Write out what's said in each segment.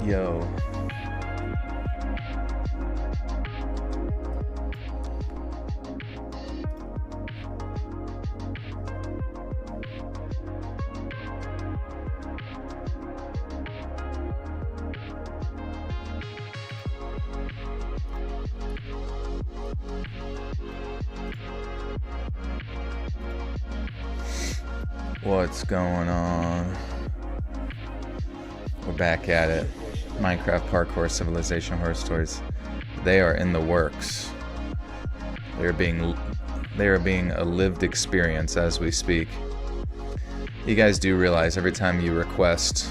Yo. What's going on? We're back at it. Minecraft Parkour Civilization Horror Stories. They are in the works. They are being a lived experience as we speak. You guys do realize every time you request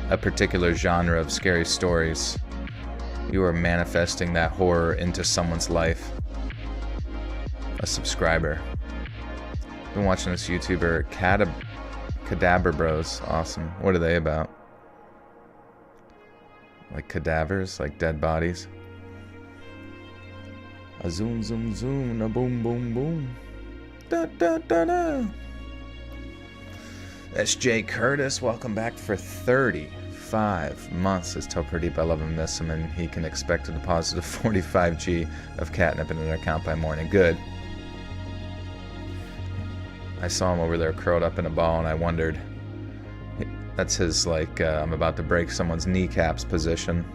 a particular genre of scary stories, you are manifesting that horror into someone's life. A subscriber. Been watching this YouTuber, Cadaver Bros. Awesome. What are they about? Like cadavers? Like dead bodies? A zoom, zoom, zoom, a boom, boom, boom. Da, da, da, da. That's Jay Curtis. Welcome back for 35 months. Says tell Pradeep I love and miss him, and he can expect a deposit of 45G of catnip in an account by morning. Good. I saw him over there curled up in a ball, and I wondered. That's his, like, I'm about to break someone's kneecaps position.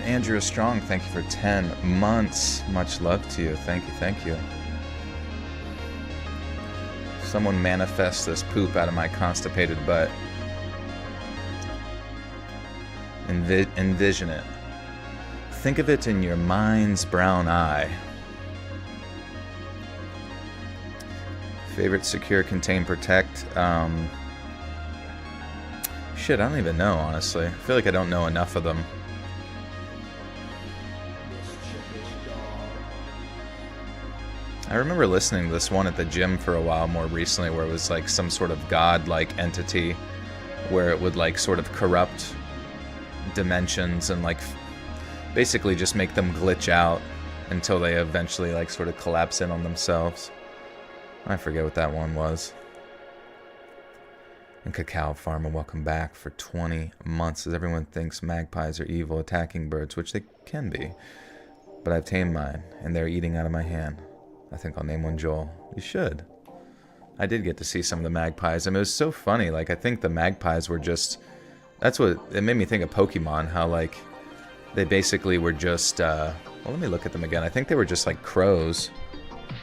Andrew Strong, thank you for 10 months. Much love to you. Thank you, thank you. Someone manifest this poop out of my constipated butt. Envision it. Think of it in your mind's brown eye. Favorite secure, contain, protect. Shit, I don't even know, honestly. I feel like I don't know enough of them. I remember listening to this one at the gym for a while more recently where it was like some sort of god-like entity where it would like sort of corrupt dimensions and like basically just make them glitch out until they eventually like sort of collapse in on themselves. I forget what that one was. And Cacao Farmer, welcome back for 20 months. As everyone thinks magpies are evil attacking birds, which they can be. But I've tamed mine, and they're eating out of my hand. I think I'll name one Joel. You should. I did get to see some of the magpies. I mean, it was so funny. Like, I think the magpies were just... That's what... It made me think of Pokemon. How, like, they basically were just... Well, let me look at them again. I think they were just, like, crows.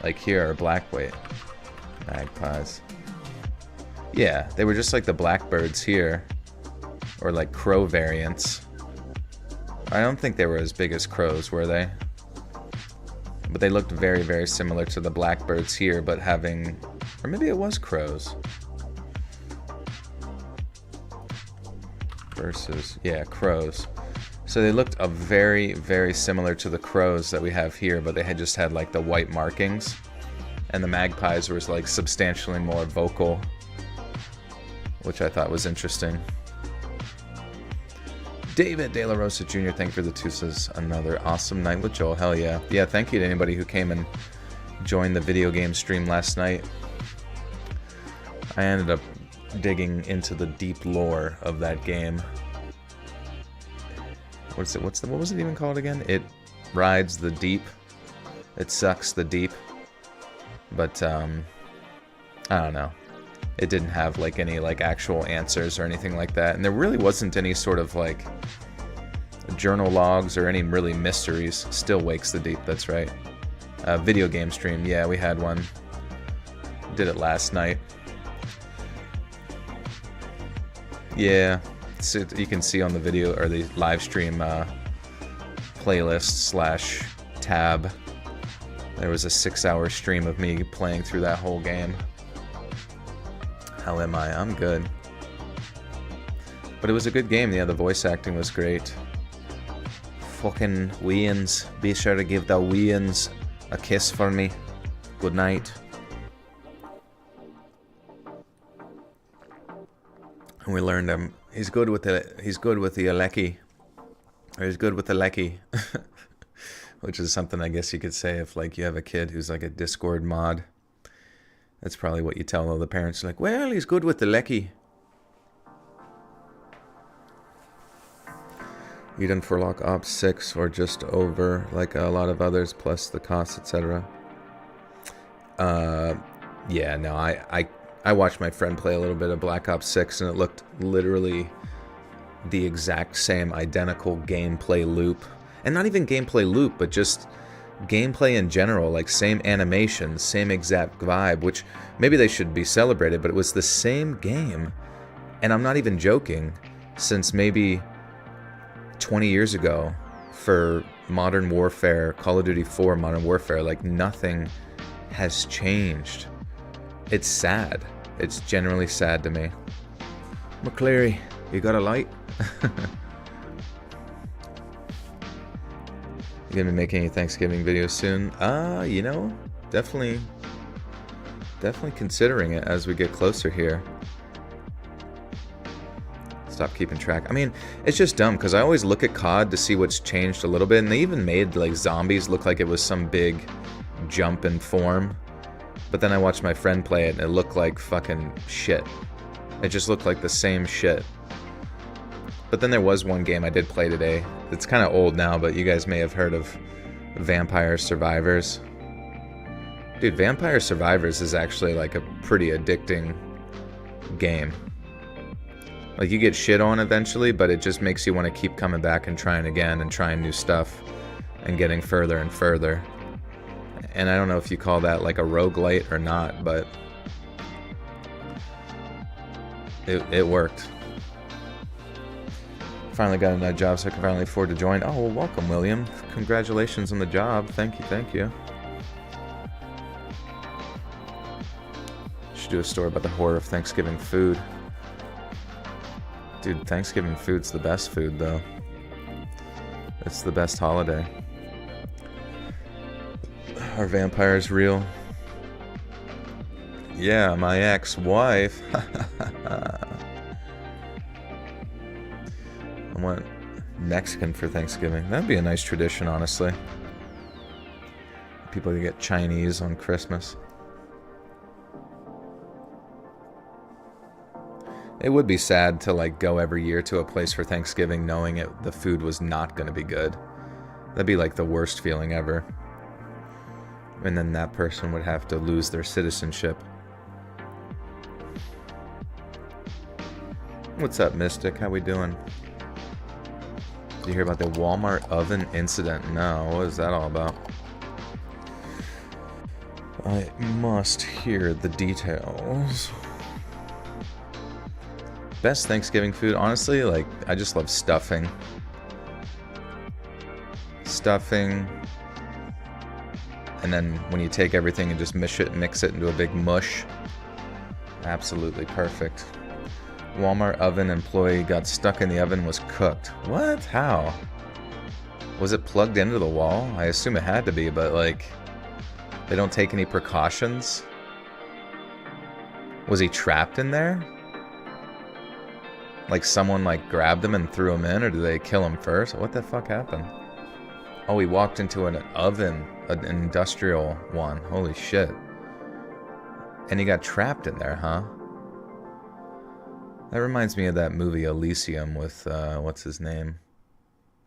Like, here are black... Wait. Magpies. Yeah, they were just like the blackbirds here. Or, like, crow variants. I don't think they were as big as crows, were they? But they looked very, very similar to the blackbirds here, but having... Or maybe it was crows. Versus... Yeah, crows. So they looked very, very similar to the crows that we have here, but they had just had, like, the white markings. And the magpies were, like, substantially more vocal. Which I thought was interesting. David De La Rosa Jr., thank you for the two, says another awesome night with Joel. Hell yeah. Yeah, thank you to anybody who came and joined the video game stream last night. I ended up digging into the deep lore of that game. What was it even called again? It rides the deep. It sucks the deep. But, I don't know. It didn't have, like, any, like, actual answers or anything like that. And there really wasn't any sort of, like, journal logs or any really mysteries. Still wakes the deep, that's right. Video game stream, yeah, we had one. Did it last night. Yeah, so you can see on the video, or the live stream playlist / tab. There was a 6-hour stream of me playing through that whole game. How am I? I'm good. But it was a good game. Yeah, the voice acting was great. Fucking Weans. Be sure to give the Weans a kiss for me. Good night. And we learned him. He's good with the lecky. Or he's good with the lecky. Which is something I guess you could say if like you have a kid who's like a Discord mod. That's probably what you tell all the parents. Like, well, he's good with the lecky. You done Furlock Ops 6 or just over like a lot of others plus the costs, etc. Yeah, no, I watched my friend play a little bit of Black Ops 6 and it looked literally the exact same identical gameplay loop. And not even gameplay loop, but just gameplay in general, like same animations, same exact vibe, which maybe they should be celebrated, but it was the same game. And I'm not even joking, since maybe 20 years ago for Modern Warfare, Call of Duty 4 Modern Warfare, like nothing has changed. It's sad. It's generally sad to me. McCleary, you got a light? You gonna be making any Thanksgiving videos soon? You know, definitely considering it as we get closer here. Stop keeping track. I mean, it's just dumb because I always look at COD to see what's changed a little bit, and they even made like zombies look like it was some big jump in form. But then I watched my friend play it and it looked like fucking shit. It just looked like the same shit. But then there was one game I did play today. It's kind of old now, but you guys may have heard of Vampire Survivors. Dude, Vampire Survivors is actually like a pretty addicting game. Like you get shit on eventually, but it just makes you want to keep coming back and trying again and trying new stuff and getting further and further. And I don't know if you call that like a roguelite or not, but it worked. Finally got another job, so I can finally afford to join. Oh, well, welcome, William. Congratulations on the job. Thank you, thank you. Should do a story about the horror of Thanksgiving food. Dude, Thanksgiving food's the best food, though. It's the best holiday. Are vampires real? Yeah, my ex-wife. I want Mexican for Thanksgiving. That'd be a nice tradition, honestly. People that get Chinese on Christmas. It would be sad to like go every year to a place for Thanksgiving knowing the food was not going to be good. That'd be like the worst feeling ever. And then that person would have to lose their citizenship. What's up, Mystic? How we doing? Did you hear about the Walmart oven incident? No, what is that all about? I must hear the details. Best Thanksgiving food? Honestly, like, I just love stuffing. Stuffing. And then when you take everything and just mix it into a big mush. Absolutely perfect. Walmart oven employee got stuck in the oven, was cooked. What? How? Was it plugged into the wall? I assume it had to be, but like, they don't take any precautions? Was he trapped in there? Like someone like grabbed him and threw him in, or did they kill him first? What the fuck happened? Oh, he walked into an oven, an industrial one. Holy shit. And he got trapped in there, huh? That reminds me of that movie Elysium with, what's his name?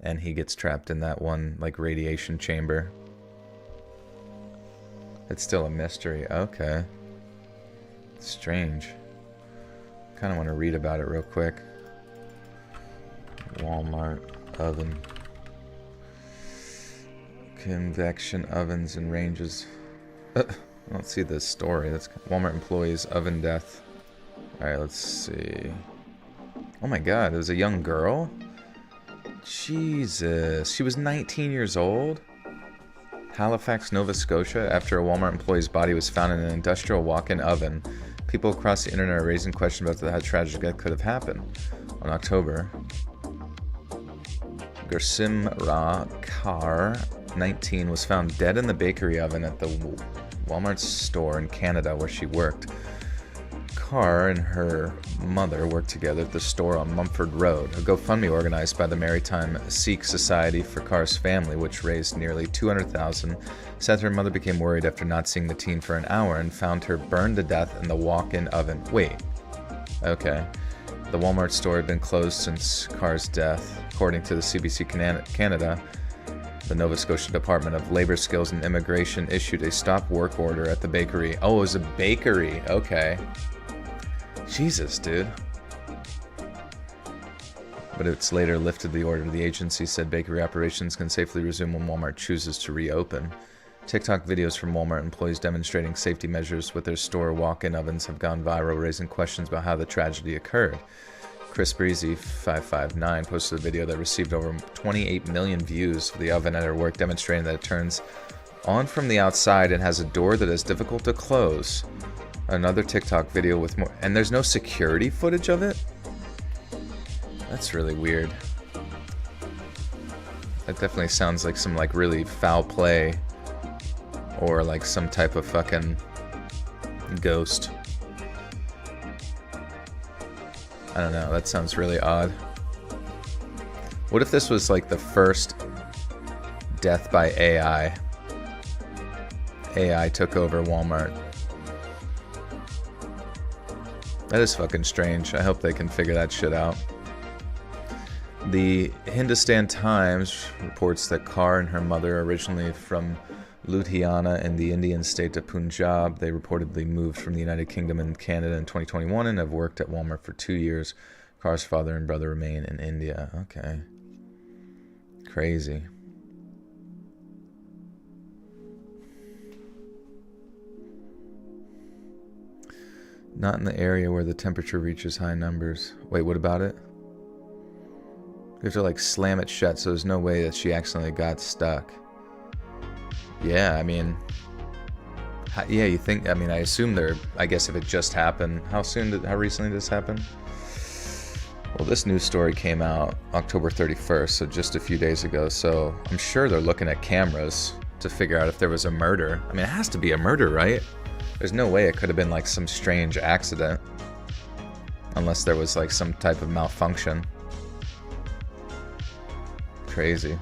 And he gets trapped in that one, like, radiation chamber. It's still a mystery. Okay. Strange. Kind of want to read about it real quick. Walmart oven. Convection ovens and ranges. I don't see this story. That's Walmart employees oven death. Alright, let's see. Oh my god, it was a young girl? Jesus. She was 19 years old? Halifax, Nova Scotia, after a Walmart employee's body was found in an industrial walk-in oven. People across the internet are raising questions about how tragic that could have happened. On October, Gursimra Kar, 19, was found dead in the bakery oven at the Walmart's store in Canada where she worked. Carr and her mother worked together at the store on Mumford Road, a GoFundMe organized by the Maritime Sikh Society for Carr's family, which raised nearly $200,000. Said her mother became worried after not seeing the teen for an hour and found her burned to death in the walk-in oven. Wait. Okay. The Walmart store had been closed since Carr's death. According to the CBC Canada, the Nova Scotia Department of Labour Skills and Immigration issued a stop work order at the bakery. Oh, it was a bakery. Okay. Jesus, dude. But it's later lifted the order. The agency said bakery operations can safely resume when Walmart chooses to reopen. TikTok videos from Walmart employees demonstrating safety measures with their store walk-in ovens have gone viral, raising questions about how the tragedy occurred. Chris Breezy 559 posted a video that received over 28 million views of the oven at her work, demonstrating that it turns on from the outside and has a door that is difficult to close. Another TikTok video with more, and there's no security footage of it? That's really weird. That definitely sounds like some like really foul play or like some type of fucking ghost. I don't know, that sounds really odd. What if this was like the first death by AI? AI took over Walmart. That is fucking strange. I hope they can figure that shit out. The Hindustan Times reports that Carr and her mother are originally from Ludhiana in the Indian state of Punjab. They reportedly moved from the United Kingdom and Canada in 2021 and have worked at Walmart for 2 years. Carr's father and brother remain in India. Okay. Crazy. Not in the area where the temperature reaches high numbers. Wait, what about it? You have to like slam it shut, so there's no way that she accidentally got stuck. Yeah, I mean... Yeah, you think... I mean, I assume they're... I guess if it just happened... How recently did this happen? Well, this news story came out October 31st, so just a few days ago, so I'm sure they're looking at cameras to figure out if there was a murder. I mean, it has to be a murder, right? There's no way it could have been like some strange accident. Unless there was like some type of malfunction. Crazy.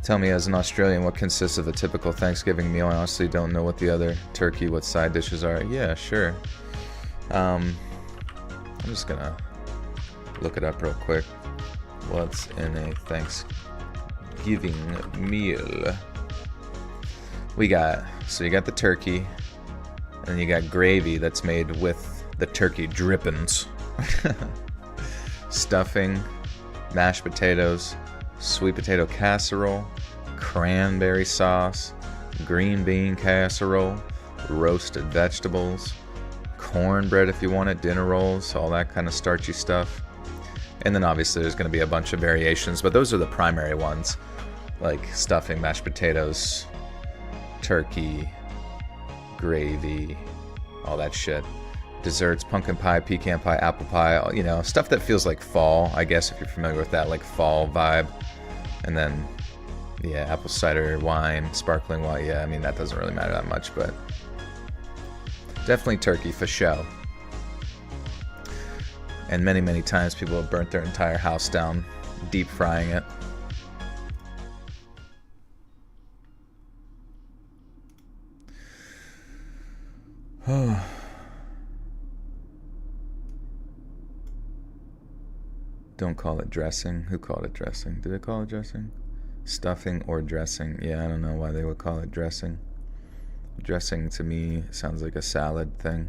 Tell me, as an Australian, what consists of a typical Thanksgiving meal? I honestly don't know what the other turkey, what side dishes are. Yeah, sure. I'm just gonna look it up real quick. What's in a Thanksgiving meal? You got the turkey, and you got gravy that's made with the turkey drippings. Stuffing, mashed potatoes, sweet potato casserole, cranberry sauce, green bean casserole, roasted vegetables, cornbread if you want it, dinner rolls, all that kind of starchy stuff. And then obviously there's going to be a bunch of variations, but those are the primary ones, like stuffing, mashed potatoes, turkey, gravy, all that shit. Desserts, pumpkin pie, pecan pie, apple pie, you know, stuff that feels like fall, I guess, if you're familiar with that, like fall vibe. And then, yeah, apple cider wine, sparkling wine. Yeah, I mean, that doesn't really matter that much, but definitely turkey for show. And many, many times people have burnt their entire house down, deep frying it. Don't call it dressing. Who called it dressing? Did they call it dressing? Stuffing or dressing? Yeah, I don't know why they would call it dressing. Dressing to me sounds like a salad thing.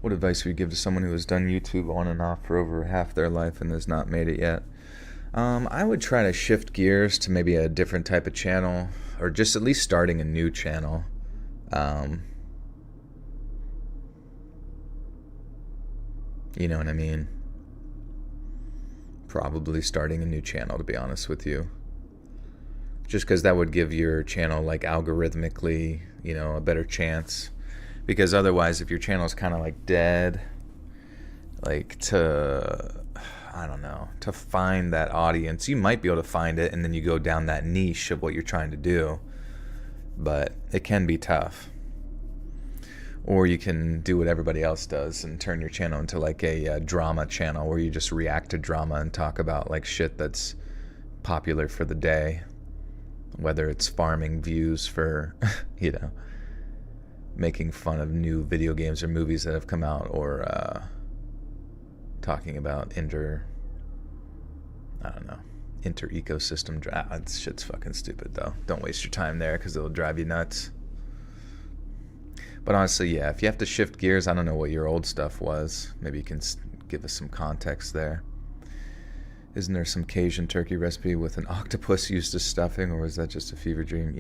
What advice would you give to someone who has done YouTube on and off for over half their life and has not made it yet? I would try to shift gears to maybe a different type of channel, or just at least starting a new channel. You know what I mean? Probably starting a new channel, to be honest with you. Just because that would give your channel, like, algorithmically, you know, a better chance. Because otherwise, if your channel's kind of like dead, like I don't know, to find that audience, you might be able to find it, and then you go down that niche of what you're trying to do. But it can be tough. Or you can do what everybody else does and turn your channel into like a drama channel where you just react to drama and talk about like shit that's popular for the day. Whether it's farming views for, making fun of new video games or movies that have come out, or talking about inter-ecosystem. That shit's fucking stupid, though. Don't waste your time there because it'll drive you nuts. But honestly, yeah, if you have to shift gears, I don't know what your old stuff was. Maybe you can give us some context there. Isn't there some Cajun turkey recipe with an octopus used as stuffing, or was that just a fever dream?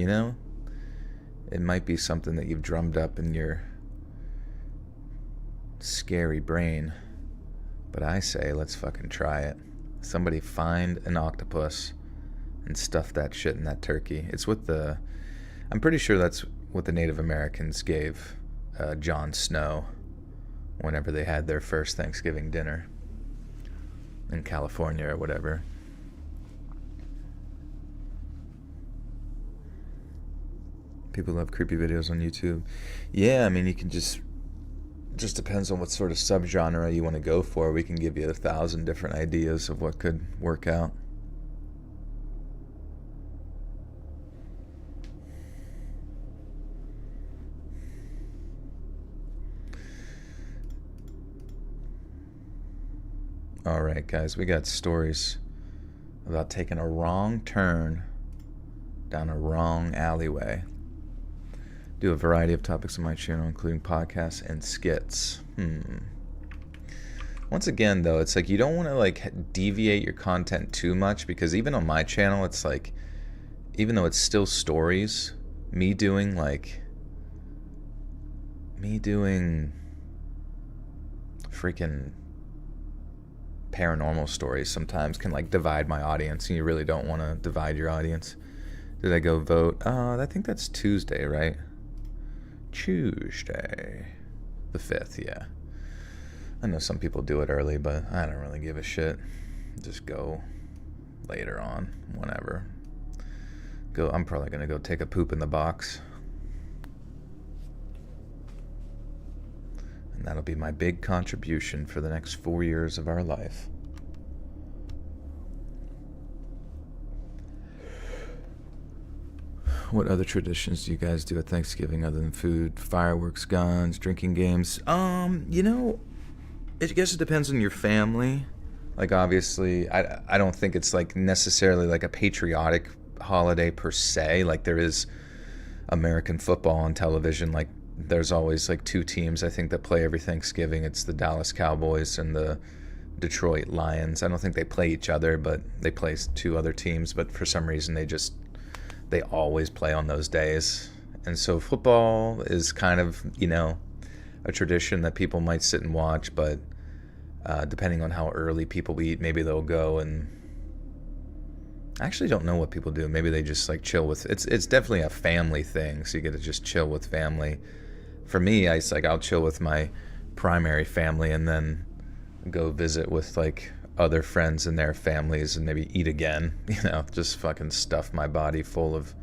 It might be something that you've drummed up in your scary brain. But I say, let's fucking try it. Somebody find an octopus and stuff that shit in that turkey. It's what I'm pretty sure that's what the Native Americans gave Jon Snow whenever they had their first Thanksgiving dinner in California or whatever. People love creepy videos on YouTube. Yeah, I mean, you can just depends on what sort of subgenre you want to go for. We can give you 1,000 different ideas of what could work out. All right, guys, we got stories about taking a wrong turn down a wrong alleyway. Do a variety of topics on my channel, including podcasts and skits. Once again, though, it's like you don't want to like deviate your content too much, because even on my channel, it's like, even though it's still stories, me doing freaking paranormal stories sometimes can like divide my audience, and you really don't want to divide your audience. Did I go vote? I think that's Tuesday, right? Tuesday the 5th, yeah. I know some people do it early, but I don't really give a shit. Just go later on, whenever. I'm probably gonna go take a poop in the box. And that'll be my big contribution for the next 4 years of our life. What other traditions do you guys do at Thanksgiving other than food, fireworks, guns, drinking games? I guess it depends on your family. Like, obviously, I don't think it's like necessarily like a patriotic holiday per se. Like, there is American football on television. Like, there's always like two teams, I think, that play every Thanksgiving. It's the Dallas Cowboys and the Detroit Lions. I don't think they play each other, but they play two other teams. But for some reason, they always play on those days. And so football is kind of, a tradition that people might sit and watch, but depending on how early people eat, maybe they'll go and... I actually don't know what people do. Maybe they just like chill with... It's definitely a family thing, so you get to just chill with family. For me, I'll chill with my primary family and then go visit with like other friends and their families and maybe eat again, just fucking stuff my body full of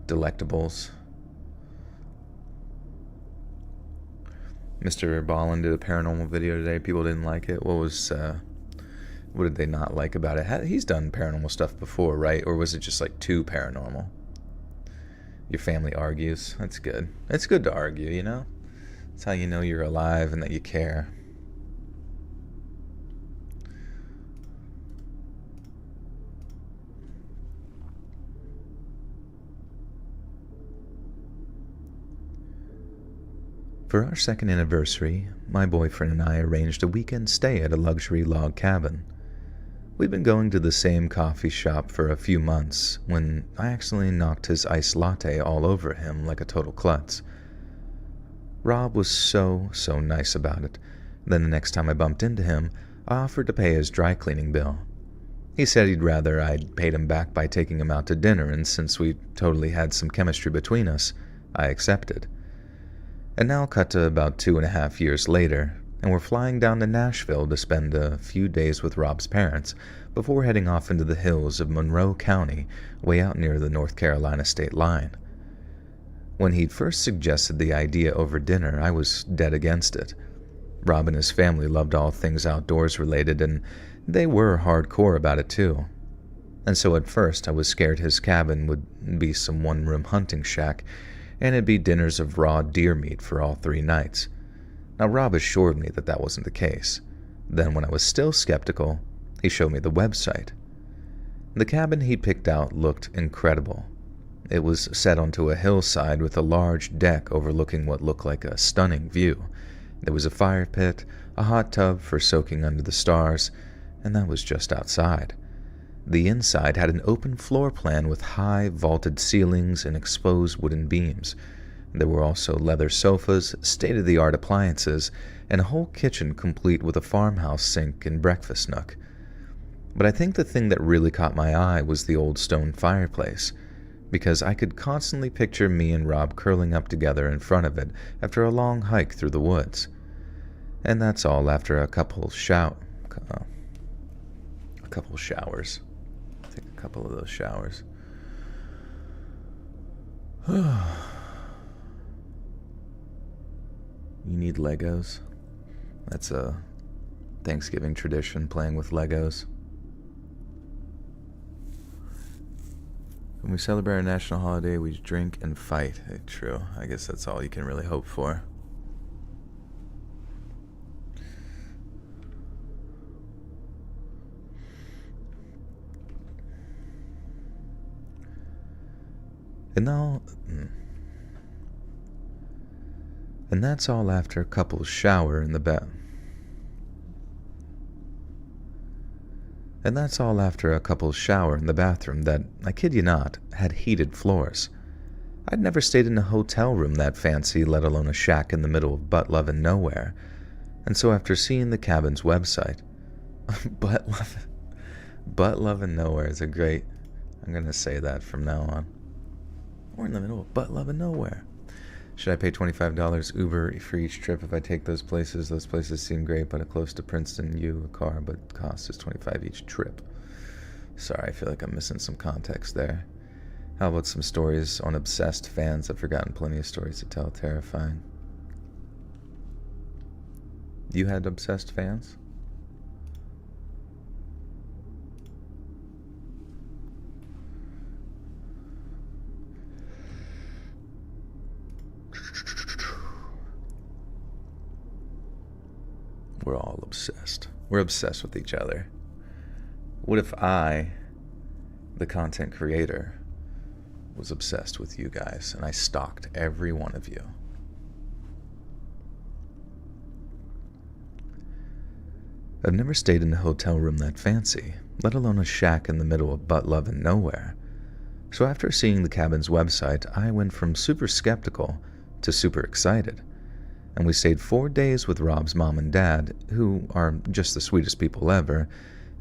delectables. Mr. Ballin did a paranormal video today. People didn't like it. What did they not like about it? He's done paranormal stuff before, right? Or was it just like too paranormal? Your family argues. That's good. It's good to argue, It's how you know you're alive and that you care. For our second anniversary, my boyfriend and I arranged a weekend stay at a luxury log cabin. We'd been going to the same coffee shop for a few months when I accidentally knocked his iced latte all over him like a total klutz. Rob was so nice about it. Then the next time I bumped into him, I offered to pay his dry cleaning bill. He said he'd rather I'd paid him back by taking him out to dinner, and since we totally had some chemistry between us, I accepted. And now cut to about 2.5 years later, and we're flying down to Nashville to spend a few days with Rob's parents before heading off into the hills of Monroe County, way out near the North Carolina state line. When he'd first suggested the idea over dinner, I was dead against it. Rob and his family loved all things outdoors related, and they were hardcore about it too. And so at first I was scared his cabin would be some one-room hunting shack, and it'd be dinners of raw deer meat for all 3 nights. Now Rob assured me that wasn't the case. Then when I was still skeptical, he showed me the website. The cabin he picked out looked incredible. It was set onto a hillside with a large deck overlooking what looked like a stunning view. There was a fire pit, a hot tub for soaking under the stars, and that was just outside. The inside had an open floor plan with high vaulted ceilings and exposed wooden beams. There were also leather sofas, state-of-the-art appliances, and a whole kitchen complete with a farmhouse sink and breakfast nook. But I think the thing that really caught my eye was the old stone fireplace, because I could constantly picture me and Rob curling up together in front of it after a long hike through the woods. And that's all after a couple showers. Take a couple of those showers. You need Legos? That's a Thanksgiving tradition, playing with Legos. When we celebrate our national holiday, we drink and fight. True. I guess that's all you can really hope for. And that's all after couples shower in the bed. And that's all after a couple's shower in the bathroom that, I kid you not, had heated floors. I'd never stayed in a hotel room that fancy, let alone a shack in the middle of butt-lovin' nowhere. And so after seeing the cabin's website, butt-lovin' nowhere is a great, I'm gonna say that from now on. We're in the middle of butt-lovin' nowhere. Should I pay $25 Uber for each trip if I take those places? Those places seem great, but close to Princeton, a car, but cost is $25 each trip. Sorry, I feel like I'm missing some context there. How about some stories on obsessed fans? I've forgotten plenty of stories to tell. Terrifying. You had obsessed fans? We're all obsessed. We're obsessed with each other. What if I, the content creator, was obsessed with you guys and I stalked every one of you? I've never stayed in a hotel room that fancy, let alone a shack in the middle of butt-lovin' nowhere. So after seeing the cabin's website, I went from super skeptical to super excited. And we stayed 4 days with Rob's mom and dad, who are just the sweetest people ever,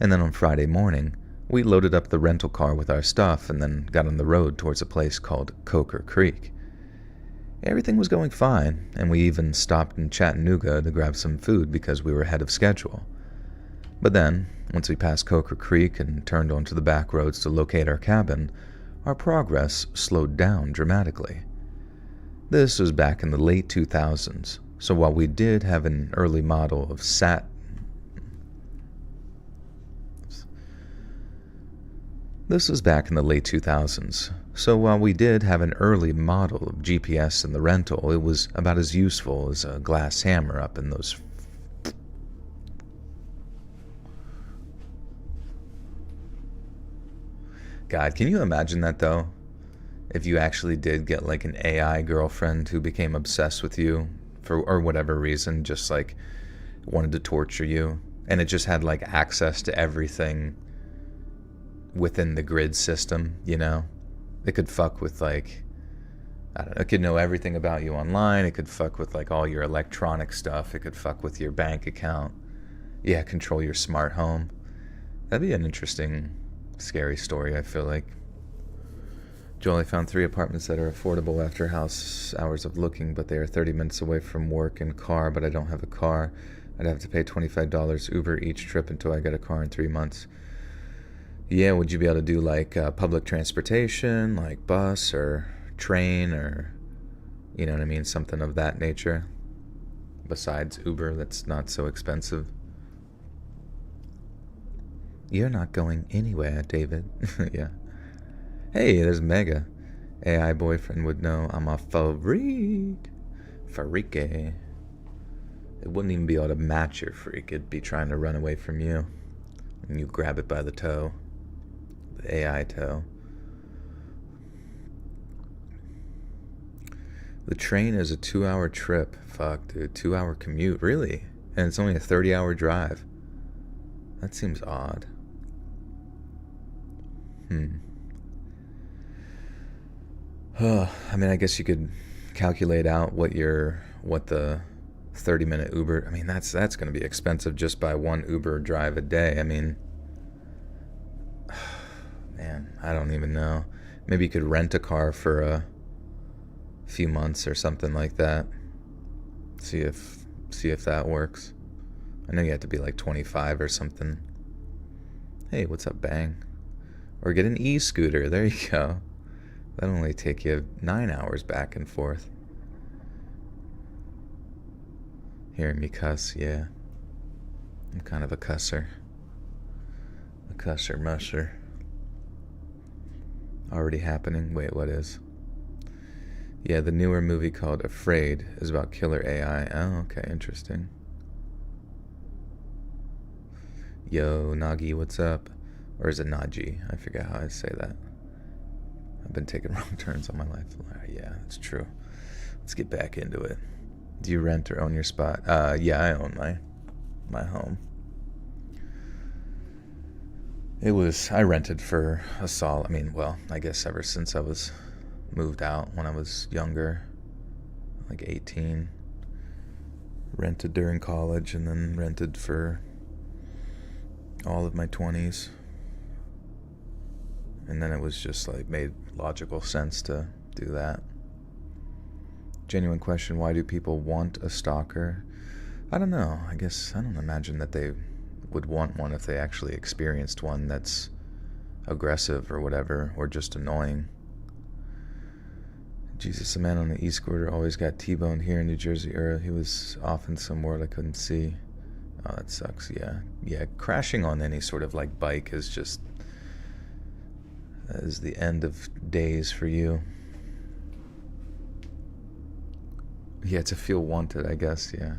and then on Friday morning, we loaded up the rental car with our stuff and then got on the road towards a place called Coker Creek. Everything was going fine, and we even stopped in Chattanooga to grab some food because we were ahead of schedule. But then, once we passed Coker Creek and turned onto the back roads to locate our cabin, our progress slowed down dramatically. This was back in the late 2000s, so while we did have an early model of This was back in the late 2000s, so while we did have an early model of GPS in the rental, it was about as useful as a glass hammer up in those... God, can you imagine that though? If you actually did get like an AI girlfriend who became obsessed with you for or whatever reason, just like wanted to torture you, and it just had like access to everything within the grid system, you know? It could fuck with like, I don't know, it could know everything about you online, it could fuck with like all your electronic stuff, it could fuck with your bank account, yeah, control your smart home. That'd be an interesting, scary story, I feel like. Joel, I found 3 apartments that are affordable after house hours of looking, but they are 30 minutes away from work and car, but I don't have a car. I'd have to pay $25 Uber each trip until I get a car in 3 months. Yeah, would you be able to do like public transportation, like bus or train or, you know what I mean, something of that nature? Besides Uber, that's not so expensive. You're not going anywhere, David. Yeah. Hey, there's Mega. AI boyfriend would know I'm a freak. Freaky. It wouldn't even be able to match your freak. It'd be trying to run away from you. And you grab it by the toe. The AI toe. The train is a 2-hour trip. Fuck, dude. 2-hour commute. Really? And it's only a 30-hour drive. That seems odd. I mean, I guess you could calculate out what the 30-minute Uber. I mean, that's going to be expensive just by one Uber drive a day. I mean, man, I don't even know. Maybe you could rent a car for a few months or something like that. See if that works. I know you have to be like 25 or something. Hey, what's up, Bang? Or get an e-scooter. There you go. That'll only take you 9 hours back and forth. Hearing me cuss, yeah. I'm kind of a cusser. A cusser musher. Already happening. Wait, what is? Yeah, the newer movie called Afraid is about killer AI. Oh, okay, interesting. Yo, Nagi, what's up? Or is it Naji? I forget how I say that. I've been taking wrong turns all my life. Yeah, that's true. Let's get back into it. Do you rent or own your spot? Yeah, I own my home. I rented for a solid, I guess ever since I was moved out when I was younger, like 18. Rented during college and then rented for all of my 20s. And then it was just like made logical sense to do that. Genuine question, why do people want a stalker? I don't know. I guess I don't imagine that they would want one if they actually experienced one that's aggressive or whatever, or just annoying. Jesus, a man on the e-scooter always got T-boned here in New Jersey early. He was off in some world I couldn't see. Oh, that sucks, yeah. Yeah, crashing on any sort of like bike is just... that is the end of days for you. Yeah, to feel wanted, I guess, yeah.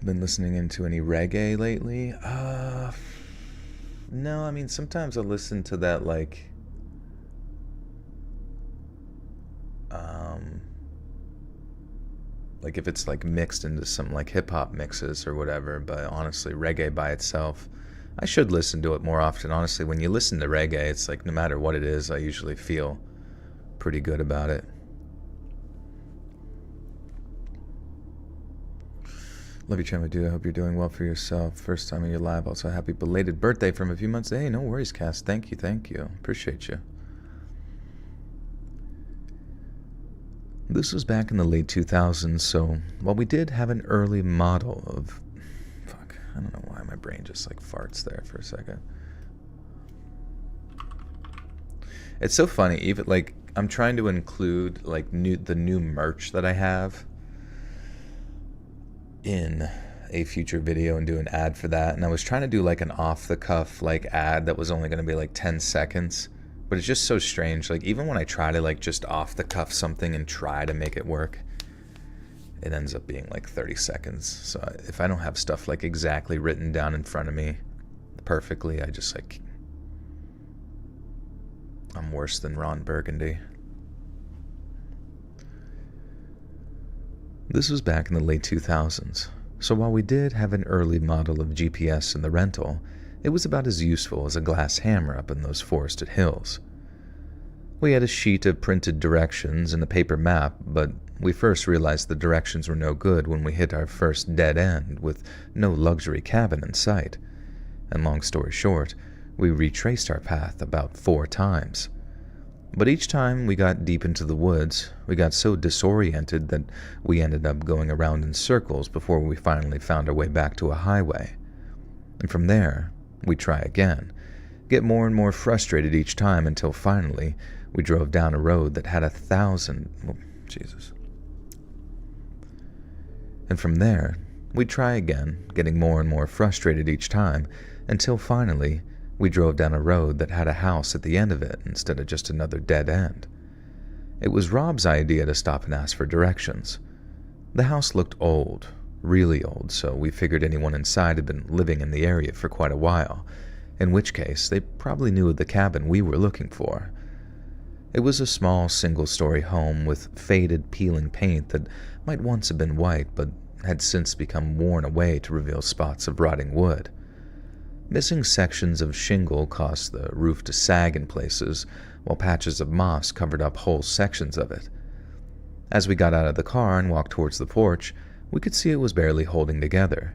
Been listening into any reggae lately? No, I mean, sometimes I listen to that, like if it's like mixed into some like hip-hop mixes or whatever, but honestly, reggae by itself, I should listen to it more often. Honestly, when you listen to reggae, it's like no matter what it is, I usually feel pretty good about it. Love you, Chan, my dude. I hope you're doing well for yourself. First time in your live. Also, happy belated birthday from a few months. Hey, no worries, Cass. Thank you. Appreciate you. This was back in the late 2000s, so while we did have an early model of... Fuck, I don't know why my brain just like farts there for a second. It's so funny, even like I'm trying to include like the new merch that I have in a future video and do an ad for that, and I was trying to do like an off-the-cuff like ad that was only going to be like 10 seconds. But it's just so strange. Like, even when I try to, like, just off-the-cuff something and try to make it work, it ends up being, like, 30 seconds. So if I don't have stuff, like, exactly written down in front of me perfectly, I just, like... I'm worse than Ron Burgundy. This was back in the late 2000s. So while we did have an early model of GPS in the rental, it was about as useful as a glass hammer up in those forested hills. We had a sheet of printed directions and a paper map, but we first realized the directions were no good when we hit our first dead end with no luxury cabin in sight. and long story short, we retraced our path about 4 times. But each time we got deep into the woods, we got so disoriented that we ended up going around in circles before we finally found our way back to a highway. And from there, we try again, get more and more frustrated each time until finally we drove down a road that had 1,000... Oh, Jesus. And from there, we try again, getting more and more frustrated each time until finally we drove down a road that had a house at the end of it instead of just another dead end. It was Rob's idea to stop and ask for directions. The house looked old, really old, so we figured anyone inside had been living in the area for quite a while, in which case they probably knew of the cabin we were looking for. It was a small single-story home with faded, peeling paint that might once have been white but had since become worn away to reveal spots of rotting wood. Missing sections of shingle caused the roof to sag in places, while patches of moss covered up whole sections of it. As we got out of the car and walked towards the porch, we could see it was barely holding together.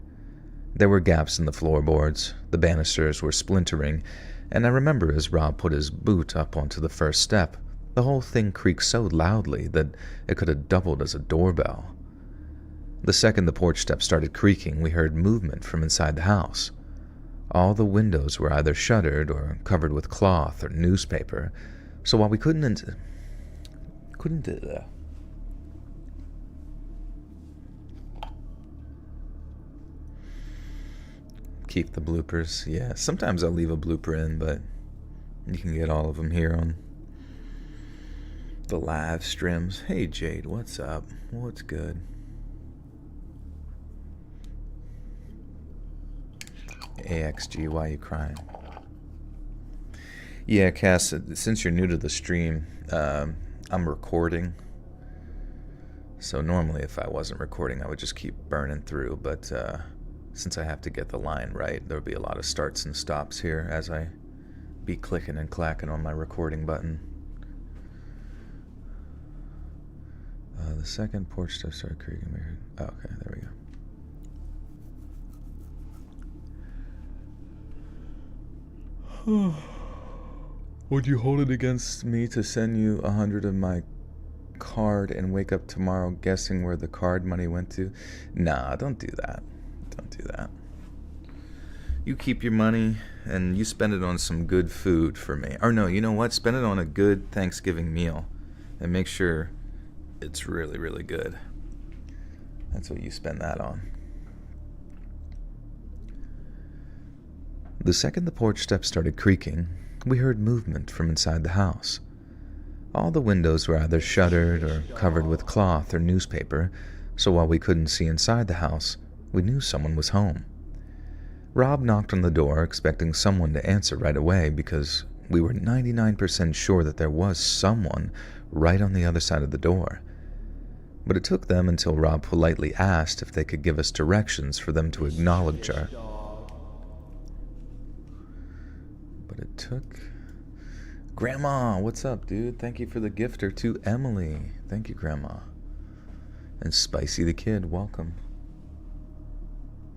There were gaps in the floorboards, the banisters were splintering, and I remember as Rob put his boot up onto the first step, the whole thing creaked so loudly that it could have doubled as a doorbell. The second the porch steps started creaking, we heard movement from inside the house. All the windows were either shuttered or covered with cloth or newspaper, so while we couldn't keep the bloopers. Yeah, sometimes I'll leave a blooper in, but you can get all of them here on the live streams. Hey Jade, what's up? What's good? AXG, why you crying? Yeah, Cass, since you're new to the stream, I'm recording. So normally if I wasn't recording, I would just keep burning through, but since I have to get the line right, there'll be a lot of starts and stops here as I be clicking and clacking on my recording button. The second porch step started creaking. Oh, okay, there we go. Would you hold it against me to send you 100 of my card and wake up tomorrow guessing where the card money went to? Nah, don't do that. Don't do that. You keep your money and you spend it on some good food for me. Or no, you know what? Spend it on a good Thanksgiving meal and make sure it's really, really good. That's what you spend that on. The second the porch steps started creaking, we heard movement from inside the house. All the windows were either shuttered or covered with cloth or newspaper, so while we couldn't see inside the house, we knew someone was home. Rob knocked on the door, expecting someone to answer right away because we were 99% sure that there was someone right on the other side of the door. But it took them until Rob politely asked if they could give us directions for them to acknowledge our... But it took... Grandma, what's up, dude? Thank you for the gifter to Emily. Thank you, Grandma. And Spicy the Kid, welcome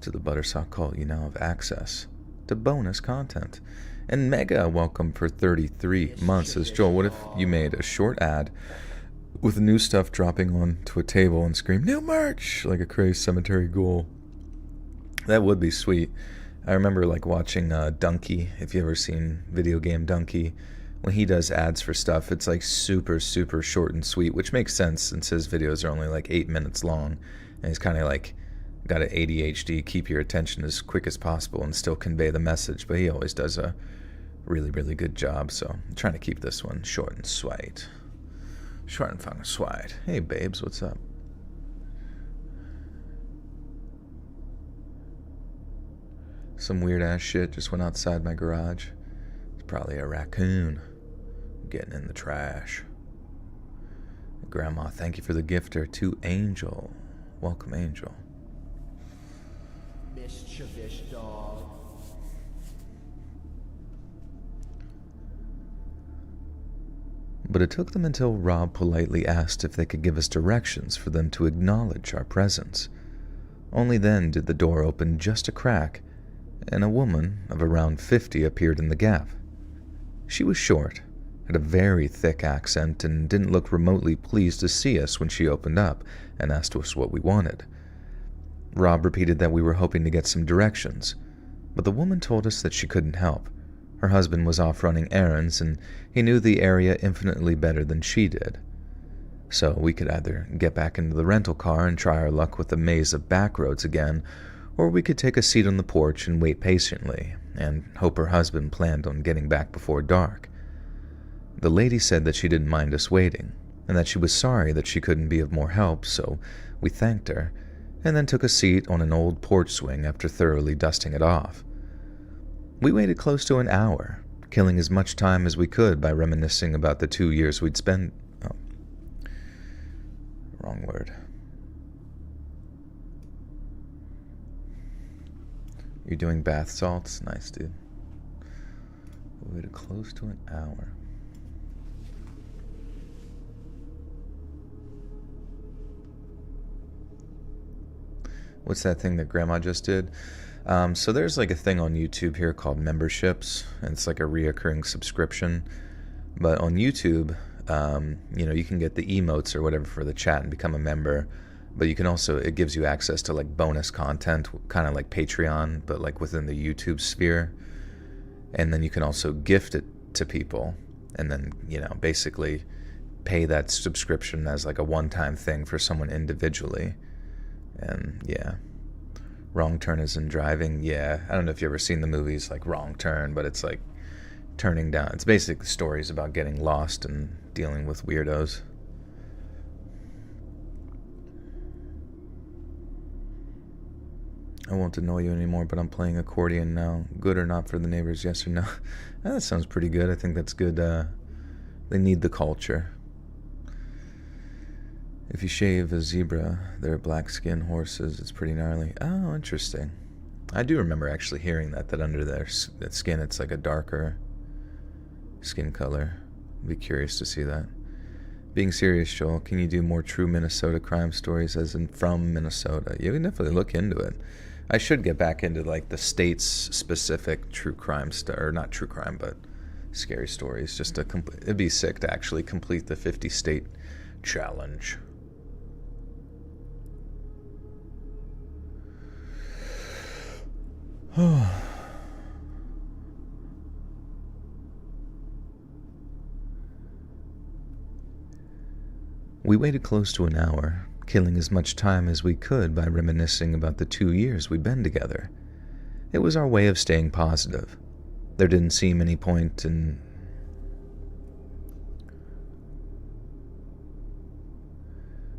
to the Buttersock Cult. You now have access to bonus content. And Mega, welcome for 33 months. Says, Joel, what if you made a short ad with new stuff dropping onto a table and scream, new merch, like a crazed cemetery ghoul? That would be sweet. I remember like watching Donkey, if you ever seen video game Donkey. When he does ads for stuff, it's like super, super short and sweet, which makes sense since his videos are only like 8 minutes long. And he's kind of like got an ADHD, keep your attention as quick as possible and still convey the message. But he always does a really, really good job. So I'm trying to keep this one short and sweet. Short and fucking sweet. Hey, babes, what's up? Some weird ass shit just went outside my garage. It's probably a raccoon getting in the trash. Grandma, thank you for the gifter to Angel. Welcome, Angel. Mischievous dog. But it took them until Rob politely asked if they could give us directions for them to acknowledge our presence. Only then did the door open just a crack, and a woman of around 50 appeared in the gap. She was short, had a very thick accent, and didn't look remotely pleased to see us when she opened up and asked us what we wanted. Rob repeated that we were hoping to get some directions, but the woman told us that she couldn't help. Her husband was off running errands, and he knew the area infinitely better than she did. So we could either get back into the rental car and try our luck with the maze of back roads again, or we could take a seat on the porch and wait patiently, and hope her husband planned on getting back before dark. The lady said that she didn't mind us waiting, and that she was sorry that she couldn't be of more help, so we thanked her, and then took a seat on an old porch swing after thoroughly dusting it off. We waited close to an hour, killing as much time as we could by reminiscing about the 2 years we'd spent... Oh, wrong word. You're doing bath salts? Nice, dude. We waited close to an hour. What's that thing that Grandma just did? So there's like a thing on YouTube here called memberships, and it's like a reoccurring subscription. But on YouTube, you can get the emotes or whatever for the chat and become a member. But you can also, it gives you access to like bonus content, kind of like Patreon, but like within the YouTube sphere. And then you can also gift it to people, and then, basically pay that subscription as like a one-time thing for someone individually. And yeah, Wrong Turn is in driving. Yeah, I don't know if you've ever seen the movies like Wrong Turn, but it's like turning down. It's basically stories about getting lost and dealing with weirdos. I won't annoy you anymore, but I'm playing accordion now. Good or not for the neighbors, yes or no? That sounds pretty good. I think that's good. They need the culture. If you shave a zebra, they're black skin horses. It's pretty gnarly. Oh, interesting. I do remember actually hearing that under their skin, it's like a darker skin color. I'd be curious to see that. Being serious, Joel, can you do more true Minnesota crime stories, as in from Minnesota? You can definitely look into it. I should get back into like the state's specific true crime or not true crime, but scary stories. Just to it'd be sick to actually complete the 50-state challenge. We waited close to an hour, killing as much time as we could by reminiscing about the 2 years we'd been together. It was our way of staying positive. There didn't seem any point in...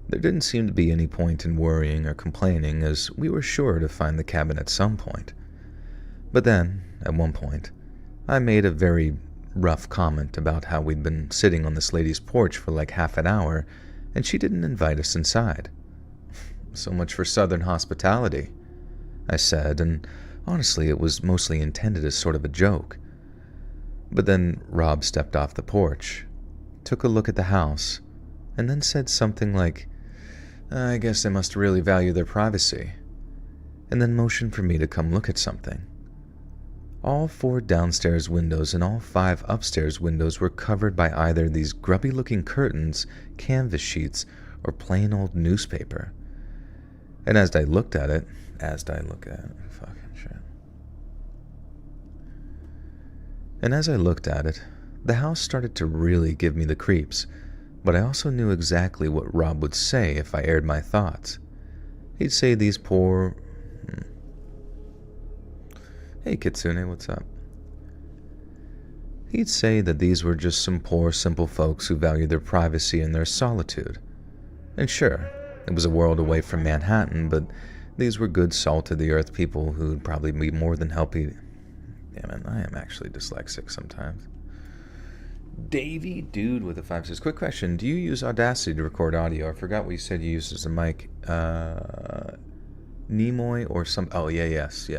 There didn't seem to be any point in worrying or complaining, as we were sure to find the cabin at some point. But then, at one point, I made a very rough comment about how we'd been sitting on this lady's porch for like half an hour, and she didn't invite us inside. So much for Southern hospitality, I said, and honestly it was mostly intended as sort of a joke. But then Rob stepped off the porch, took a look at the house, and then said something like, I guess they must really value their privacy, and then motioned for me to come look at something. All 4 downstairs windows and all 5 upstairs windows were covered by either these grubby-looking curtains, canvas sheets, or plain old newspaper. And as I looked at it, the house started to really give me the creeps, but I also knew exactly what Rob would say if I aired my thoughts. He'd say these poor... Hey Kitsune, what's up? He'd say that these were just some poor, simple folks who valued their privacy and their solitude. And sure, it was a world away from Manhattan, but these were good salt-of-the-earth people who'd probably be more than happy... Damn it, I am actually dyslexic sometimes. Davey Dude with a 5 says, quick question, do you use Audacity to record audio? I forgot what you said you used as a mic. Nimoy or some... Oh, yes.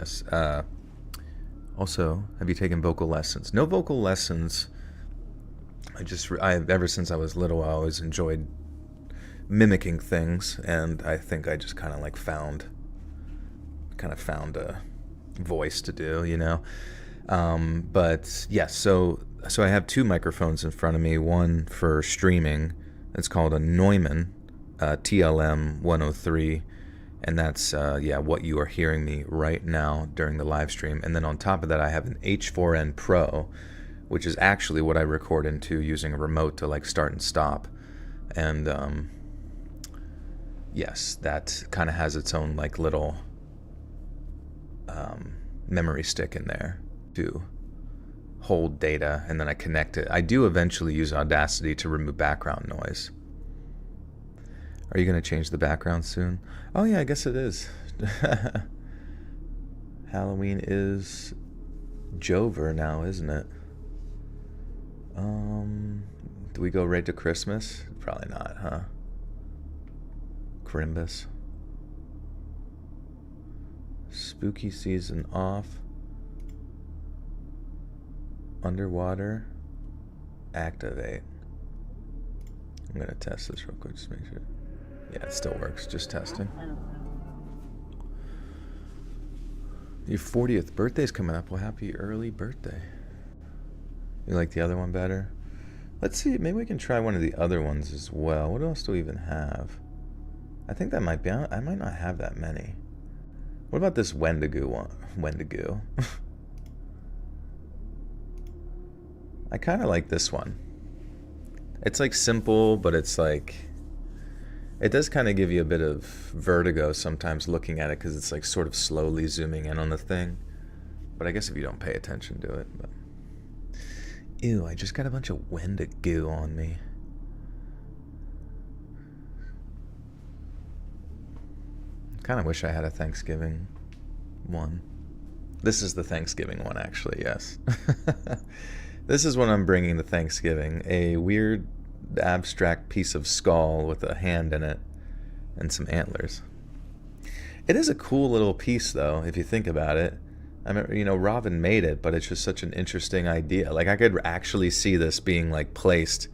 Also, have you taken vocal lessons? No vocal lessons. Ever since I was little, I always enjoyed mimicking things, and I think I just kind of found voice to do, you know. But yes, so I have two microphones in front of me. One for streaming. It's called a Neumann TLM 103, and that's what you are hearing me right now during the live stream. And then on top of that, I have an H4n Pro, which is actually what I record into using a remote to like start and stop. And yes, that kind of has its own like little memory stick in there to hold data, and then I connect it. I do eventually use Audacity to remove background noise. Are you going to change the background soon? Oh yeah, I guess it is. Halloween is Jover now, isn't it? Do we go right to Christmas? Probably not, huh? Crimbus. Spooky season off. Underwater. Activate. I'm gonna test this real quick, just make sure. Yeah, it still works, just testing. Your 40th birthday's coming up. Well, happy early birthday. You like the other one better? Let's see, maybe we can try one of the other ones as well. What else do we even have? I think that might be, I might not have that many. What about this Wendigo one? Wendigo. I kind of like this one. It's like simple, but it's like, it does kind of give you a bit of vertigo sometimes looking at it because it's like sort of slowly zooming in on the thing. But I guess if you don't pay attention to it. But ew, I just got a bunch of Wendigo on me. Kind of wish I had a Thanksgiving one. This is the Thanksgiving one, actually, yes. This is what I'm bringing to Thanksgiving. A weird abstract piece of skull with a hand in it and some antlers. It is a cool little piece, though, if you think about it. I mean, you know, Robin made it, but it's just such an interesting idea. Like, I could actually see this being, like, placed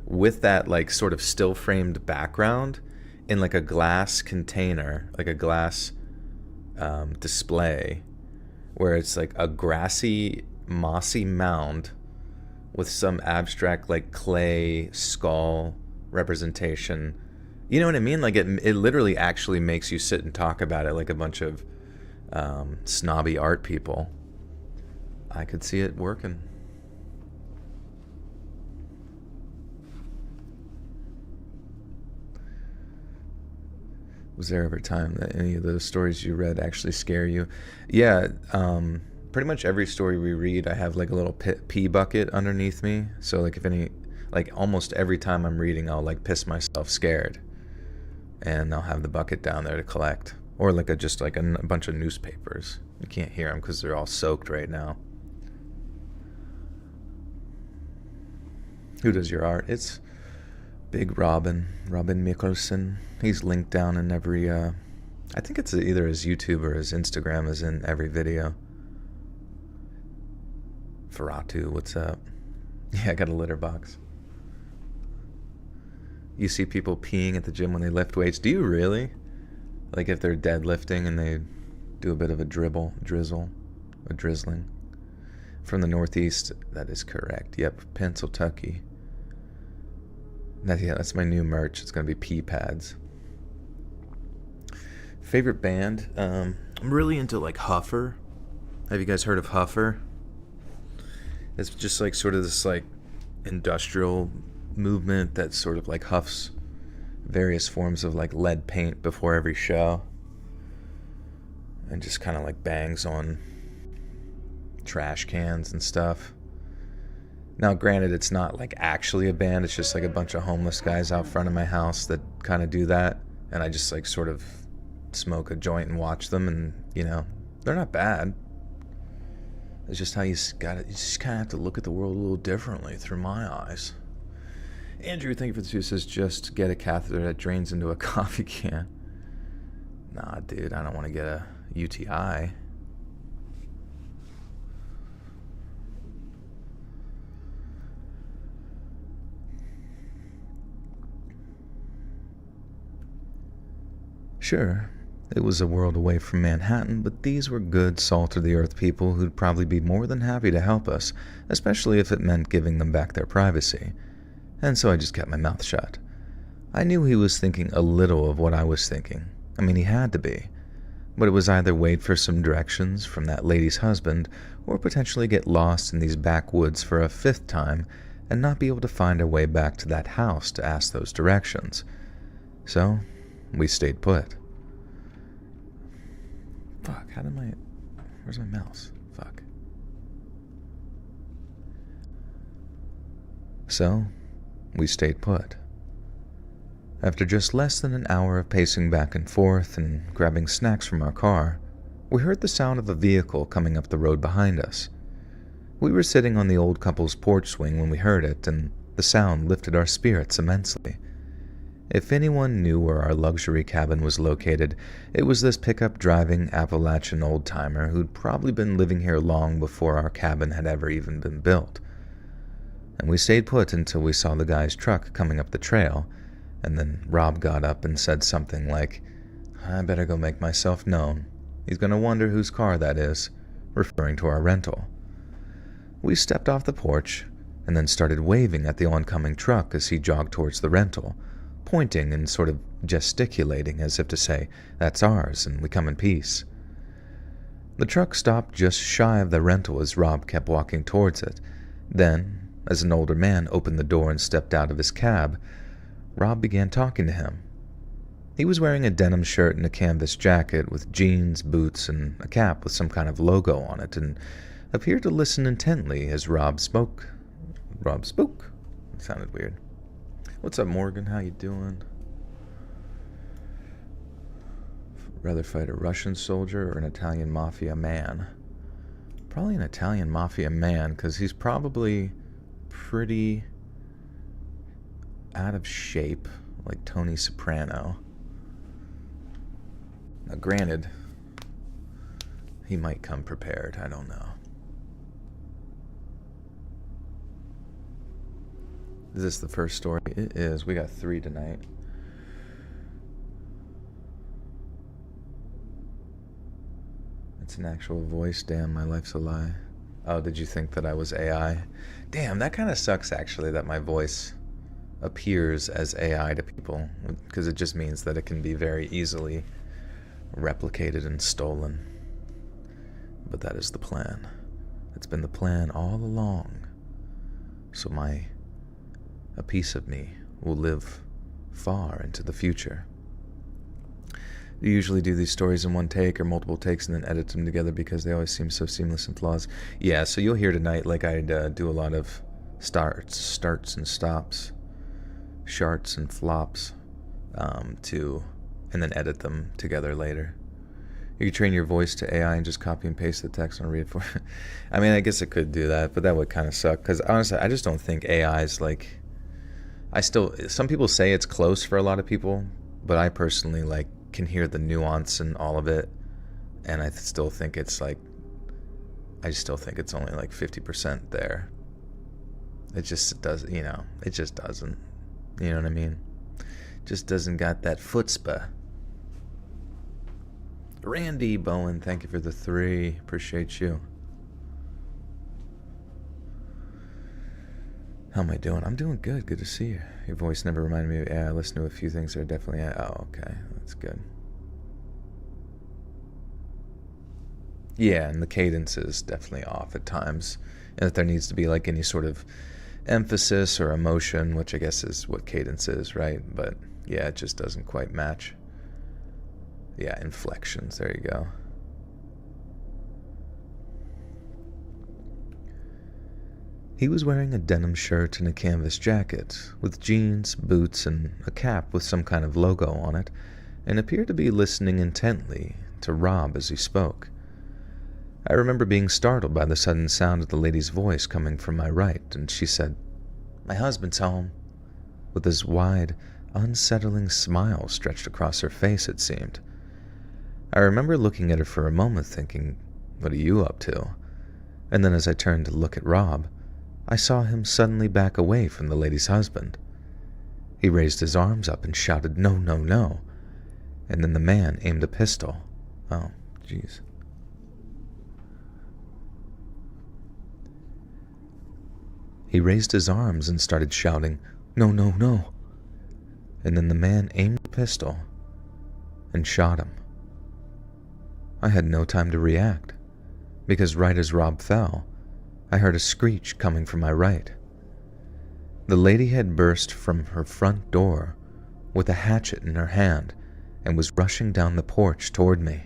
with that, like, sort of still-framed background in like a glass container, like a glass display, where it's like a grassy, mossy mound with some abstract like clay skull representation. You know what I mean? Like it literally actually makes you sit and talk about it like a bunch of snobby art people. I could see it working. Was there ever a time that any of those stories you read actually scare you? Yeah, pretty much every story we read, I have like a little pee bucket underneath me. So like if any, like almost every time I'm reading, I'll like piss myself scared, and I'll have the bucket down there to collect, or like just like a bunch of newspapers. You can't hear them because they're all soaked right now. Who does your art? It's Big Robin Mikalsen. He's linked down in every, I think it's either his YouTube or his Instagram is in every video. Ferratu, what's up? Yeah, I got a litter box. You see people peeing at the gym when they lift weights. Do you really? Like if they're deadlifting and they do a bit of a drizzling. From the Northeast, that is correct. Yep, Pennsylvania. That's my new merch. It's going to be pee pads. Favorite band? I'm really into like Huffer. Have you guys heard of Huffer? It's just like sort of this like industrial movement that sort of like huffs various forms of like lead paint before every show and just kind of like bangs on trash cans and stuff. Now, granted, it's not like actually a band. It's just like a bunch of homeless guys out front of my house that kind of do that. And I just like sort of smoke a joint and watch them. And, you know, they're not bad. It's just how you just kind of have to look at the world a little differently through my eyes. Andrew, thank you for the 2. Says just get a catheter that drains into a coffee can. Nah, dude, I don't want to get a UTI. Sure. It was a world away from Manhattan, but these were good, salt-of-the-earth people who'd probably be more than happy to help us, especially if it meant giving them back their privacy. And so I just kept my mouth shut. I knew he was thinking a little of what I was thinking. I mean, he had to be. But it was either wait for some directions from that lady's husband, or potentially get lost in these backwoods for a fifth time and not be able to find our way back to that house to ask those directions. So, we stayed put. Fuck, where's my mouse? Fuck. So, we stayed put. After just less than an hour of pacing back and forth and grabbing snacks from our car, we heard the sound of a vehicle coming up the road behind us. We were sitting on the old couple's porch swing when we heard it, and the sound lifted our spirits immensely. If anyone knew where our luxury cabin was located, it was this pickup-driving Appalachian old-timer who'd probably been living here long before our cabin had ever even been built. And we stayed put until we saw the guy's truck coming up the trail, and then Rob got up and said something like, "I better go make myself known. He's going to wonder whose car that is," referring to our rental. We stepped off the porch and then started waving at the oncoming truck as he jogged towards the rental, pointing and sort of gesticulating as if to say, "That's ours and we come in peace." The truck stopped just shy of the rental as Rob kept walking towards it. Then, as an older man opened the door and stepped out of his cab, Rob began talking to him. He was wearing a denim shirt and a canvas jacket with jeans, boots, and a cap with some kind of logo on it, and appeared to listen intently as Rob spoke. It sounded weird. "What's up, Morgan? How you doing? Rather fight a Russian soldier or an Italian mafia man?" Probably an Italian mafia man, because he's probably pretty out of shape, like Tony Soprano. Now, granted, he might come prepared. I don't know. Is this the first story? It is. We got 3 tonight. It's an actual voice. Damn, my life's a lie. Oh, did you think that I was AI? Damn, that kind of sucks, actually, that my voice appears as AI to people, because it just means that it can be very easily replicated and stolen. But that is the plan. It's been the plan all along. So a piece of me will live far into the future. You usually do these stories in one take or multiple takes and then edit them together because they always seem so seamless and flawless. Yeah, so you'll hear tonight like I'd do a lot of starts and stops, sharts and flops, and then edit them together later. You could train your voice to AI and just copy and paste the text and read it for it. I mean, I guess it could do that, but that would kind of suck, because honestly, I just don't think AI is like... some people say it's close for a lot of people, but I personally can hear the nuance in all of it, and I still think it's only like 50% there. It just doesn't, it just doesn't. You know what I mean? Just doesn't got that chutzpah. Randy Bowen, thank you for the 3. Appreciate you. How am I doing? I'm doing good. Good to see you. Your voice never reminded me of... Yeah, I listened to a few things that are definitely... Oh, okay. That's good. Yeah, and the cadence is definitely off at times. And if there needs to be any sort of emphasis or emotion, which I guess is what cadence is, right? But yeah, it just doesn't quite match. Yeah, inflections. There you go. He was wearing a denim shirt and a canvas jacket, with jeans, boots, and a cap with some kind of logo on it, and appeared to be listening intently to Rob as he spoke. I remember being startled by the sudden sound of the lady's voice coming from my right, and she said, "My husband's home," with this wide, unsettling smile stretched across her face, it seemed. I remember looking at her for a moment thinking, "What are you up to?" And then as I turned to look at Rob, I saw him suddenly back away from the lady's husband. He raised his arms up and shouted, "No, no, no," and then the man aimed a pistol. Oh, jeez. He raised his arms and started shouting, "No, no, no." And then the man aimed a pistol and shot him. I had no time to react, because right as Rob fell, I heard a screech coming from my right. The lady had burst from her front door with a hatchet in her hand and was rushing down the porch toward me.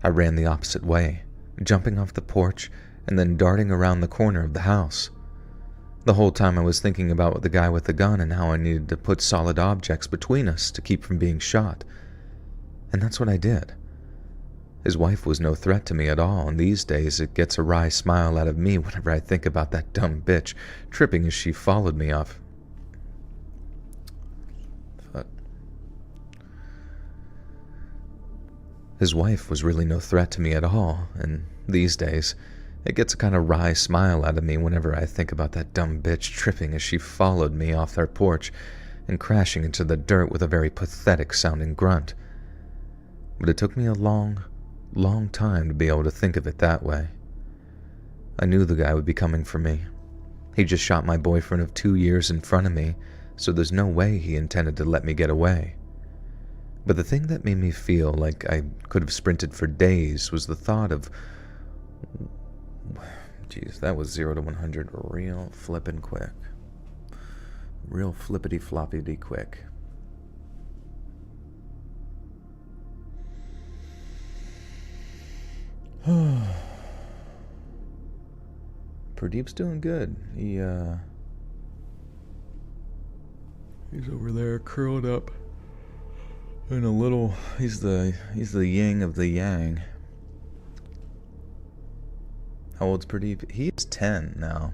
I ran the opposite way, jumping off the porch and then darting around the corner of the house. The whole time I was thinking about the guy with the gun and how I needed to put solid objects between us to keep from being shot. And that's what I did. His wife was no threat to me at all, and these days it gets a wry smile out of me whenever I think about that dumb bitch tripping as she followed me off. His wife was really no threat to me at all, and these days it gets a kind of wry smile out of me whenever I think about that dumb bitch tripping as she followed me off their porch and crashing into the dirt with a very pathetic sounding grunt. But it took me a long time to be able to think of it that way. I knew the guy would be coming for me. He just shot my boyfriend of 2 years in front of me, so there's no way he intended to let me get away. But the thing that made me feel like I could have sprinted for days was the thought of... Jeez, that was 0 to 100 real flippin' quick. Real flippity-floppity quick. Pradeep's doing good. He's over there curled up in a little... He's the yin of the yang. How old's Pradeep? He's 10 now.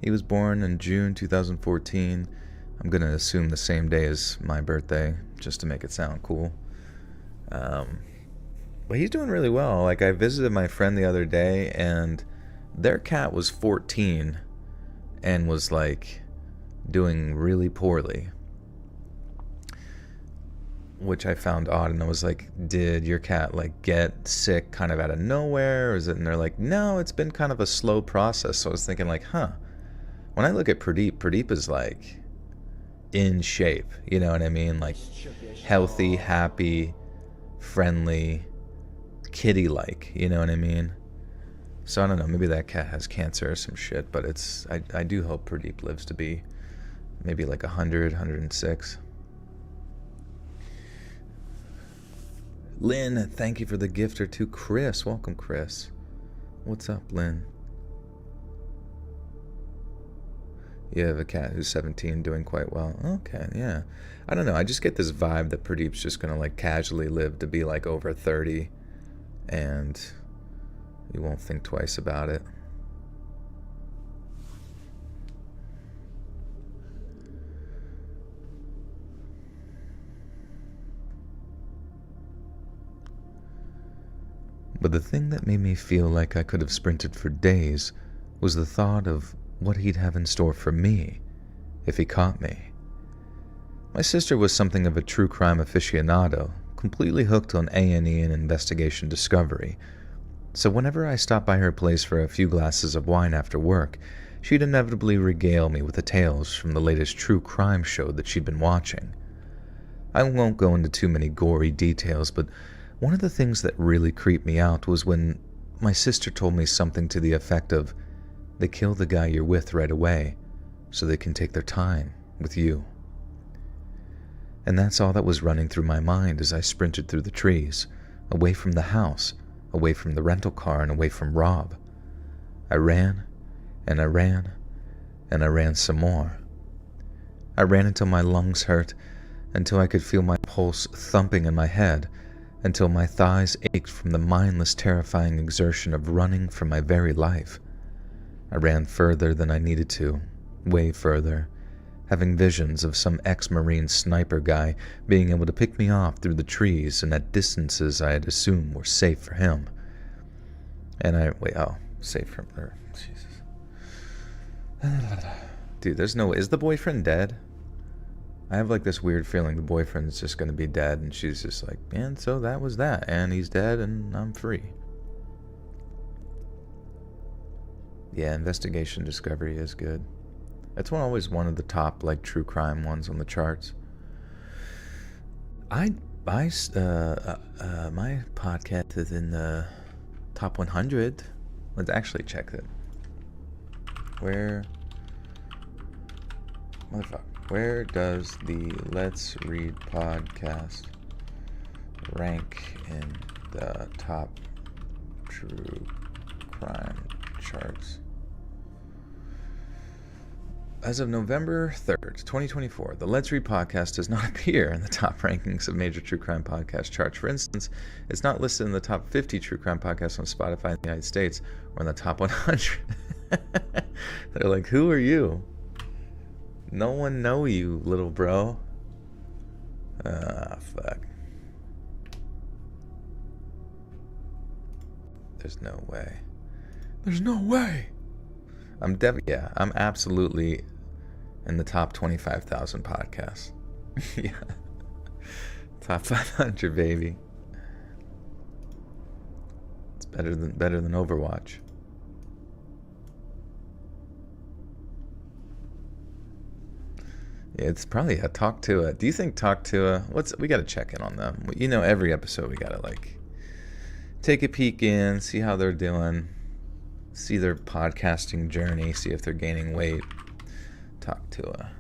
He was born in June 2014. I'm gonna assume the same day as my birthday, just to make it sound cool. But he's doing really well. Like, I visited my friend the other day, and their cat was 14 and was, like, doing really poorly, which I found odd. And I was like, did your cat, like, get sick kind of out of nowhere? Or is it? And they're like, no, it's been kind of a slow process. So I was thinking, like, when I look at Pradeep is, like, in shape. You know what I mean? Like, healthy, happy, friendly, kitty-like, you know what I mean? So I don't know, maybe that cat has cancer or some shit, but I do hope Pradeep lives to be maybe like 100, 106. Lynn, thank you for the gift or two. Chris, welcome, Chris. What's up, Lynn? You have a cat who's 17 doing quite well. Okay, yeah. I don't know, I just get this vibe that Pradeep's just gonna like casually live to be like over 30 and you won't think twice about it. But the thing that made me feel like I could have sprinted for days was the thought of what he'd have in store for me if he caught me. My sister was something of a true crime aficionado, completely hooked on A&E and investigation discovery. So whenever I stopped by her place for a few glasses of wine after work, she'd inevitably regale me with the tales from the latest true crime show that she'd been watching. I won't go into too many gory details, but one of the things that really creeped me out was when my sister told me something to the effect of, they kill the guy you're with right away so they can take their time with you. And that's all that was running through my mind as I sprinted through the trees, away from the house, away from the rental car, and away from Rob. I ran, and I ran, and I ran some more. I ran until my lungs hurt, until I could feel my pulse thumping in my head, until my thighs ached from the mindless, terrifying exertion of running for my very life. I ran further than I needed to, way further, having visions of some ex-Marine sniper guy being able to pick me off through the trees and at distances I had assumed were safe for him. And safe from her. Jesus. Dude, is the boyfriend dead? I have like this weird feeling the boyfriend's just gonna be dead, and she's just like, and so that was that, and he's dead, and I'm free. Yeah, Investigation Discovery is good. It's always one of the top like true crime ones on the charts. My podcast is in the top 100. Let's actually check it. Where does the Let's Read podcast rank in the top true crime charts? As of November 3rd, 2024, the Let's Read podcast does not appear in the top rankings of major true crime podcast charts. For instance, it's not listed in the top 50 true crime podcasts on Spotify in the United States or in the top 100. They're like, who are you? No one know you, little bro. Fuck. There's no way. There's no way. I'm absolutely in the top 25,000 podcasts. Yeah. Top 500, baby. It's better than Overwatch. Yeah, it's probably a Talk to It. Do you think Talk to It? We got to check in on them. You know, every episode we got to like take a peek in, see how they're doing. See their podcasting journey, see if they're gaining weight. Talk to a...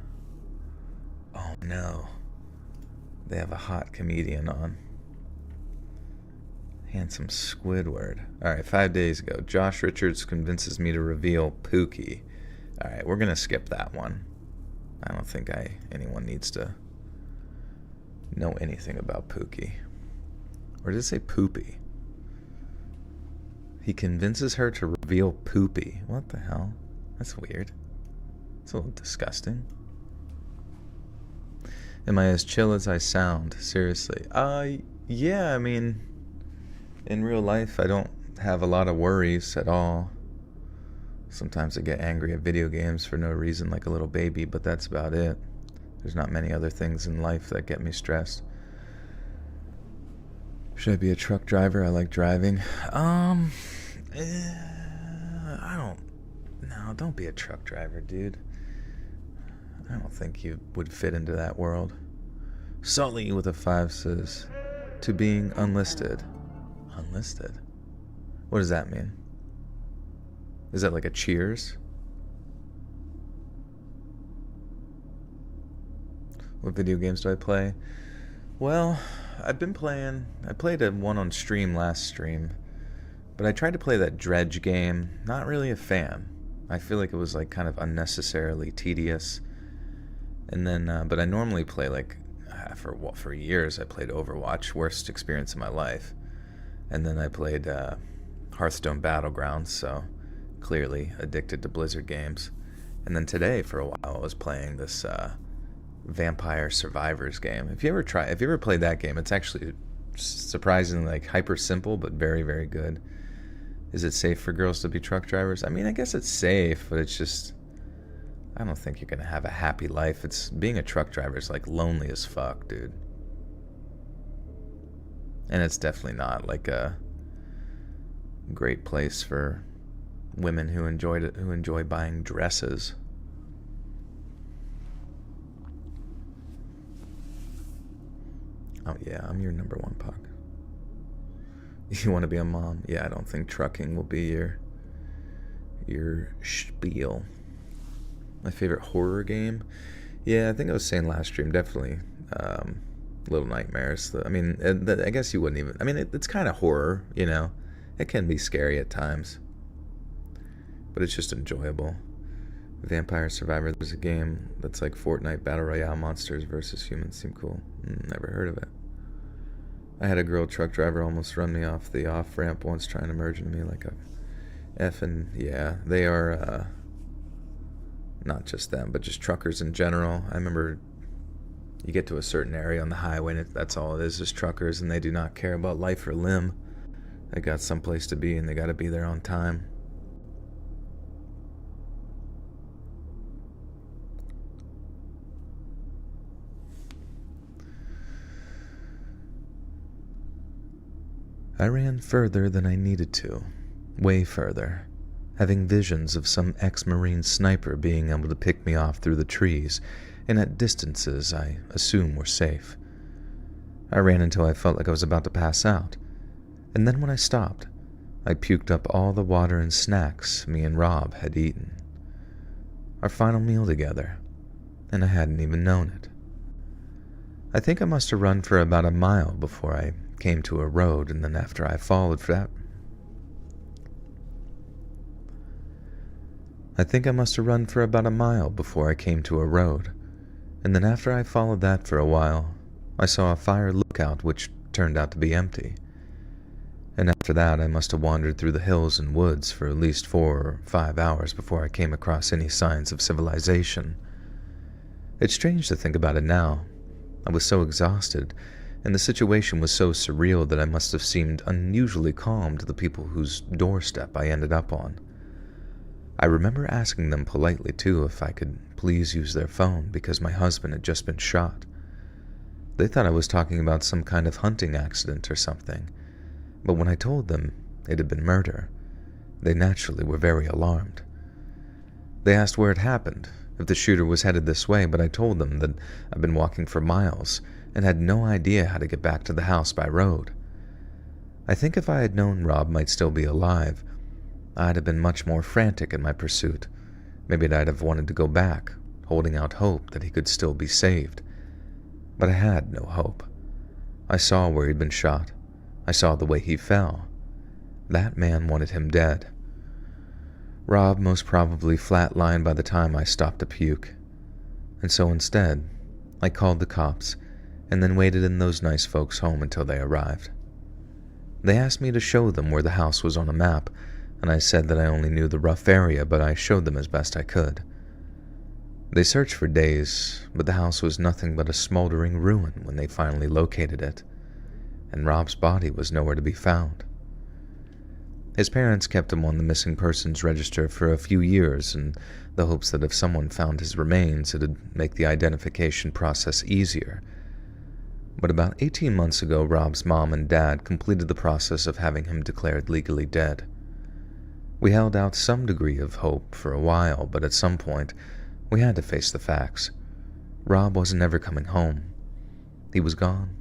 Oh no. They have a hot comedian on. Handsome Squidward. Alright, 5 days ago. Josh Richards convinces me to reveal Pookie. Alright, we're going to skip that one. I don't think anyone needs to know anything about Pookie. Or did it say Poopy? He convinces her to reveal Poopy. What the hell? That's weird. It's a little disgusting. Am I as chill as I sound? Seriously. Yeah, I mean, in real life, I don't have a lot of worries at all. Sometimes I get angry at video games for no reason, like a little baby, but that's about it. There's not many other things in life that get me stressed. Should I be a truck driver? I like driving. Don't be a truck driver, dude. I don't think you would fit into that world. Sully with a 5 says, to being unlisted. Unlisted? What does that mean? Is that like a Cheers? What video games do I play? Well, I played one on stream last stream, but I tried to play that Dredge game. Not really a fan. I feel like it was like kind of unnecessarily tedious. And then, but I normally play like, for years I played Overwatch, worst experience of my life. And then I played Hearthstone Battlegrounds, so clearly addicted to Blizzard games. And then today, for a while, I was playing this Vampire Survivors game. If you ever played that game, it's actually surprisingly like hyper simple, but very, very good. Is it safe for girls to be truck drivers? I mean, I guess it's safe, but it's just, I don't think you're gonna have a happy life. Being a truck driver is like lonely as fuck, dude. And it's definitely not like a great place for women who enjoy buying dresses. Oh yeah, I'm your number one puck. You want to be a mom? Yeah, I don't think trucking will be your spiel. My favorite horror game? Yeah, I think I was saying last stream, definitely Little Nightmares. I mean, I guess you wouldn't even... I mean, it's kind of horror, you know? It can be scary at times. But it's just enjoyable. Vampire Survivor, there's a game that's like Fortnite Battle Royale, monsters versus humans. Seem cool. Never heard of it. I had a girl truck driver almost run me off the off-ramp once trying to merge into me like a effing... Yeah, they are... not just them, but just truckers in general. I remember you get to a certain area on the highway and that's all it is truckers, and they do not care about life or limb. They got someplace to be and they got to be there on time. I ran further than I needed to, way further, having visions of some ex-Marine sniper being able to pick me off through the trees and at distances I assume were safe. I ran until I felt like I was about to pass out, and then when I stopped, I puked up all the water and snacks me and Rob had eaten. Our final meal together, and I hadn't even known it. I think I must have run for about a mile before I came to a road, and then after I followed for that... I think I must have run for about a mile before I came to a road, and then after I followed that for a while, I saw a fire lookout which turned out to be empty. And after that, I must have wandered through the hills and woods for at least 4 or 5 hours before I came across any signs of civilization. It's strange to think about it now. I was so exhausted, and the situation was so surreal that I must have seemed unusually calm to the people whose doorstep I ended up on. I remember asking them politely, too, if I could please use their phone because my husband had just been shot. They thought I was talking about some kind of hunting accident or something, but when I told them it had been murder, they naturally were very alarmed. They asked where it happened, if the shooter was headed this way, but I told them that I'd been walking for miles and had no idea how to get back to the house by road. I think if I had known Rob might still be alive, I'd have been much more frantic in my pursuit. Maybe I'd have wanted to go back, holding out hope that he could still be saved. But I had no hope. I saw where he'd been shot. I saw the way he fell. That man wanted him dead. Rob most probably flatlined by the time I stopped to puke. And so instead, I called the cops and then waited in those nice folks' home until they arrived. They asked me to show them where the house was on a map, and I said that I only knew the rough area, but I showed them as best I could. They searched for days, but the house was nothing but a smoldering ruin when they finally located it, and Rob's body was nowhere to be found. His parents kept him on the missing persons register for a few years in the hopes that if someone found his remains, it'd make the identification process easier. But about 18 months ago, Rob's mom and dad completed the process of having him declared legally dead. We held out some degree of hope for a while, but at some point, we had to face the facts. Rob wasn't ever coming home. He was gone,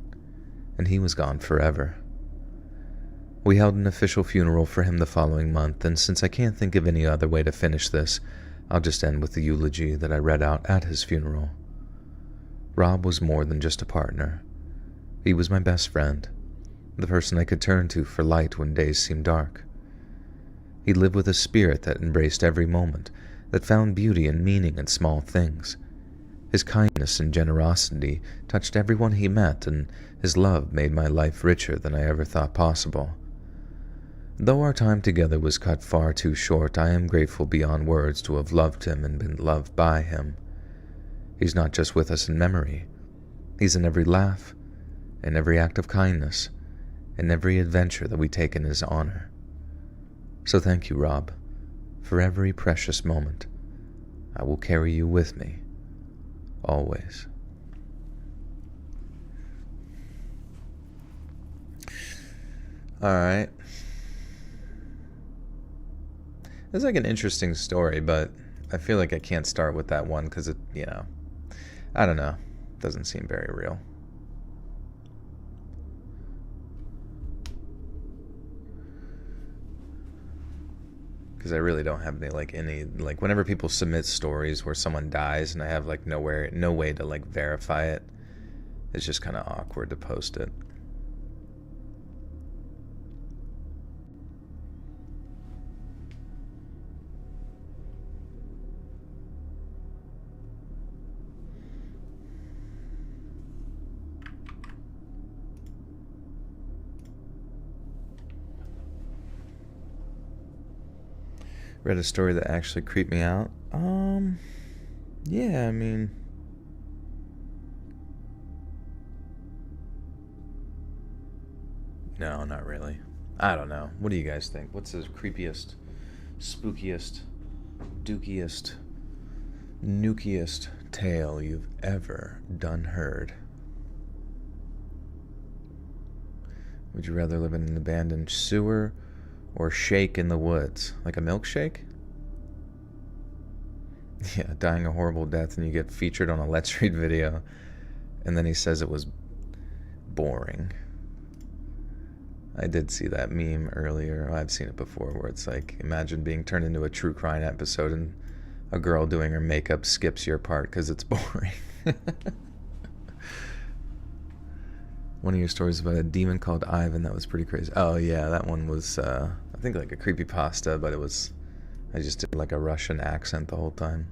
and he was gone forever. We held an official funeral for him the following month, and since I can't think of any other way to finish this, I'll just end with the eulogy that I read out at his funeral. Rob was more than just a partner. He was my best friend, the person I could turn to for light when days seemed dark. He lived with a spirit that embraced every moment, that found beauty and meaning in small things. His kindness and generosity touched everyone he met, and his love made my life richer than I ever thought possible. Though our time together was cut far too short, I am grateful beyond words to have loved him and been loved by him. He's not just with us in memory. He's in every laugh, in every act of kindness, in every adventure that we take in his honor. So thank you, Rob, for every precious moment. I will carry you with me, always. All right. It's like an interesting story, but I feel like I can't start with that one because it, I don't know. It doesn't seem very real. Because I really don't have any whenever people submit stories where someone dies and I have no way to verify it, it's just kind of awkward to post it. Read a story that actually creeped me out. Yeah, I mean, no, not really. I don't know. What do you guys think? What's the creepiest, spookiest, dookiest, nukiest tale you've ever heard? Would you rather live in an abandoned sewer or shake in the woods? Like a milkshake? Yeah, dying a horrible death and you get featured on a Let's Read video. And then he says it was boring. I did see that meme earlier. I've seen it before where it's like, imagine being turned into a true crime episode and a girl doing her makeup skips your part because it's boring. One of your stories about a demon called Ivan, that was pretty crazy. Oh yeah, that one was, I think like a creepypasta, but I just did like a Russian accent the whole time.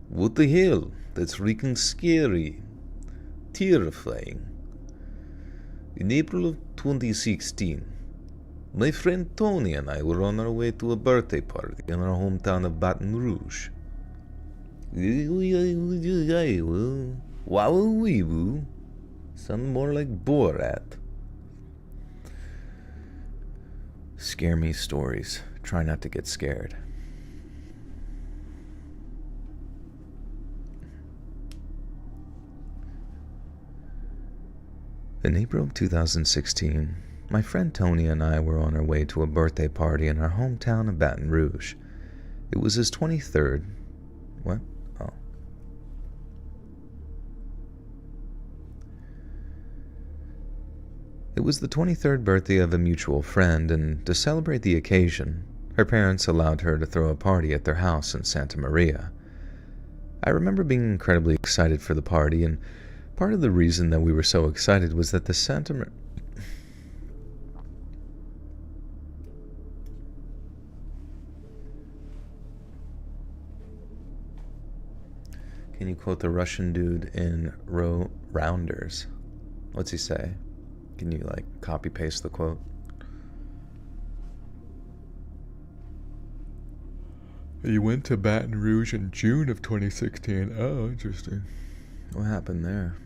What the hell? That's freaking scary. Terrifying. In April of 2016, my friend Tony and I were on our way to a birthday party in our hometown of Baton Rouge. Wow, sound more like Borat. Scare me stories. Try not to get scared. In April of 2016, my friend Tony and I were on our way to a birthday party in our hometown of Baton Rouge. It was his 23rd. What? Oh. It was the 23rd birthday of a mutual friend, and to celebrate the occasion, her parents allowed her to throw a party at their house in Santa Maria. I remember being incredibly excited for the party, and part of the reason that we were so excited was that the Can you quote the Russian dude in Rounders? What's he say? Can you like copy paste the quote? You went to Baton Rouge in June of 2016. Oh, interesting. What happened there?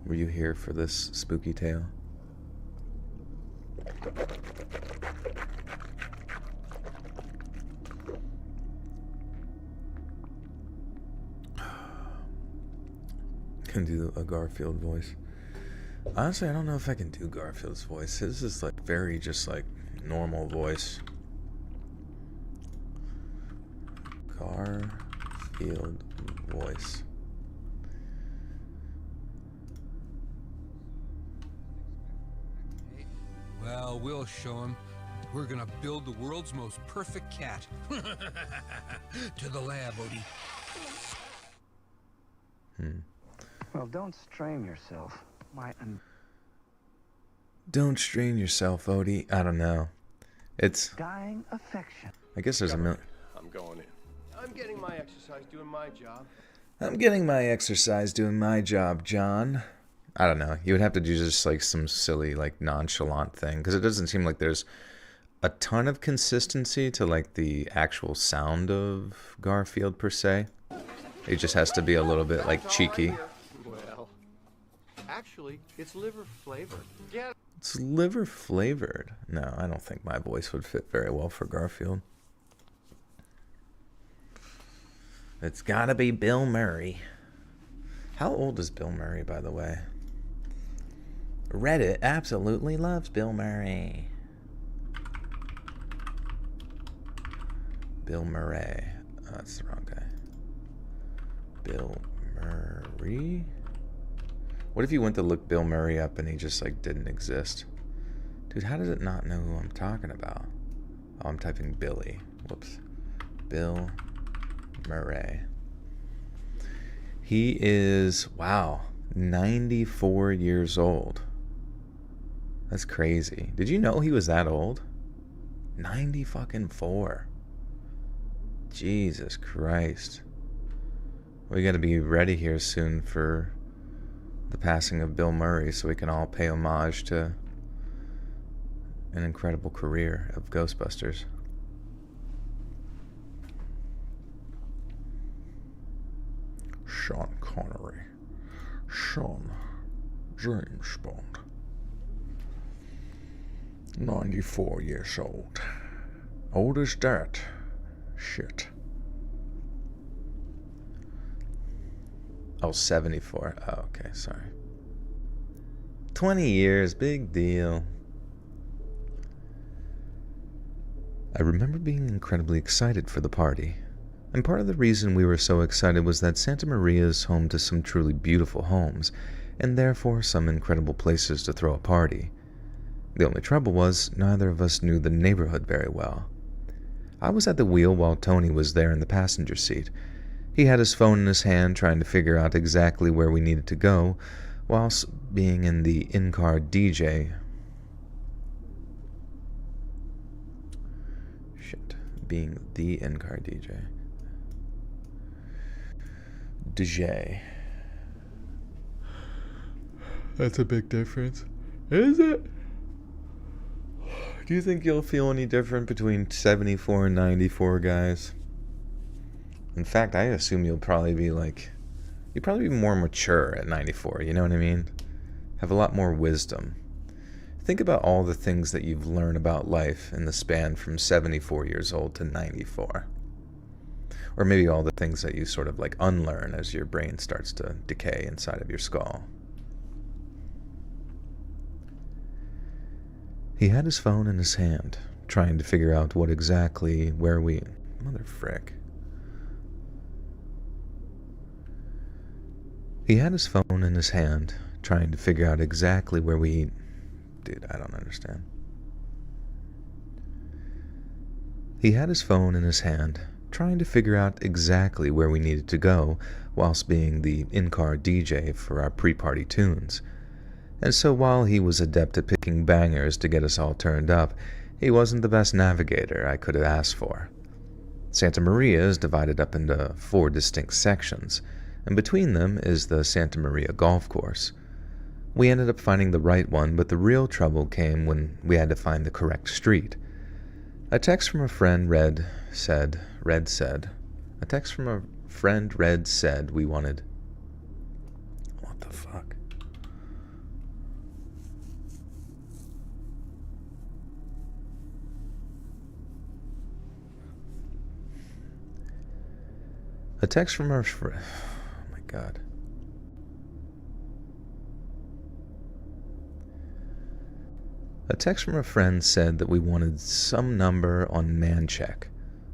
Were you here for this spooky tale? Can do a Garfield voice. Honestly, I don't know if I can do Garfield's voice. His is like very just like normal voice. Garfield voice. Well, we'll show him. We're gonna build the world's most perfect cat. To the lab, Odie. Well, don't strain yourself. Don't strain yourself, Odie. I don't know. It's Dying affection. I guess there's a million. I'm going in. I'm getting my exercise doing my job. I'm getting my exercise doing my job, John. I don't know. You would have to do just like some silly, like nonchalant thing because it doesn't seem like there's a ton of consistency to like the actual sound of Garfield per se. It just has to be a little bit like cheeky. Well, actually, it's liver flavored. Yeah. It's liver flavored. No, I don't think my voice would fit very well for Garfield. It's gotta be Bill Murray. How old is Bill Murray, by the way? Reddit absolutely loves Bill Murray. Bill Murray. Oh, that's the wrong guy. Bill Murray? What if you went to look Bill Murray up and he just like didn't exist? Dude, how does it not know who I'm talking about? Oh, I'm typing Billy. Whoops. Bill Murray. He is, wow, 94 years old. That's crazy. Did you know he was that old? 90 fucking 4. Jesus Christ. We gotta be ready here soon for the passing of Bill Murray so we can all pay homage to an incredible career of Ghostbusters. Sean Connery. Sean James Bond. 94 years old. Old as that. Shit. Oh, 74. Oh, okay, sorry. 20 years, big deal. I remember being incredibly excited for the party. And part of the reason we were so excited was that Santa Maria is home to some truly beautiful homes, and therefore some incredible places to throw a party. The only trouble was, neither of us knew the neighborhood very well. I was at the wheel while Tony was there in the passenger seat. He had his phone in his hand trying to figure out exactly where we needed to go, whilst being in the in-car DJ. Being the in-car DJ. DJ. That's a big difference. Is it? Do you think you'll feel any different between 74 and 94, guys? In fact, I assume you'll probably be more mature at 94, you know what I mean? Have a lot more wisdom. Think about all the things that you've learned about life in the span from 74 years old to 94. Or maybe all the things that you sort of like unlearn as your brain starts to decay inside of your skull. He had his phone in his hand, trying to figure out where we... Mother frick. He had his phone in his hand, trying to figure out exactly where we... Dude, I don't understand. He had his phone in his hand, trying to figure out exactly where we needed to go, whilst being the in-car DJ for our pre-party tunes. And so while he was adept at picking bangers to get us all turned up, he wasn't the best navigator I could have asked for. Santa Maria is divided up into 4 distinct sections, and between them is the Santa Maria Golf Course. We ended up finding the right one, but the real trouble came when we had to find the correct street. A text from a friend said we wanted... What the fuck? A text from our friend... Oh my god. A text from a friend said that we wanted some number on Mancheck,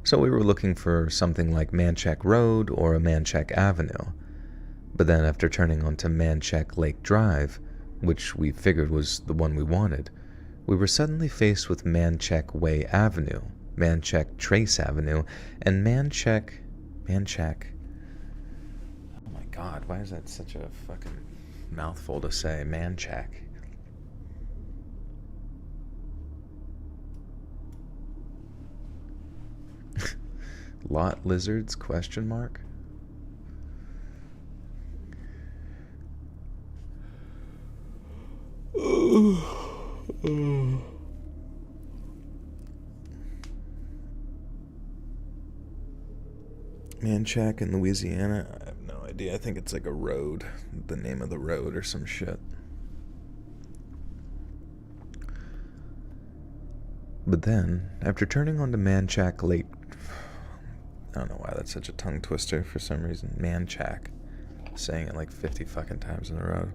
so we were looking for something like Mancheck Road or a Mancheck Avenue. But then after turning onto Mancheck Lake Drive, which we figured was the one we wanted, we were suddenly faced with Mancheck Way Avenue, Mancheck Trace Avenue, and Mancheck... Oh my god, why is that such a fucking mouthful to say? Mancheck. Lot lizards? Question mark. Manchac in Louisiana? I have no idea. I think it's like a road. The name of the road or some shit. But then, after turning onto Manchac Lake... I don't know why that's such a tongue twister for some reason. Manchac. Saying it like 50 fucking times in a row.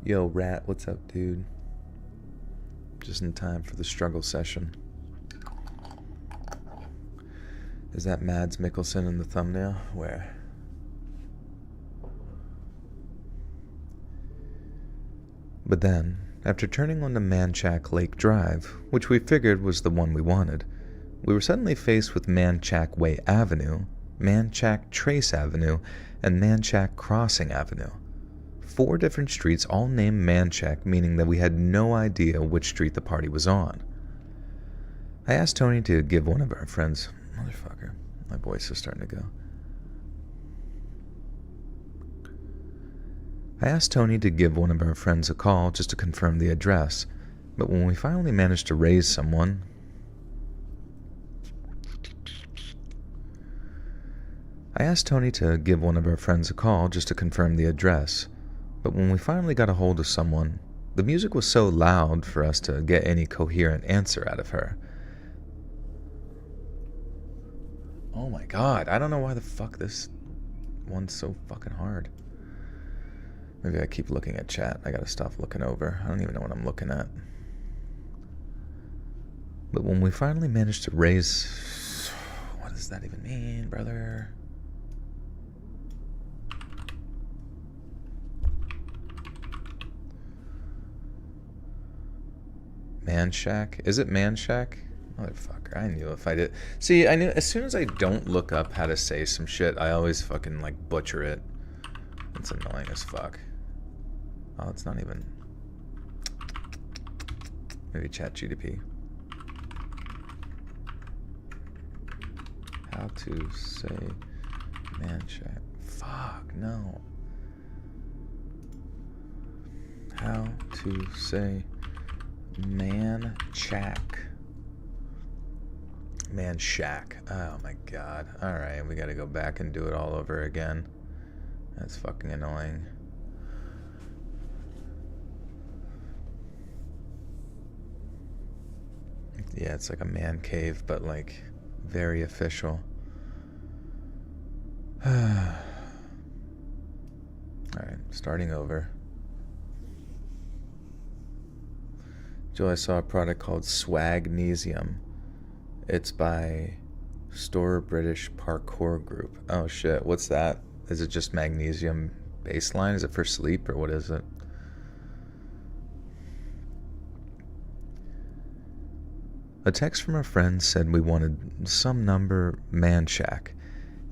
Yo, Rat, what's up, dude? Just in time for the struggle session. Is that Mads Mikkelsen in the thumbnail? Where? But then, after turning onto Manchac Lake Drive, which we figured was the one we wanted, we were suddenly faced with Manchac Way Avenue, Manchac Trace Avenue, and Manchac Crossing Avenue. 4 different streets all named Manchac, meaning that we had no idea which street the party was on. I asked Tony to give one of our friends... Motherfucker, my voice is starting to go. I asked Tony to give one of our friends a call just to confirm the address, but when we finally managed to raise someone... I asked Tony to give one of our friends a call just to confirm the address, but when we finally got a hold of someone, the music was so loud for us to get any coherent answer out of her. Oh my god, I don't know why the fuck this... one so fucking hard. Maybe I keep looking at chat. I gotta stop looking over. I don't even know what I'm looking at. But when we finally managed to raise... What does that even mean, brother? Man Shack? Is it Man Shack? Motherfucker, I knew if I did. See, I knew as soon as I don't look up how to say some shit, I always fucking like butcher it. It's annoying as fuck. Oh, it's not even. Maybe chat GDP. How to say Man Shack. Fuck, no. How to say Man Shack. Man Shack. Oh my god. Alright, we gotta go back and do it all over again. That's fucking annoying. Yeah, it's like a man cave, but like very official. Alright, starting over. Joe, I saw a product called Swagnesium. It's by Store British Parkour Group. Oh shit, what's that? Is it just magnesium baseline? Is it for sleep or what is it? A text from a friend said we wanted some number Man Shack,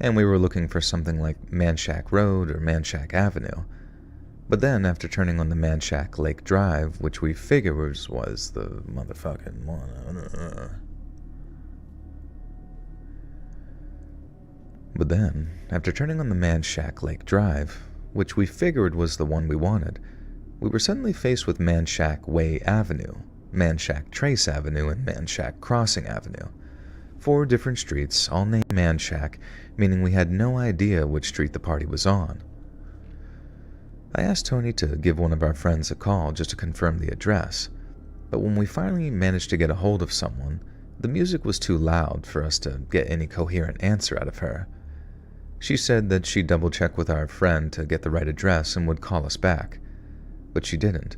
and we were looking for something like Man Shack Road or Man Shack Avenue. But then, after turning on the Man Shack Lake Drive, which we figured was the motherfucking one. But then, after turning on the Man Shack Lake Drive, which we figured was the one we wanted, we were suddenly faced with Man Shack Way Avenue, Man Shack Trace Avenue, and Man Shack Crossing Avenue. 4 different streets, all named Man Shack, meaning we had no idea which street the party was on. I asked Tony to give one of our friends a call just to confirm the address, but when we finally managed to get a hold of someone, the music was too loud for us to get any coherent answer out of her. She said that she'd double-check with our friend to get the right address and would call us back, but she didn't,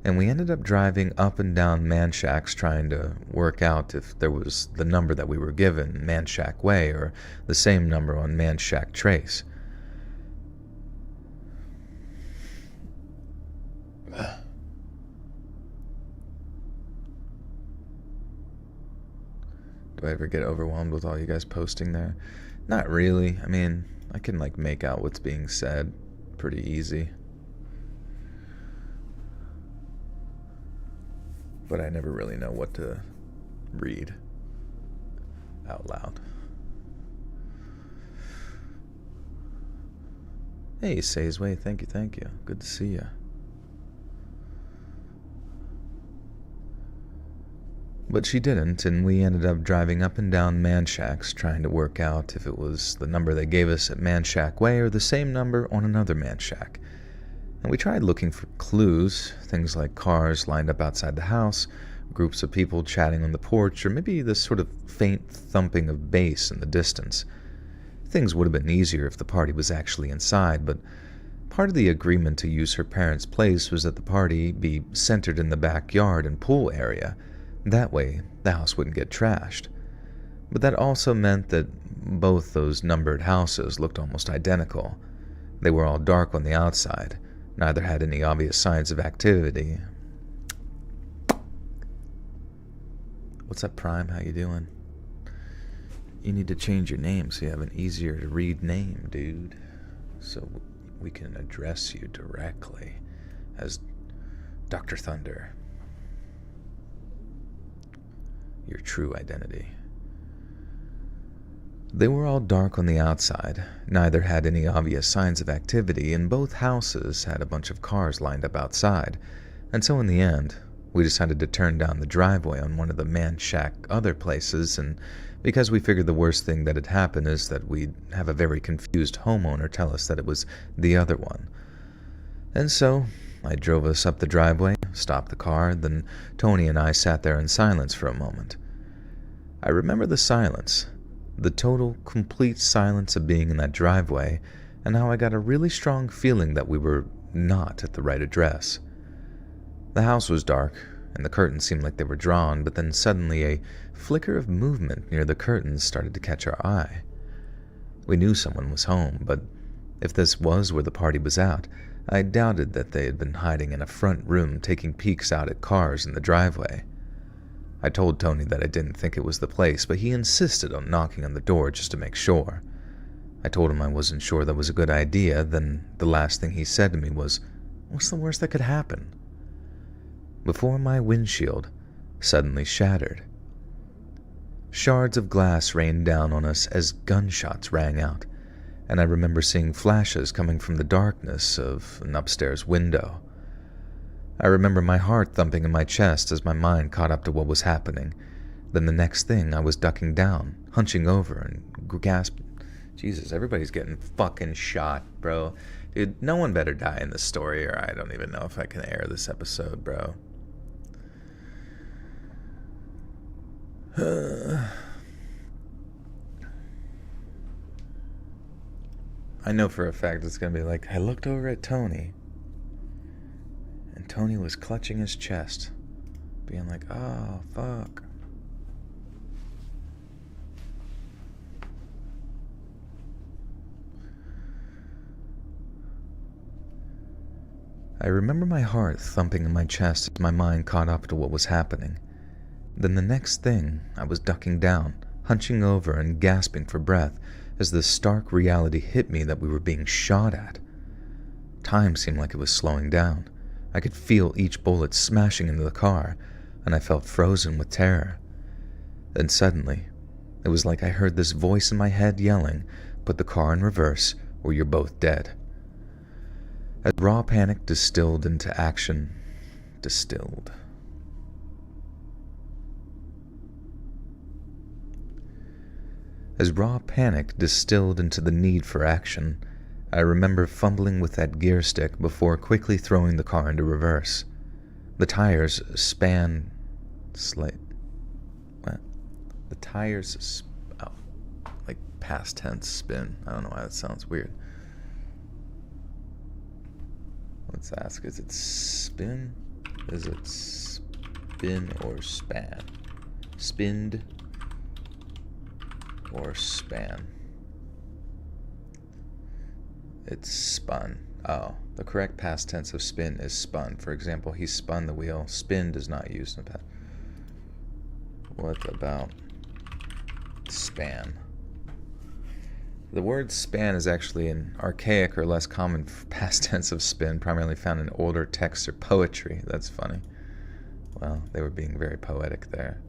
and we ended up driving up and down Man Shacks trying to work out if there was the number that we were given, Man Shack Way, or the same number on Man Shack Trace. Do I ever get overwhelmed with all you guys posting there? Not really. I mean, I can like make out what's being said pretty easy. But I never really know what to read out loud. Hey, Saysway, thank you. Good to see you. But she didn't, and we ended up driving up and down Man Shacks trying to work out if it was the number they gave us at Man Shack Way or the same number on another Man Shack. And we tried looking for clues, things like cars lined up outside the house, groups of people chatting on the porch, or maybe this sort of faint thumping of bass in the distance. Things would have been easier if the party was actually inside, but part of the agreement to use her parents' place was that the party be centered in the backyard and pool area. That way, the house wouldn't get trashed. But that also meant that both those numbered houses looked almost identical. They were all dark on the outside. Neither had any obvious signs of activity. What's up, Prime? How you doing? You need to change your name so you have an easier to read name, dude. So we can address you directly as Dr. Thunder. Your true identity. They were all dark on the outside. Neither had any obvious signs of activity, and both houses had a bunch of cars lined up outside. And so in the end, we decided to turn down the driveway on one of the Man Shack other places, and because we figured the worst thing that had happened is that we'd have a very confused homeowner tell us that it was the other one. And so I drove us up the driveway, stopped the car, then Tony and I sat there in silence for a moment. I remember the silence, the total, complete silence of being in that driveway, and how I got a really strong feeling that we were not at the right address. The house was dark, and the curtains seemed like they were drawn, but then suddenly a flicker of movement near the curtains started to catch our eye. We knew someone was home, but if this was where the party was at, I doubted that they had been hiding in a front room taking peeks out at cars in the driveway. I told Tony that I didn't think it was the place, but he insisted on knocking on the door just to make sure. I told him I wasn't sure that was a good idea, then the last thing he said to me was, "What's the worst that could happen?" Before my windshield suddenly shattered. Shards of glass rained down on us as gunshots rang out, and I remember seeing flashes coming from the darkness of an upstairs window. I remember my heart thumping in my chest as my mind caught up to what was happening. Then the next thing, I was ducking down, hunching over, and gasping. Jesus, everybody's getting fucking shot, bro. Dude, no one better die in this story, or I don't even know if I can air this episode, bro. I know for a fact it's gonna be like, I looked over at Tony, and Tony was clutching his chest, being like, oh, fuck. I remember my heart thumping in my chest as my mind caught up to what was happening. Then the next thing, I was ducking down, hunching over and gasping for breath as the stark reality hit me that we were being shot at. Time seemed like it was slowing down. I could feel each bullet smashing into the car, and I felt frozen with terror. Then suddenly, it was like I heard this voice in my head yelling, "Put the car in reverse, or you're both dead." As raw panic distilled into action, As raw panic distilled into the need for action, I remember fumbling with that gear stick before quickly throwing the car into reverse. The tires span... What? The tires... like past tense spin. I don't know why that sounds weird. Let's ask, is it spin? Is it spin or span? Spinned or span? It's spun. Oh, the correct past tense of spin is spun. For example, he spun the wheel. Spin does not use in the past. What about span? The word span is actually an archaic or less common past tense of spin, primarily found in older texts or poetry. That's funny. Well, they were being very poetic there.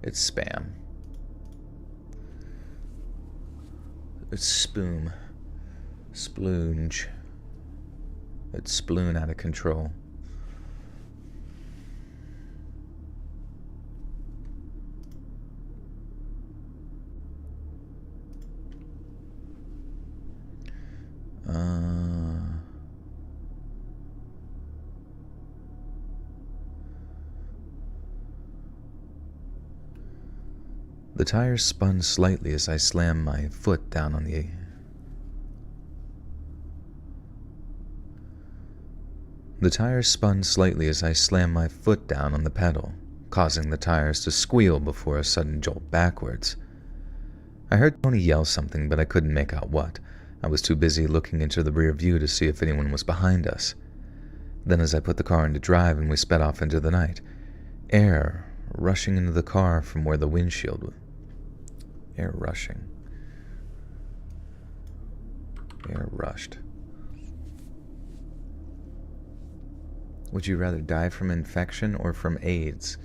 It's spam. It's spoon. Sploonge. It's sploon out of control. The tires spun slightly as I slammed my foot down on the... The tires spun slightly as I slammed my foot down on the pedal, causing the tires to squeal before a sudden jolt backwards. I heard Tony yell something, but I couldn't make out what. I was too busy looking into the rear view to see if anyone was behind us. Then as I put the car into drive and we sped off into the night, air rushing into the car from where the windshield was. Air rushing. Air rushed. Would you rather die from infection or from AIDS?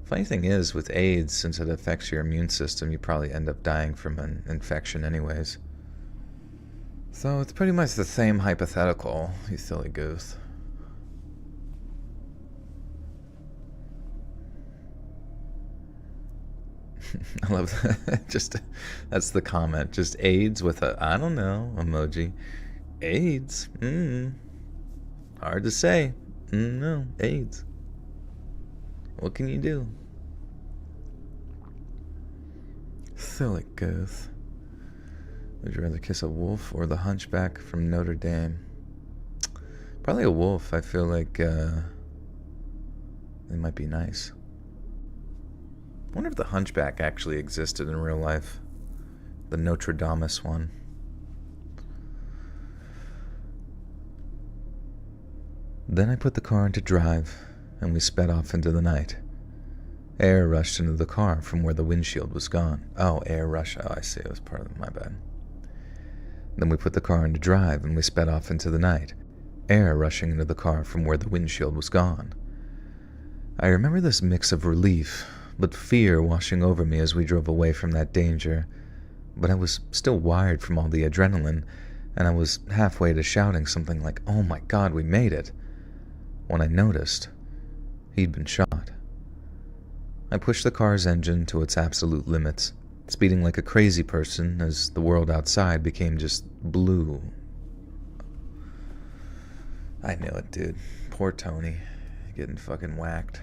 Funny thing is, with AIDS, since it affects your immune system, you probably end up dying from an infection anyways. So it's pretty much the same hypothetical, you silly goose. I love that. Just, that's the comment. Just AIDS with a, I don't know, emoji. AIDS? Hard to say. No, AIDS. What can you do? Silly goose. Would you rather kiss a wolf or the hunchback from Notre Dame? Probably a wolf. I feel like they might be nice. I wonder if the hunchback actually existed in real life. The Notre Dame one. Then I put the car into drive, and we sped off into the night. Air rushed into the car from where the windshield was gone. Oh, air rush. Oh, I see. It was part of my bad. Then we put the car into drive, and we sped off into the night. Air rushing into the car from where the windshield was gone. I remember this mix of relief, but fear washing over me as we drove away from that danger. But I was still wired from all the adrenaline, and I was halfway to shouting something like, "Oh my God, we made it," when I noticed he'd been shot. I pushed the car's engine to its absolute limits, speeding like a crazy person as the world outside became just blue. I knew it, dude. Poor Tony, getting fucking whacked.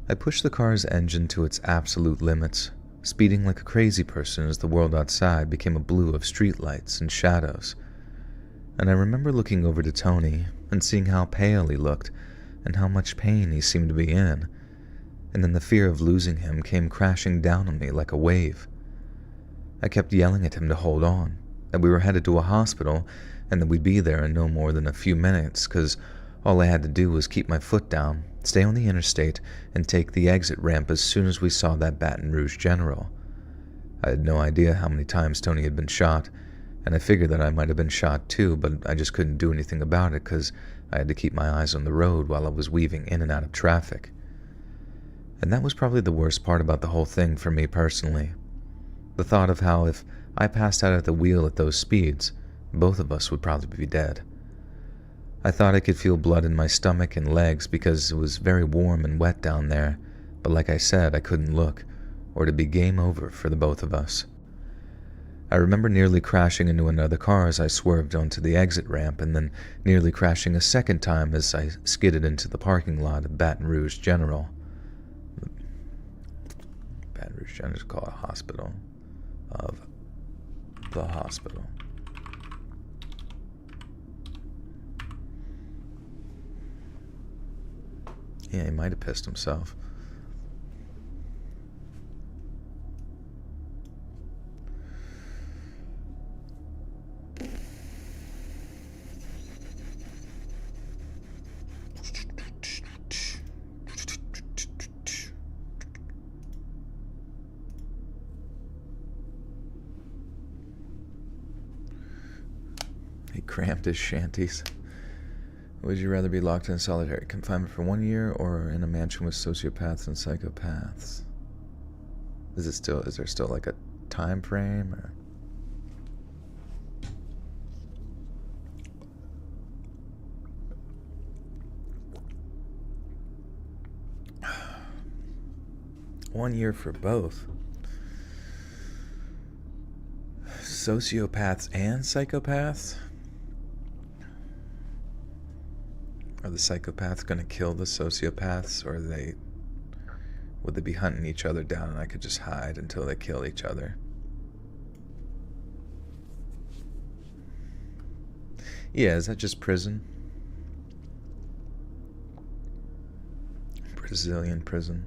I pushed the car's engine to its absolute limits, speeding like a crazy person as the world outside became a blue of streetlights and shadows. And I remember looking over to Tony and seeing how pale he looked and how much pain he seemed to be in. And then the fear of losing him came crashing down on me like a wave. I kept yelling at him to hold on, that we were headed to a hospital and that we'd be there in no more than a few minutes, because all I had to do was keep my foot down, stay on the interstate, and take the exit ramp as soon as we saw that Baton Rouge general. I had no idea how many times Tony had been shot, and I figured that I might have been shot too, but I just couldn't do anything about it because I had to keep my eyes on the road while I was weaving in and out of traffic. And that was probably the worst part about the whole thing for me personally. The thought of how if I passed out at the wheel at those speeds, both of us would probably be dead. I thought I could feel blood in my stomach and legs because it was very warm and wet down there, but like I said, I couldn't look, or it'd be game over for the both of us. I remember nearly crashing into another car as I swerved onto the exit ramp, and then nearly crashing a second time as I skidded into the parking lot of Baton Rouge General. Baton Rouge General is called a hospital. Of the hospital. Yeah, he might have pissed himself. He cramped his shanties. Would you rather be locked in solitary confinement for 1 year or in a mansion with sociopaths and psychopaths? Is there still like a time frame or? One year for both. Sociopaths and psychopaths? Are the psychopaths going to kill the sociopaths, or would they be hunting each other down and I could just hide until they kill each other? Yeah, is that just prison? Brazilian prison.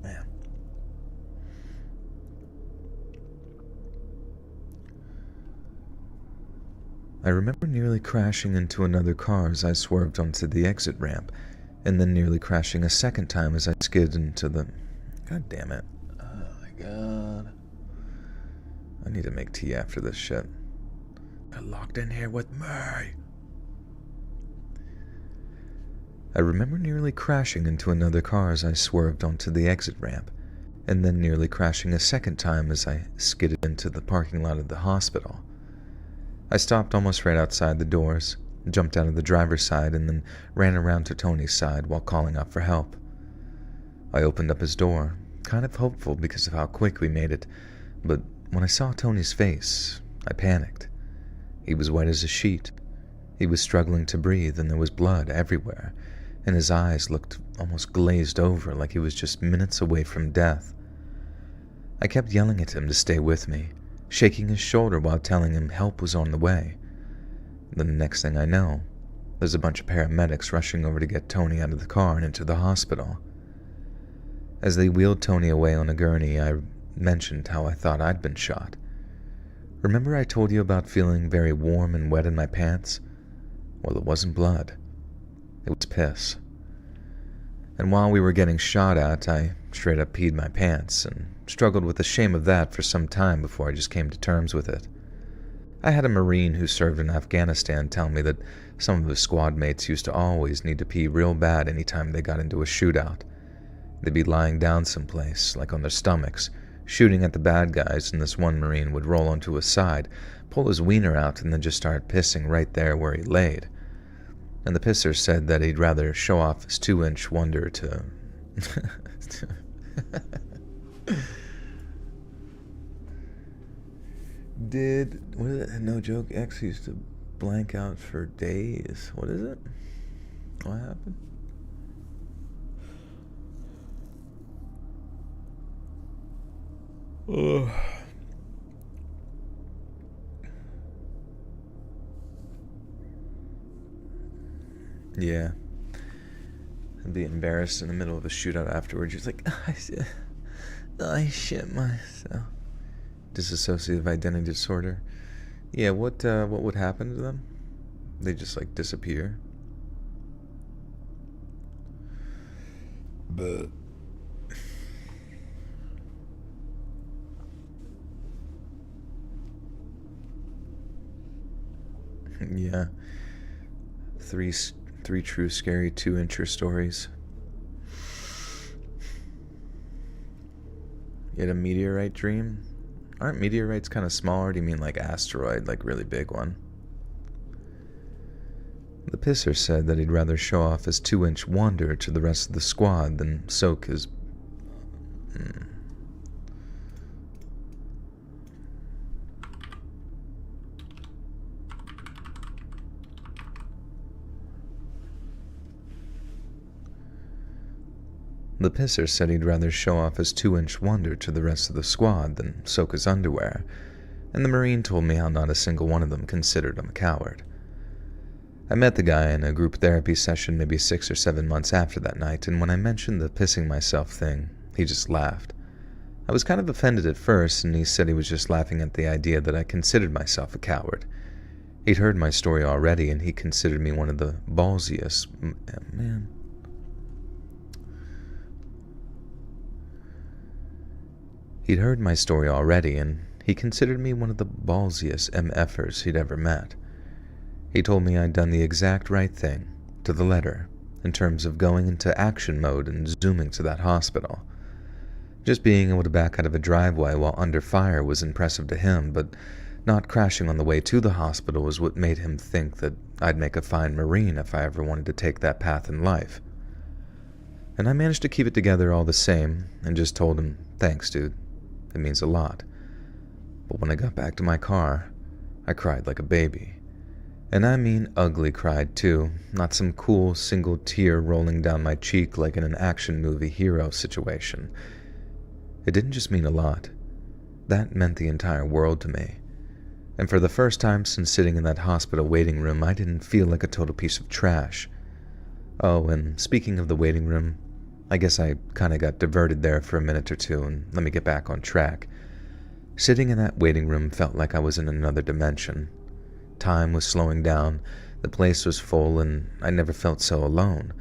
Man. I remember nearly crashing into another car as I swerved onto the exit ramp, and then nearly crashing a second time as I skidded into the... God damn it. Oh my god. I need to make tea after this shit. They're locked in here with me. I remember nearly crashing into another car as I swerved onto the exit ramp, and then nearly crashing a second time as I skidded into the parking lot of the hospital. I stopped almost right outside the doors, jumped out of the driver's side, and then ran around to Tony's side while calling out for help. I opened up his door, kind of hopeful because of how quick we made it, but when I saw Tony's face, I panicked. He was white as a sheet, He was struggling to breathe, and there was blood everywhere, and his eyes looked almost glazed over, like he was just minutes away from death. I kept yelling at him to stay with me, shaking his shoulder while telling him help was on the way. Then the next thing I know, there's a bunch of paramedics rushing over to get Tony out of the car and into the hospital. As they wheeled Tony away on a gurney, I mentioned how I thought I'd been shot. Remember I told you about feeling very warm and wet in my pants? Well, it wasn't blood. It was piss. And while we were getting shot at, I straight up peed my pants and struggled with the shame of that for some time before I just came to terms with it. I had a Marine who served in Afghanistan tell me that some of his squad mates used to always need to pee real bad anytime they got into a shootout. They'd be lying down someplace, like on their stomachs, shooting at the bad guys, and this one Marine would roll onto his side, pull his wiener out, and then just start pissing right there where he laid. And the pisser said that he'd rather show off his 2-inch wonder to... What is it? No joke, X used to blank out for days. What is it? What happened? Ugh. Yeah. I'd be embarrassed in the middle of a shootout afterwards. Just like, I shit myself. Dissociative identity disorder. Yeah, what would happen to them? They just like disappear. But yeah. Three true scary 2-incher stories. You had a meteorite dream? Aren't meteorites kind of smaller? Do you mean like asteroid, like really big one? The pisser said that he'd rather show off his 2-inch wonder to the rest of the squad than soak his... The pisser said he'd rather show off his 2-inch wonder to the rest of the squad than soak his underwear, and the Marine told me how not a single one of them considered him a coward. I met the guy in a group therapy session maybe 6 or 7 months after that night, and when I mentioned the pissing myself thing, he just laughed. I was kind of offended at first, and he said he was just laughing at the idea that I considered myself a coward. He'd heard my story already, and he considered me one of the ballsiest... Man... He'd heard my story already, and he considered me one of the ballsiest MFers he'd ever met. He told me I'd done the exact right thing, to the letter, in terms of going into action mode and zooming to that hospital. Just being able to back out of a driveway while under fire was impressive to him, but not crashing on the way to the hospital was what made him think that I'd make a fine Marine if I ever wanted to take that path in life. And I managed to keep it together all the same, and just told him, "Thanks, dude. It means a lot." But when I got back to my car, I cried like a baby. And I mean ugly cried too, not some cool single tear rolling down my cheek like in an action movie hero situation. It didn't just mean a lot. That meant the entire world to me. And for the first time since sitting in that hospital waiting room, I didn't feel like a total piece of trash. Oh, and speaking of the waiting room, I guess I kinda got diverted there for a minute or two, and let me get back on track. Sitting in that waiting room felt like I was in another dimension. Time was slowing down, the place was full, and I never felt so alone.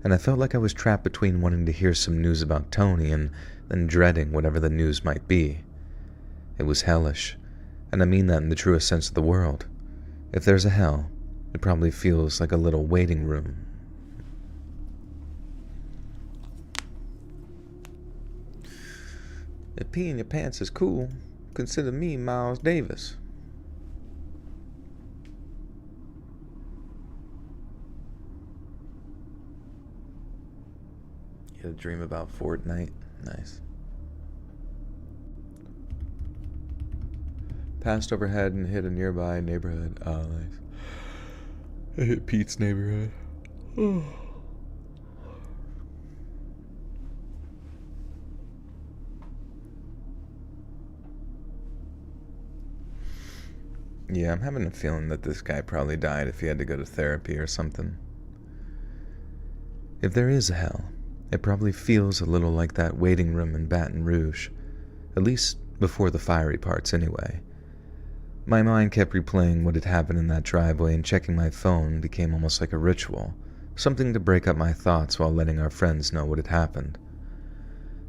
And I felt like I was trapped between wanting to hear some news about Tony and then dreading whatever the news might be. It was hellish, and I mean that in the truest sense of the word. If there's a hell, it probably feels like a little waiting room. If peeing your pants is cool, consider me Miles Davis. You had a dream about Fortnite? Nice. Passed overhead and hit a nearby neighborhood. Oh, nice. I hit Pete's neighborhood. Oh. Yeah, I'm having a feeling that this guy probably died if he had to go to therapy or something. If there is a hell, it probably feels a little like that waiting room in Baton Rouge. At least before the fiery parts, anyway. My mind kept replaying what had happened in that driveway, and checking my phone became almost like a ritual, something to break up my thoughts while letting our friends know what had happened.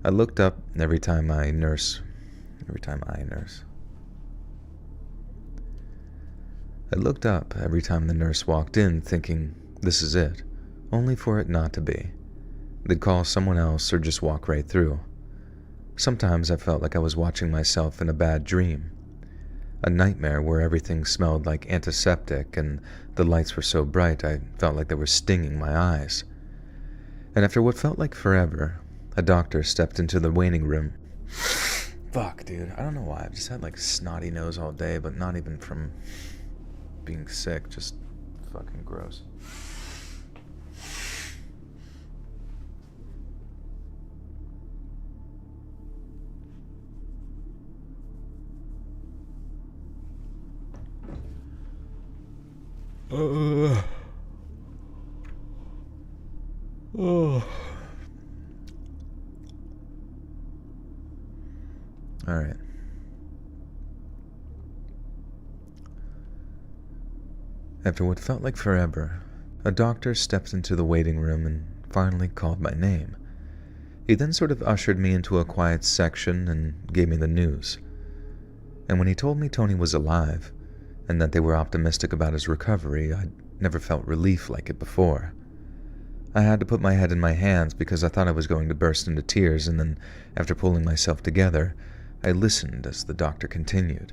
I looked up every time I nurse. I looked up every time the nurse walked in, thinking, this is it, only for it not to be. They'd call someone else or just walk right through. Sometimes I felt like I was watching myself in a bad dream. A nightmare where everything smelled like antiseptic and the lights were so bright I felt like they were stinging my eyes. And after what felt like forever, a doctor stepped into the waiting room. Fuck, dude. I don't know why. I've just had like snotty nose all day, but not even from being sick. Just fucking gross. Oh. All right. After what felt like forever, a doctor stepped into the waiting room and finally called my name. He then sort of ushered me into a quiet section and gave me the news. And when he told me Tony was alive, and that they were optimistic about his recovery, I'd never felt relief like it before. I had to put my head in my hands because I thought I was going to burst into tears, and then, after pulling myself together, I listened as the doctor continued.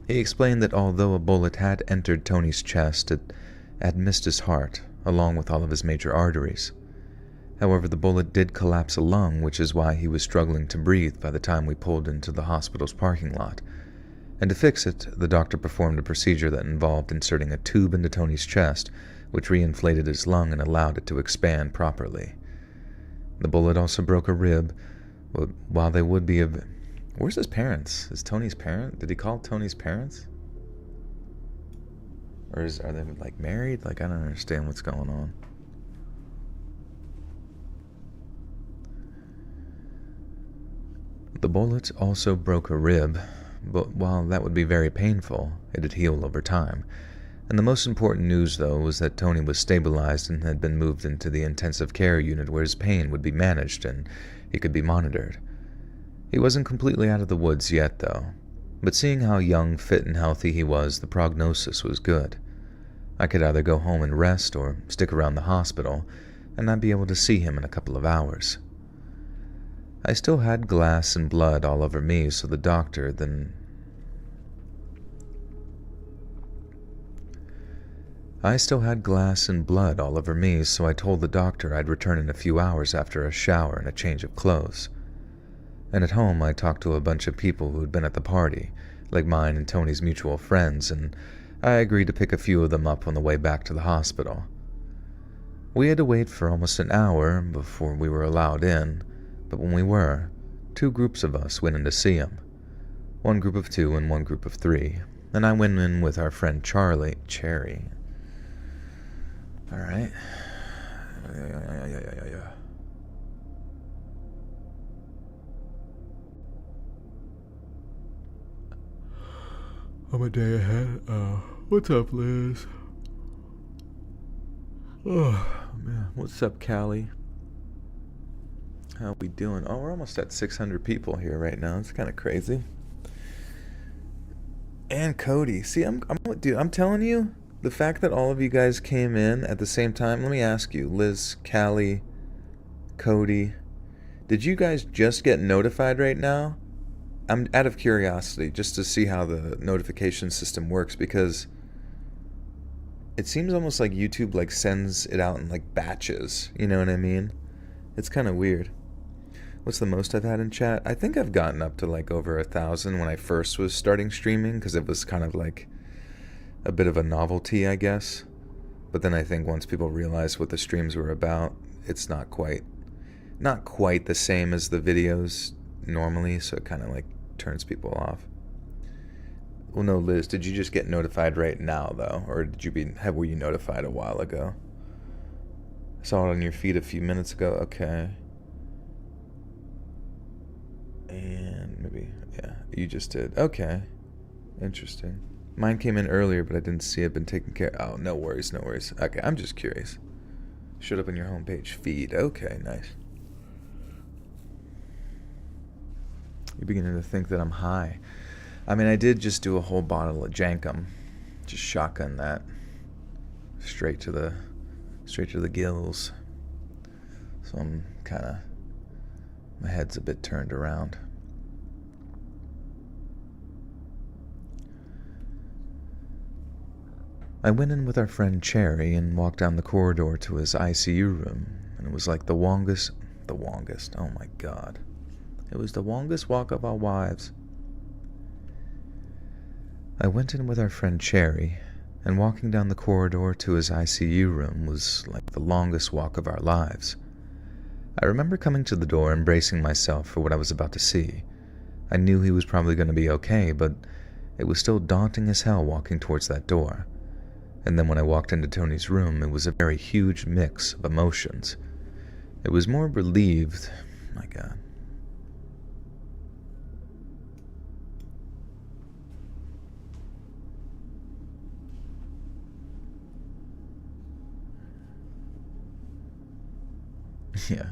He explained that although a bullet had entered Tony's chest, it had missed his heart, along with all of his major arteries. However, the bullet did collapse a lung, which is why he was struggling to breathe by the time we pulled into the hospital's parking lot. And to fix it, the doctor performed a procedure that involved inserting a tube into Tony's chest, which reinflated his lung and allowed it to expand properly. The bullet also broke a rib, but while they would be of... Where's his parents? Is Tony's parent? Did he call Tony's parents? Or are they like married? Like, I don't understand what's going on. The bullet also broke a rib, but while that would be very painful, it had healed over time. And the most important news, though, was that Tony was stabilized and had been moved into the intensive care unit where his pain would be managed and he could be monitored. He wasn't completely out of the woods yet, though, but seeing how young, fit, and healthy he was, the prognosis was good. I could either go home and rest or stick around the hospital, and I'd be able to see him in a couple of hours. I still had glass and blood all over me, so the doctor then... I told the doctor I'd return in a few hours after a shower and a change of clothes. And at home, I talked to a bunch of people who'd been at the party, like mine and Tony's mutual friends, and I agreed to pick a few of them up on the way back to the hospital. We had to wait for almost an hour before we were allowed in, but when we were, 2 groups of us went in to see him. 1 group of 2 and 1 group of 3, and I went in with our friend Cherry. Alright. Yeah. I'm a day ahead. What's up, Liz? Oh, man. What's up, Callie? How we doing? Oh, we're almost at 600 people here right now. It's kind of crazy. And Cody. See, I'm telling you, the fact that all of you guys came in at the same time, let me ask you, Liz, Callie, Cody, did you guys just get notified right now? I'm out of curiosity, just to see how the notification system works, because it seems almost like YouTube like sends it out in like batches, you know what I mean? It's kind of weird. What's the most I've had in chat? I think I've gotten up to like over 1,000 when I first was starting streaming, because it was kind of like a bit of a novelty, I guess. But then I think once people realize what the streams were about, it's not quite the same as the videos normally, so it kind of like turns people off. Well, no, Liz, did you just get notified right now though, or were you notified a while ago? I saw it on your feed a few minutes ago. Okay. And maybe, yeah, you just did. Okay. Interesting. Mine came in earlier, but I didn't see it. Been taken care of. Oh, no worries, no worries. Okay, I'm just curious. Showed up on your homepage feed. Okay, nice. You're beginning to think that I'm high. I mean, I did just do a whole bottle of Jankum. Just shotgun that. Straight to the gills. So I'm kinda, my head's a bit turned around. I went in with our friend Cherry and walked down the corridor to his ICU room, and it was like the longest, oh my god. It was the longest walk of our lives. I went in with our friend Cherry, and walking down the corridor to his ICU room was like the longest walk of our lives. I remember coming to the door and bracing myself for what I was about to see. I knew he was probably going to be okay, but it was still daunting as hell walking towards that door. And then when I walked into Tony's room, it was a very huge mix of emotions. It was more relieved. My god. Yeah.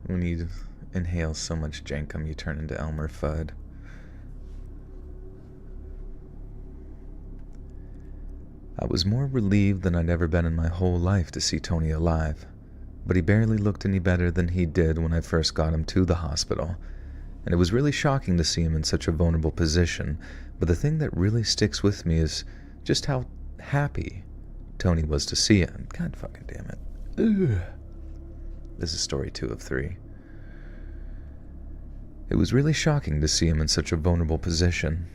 When you inhale so much Jankum, you turn into Elmer Fudd. I was more relieved than I'd ever been in my whole life to see Tony alive, but he barely looked any better than he did when I first got him to the hospital, and it was really shocking to see him in such a vulnerable position. But the thing that really sticks with me is just how happy Tony was to see him. God fucking damn it. Ugh. This is story 2 of 3. It was really shocking to see him in such a vulnerable position,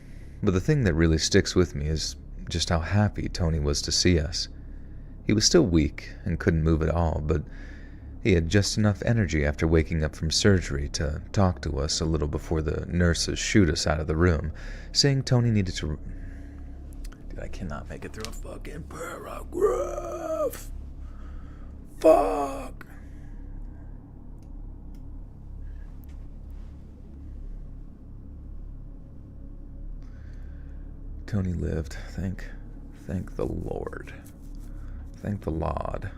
but the thing that really sticks with me is just how happy Tony was to see us. He was still weak and couldn't move at all, but he had just enough energy after waking up from surgery to talk to us a little before the nurses shoot us out of the room, saying Tony needed to... Dude, I cannot make it through a fucking paragraph. Fuck. Tony lived. Thank the Lord. Thank the Lord.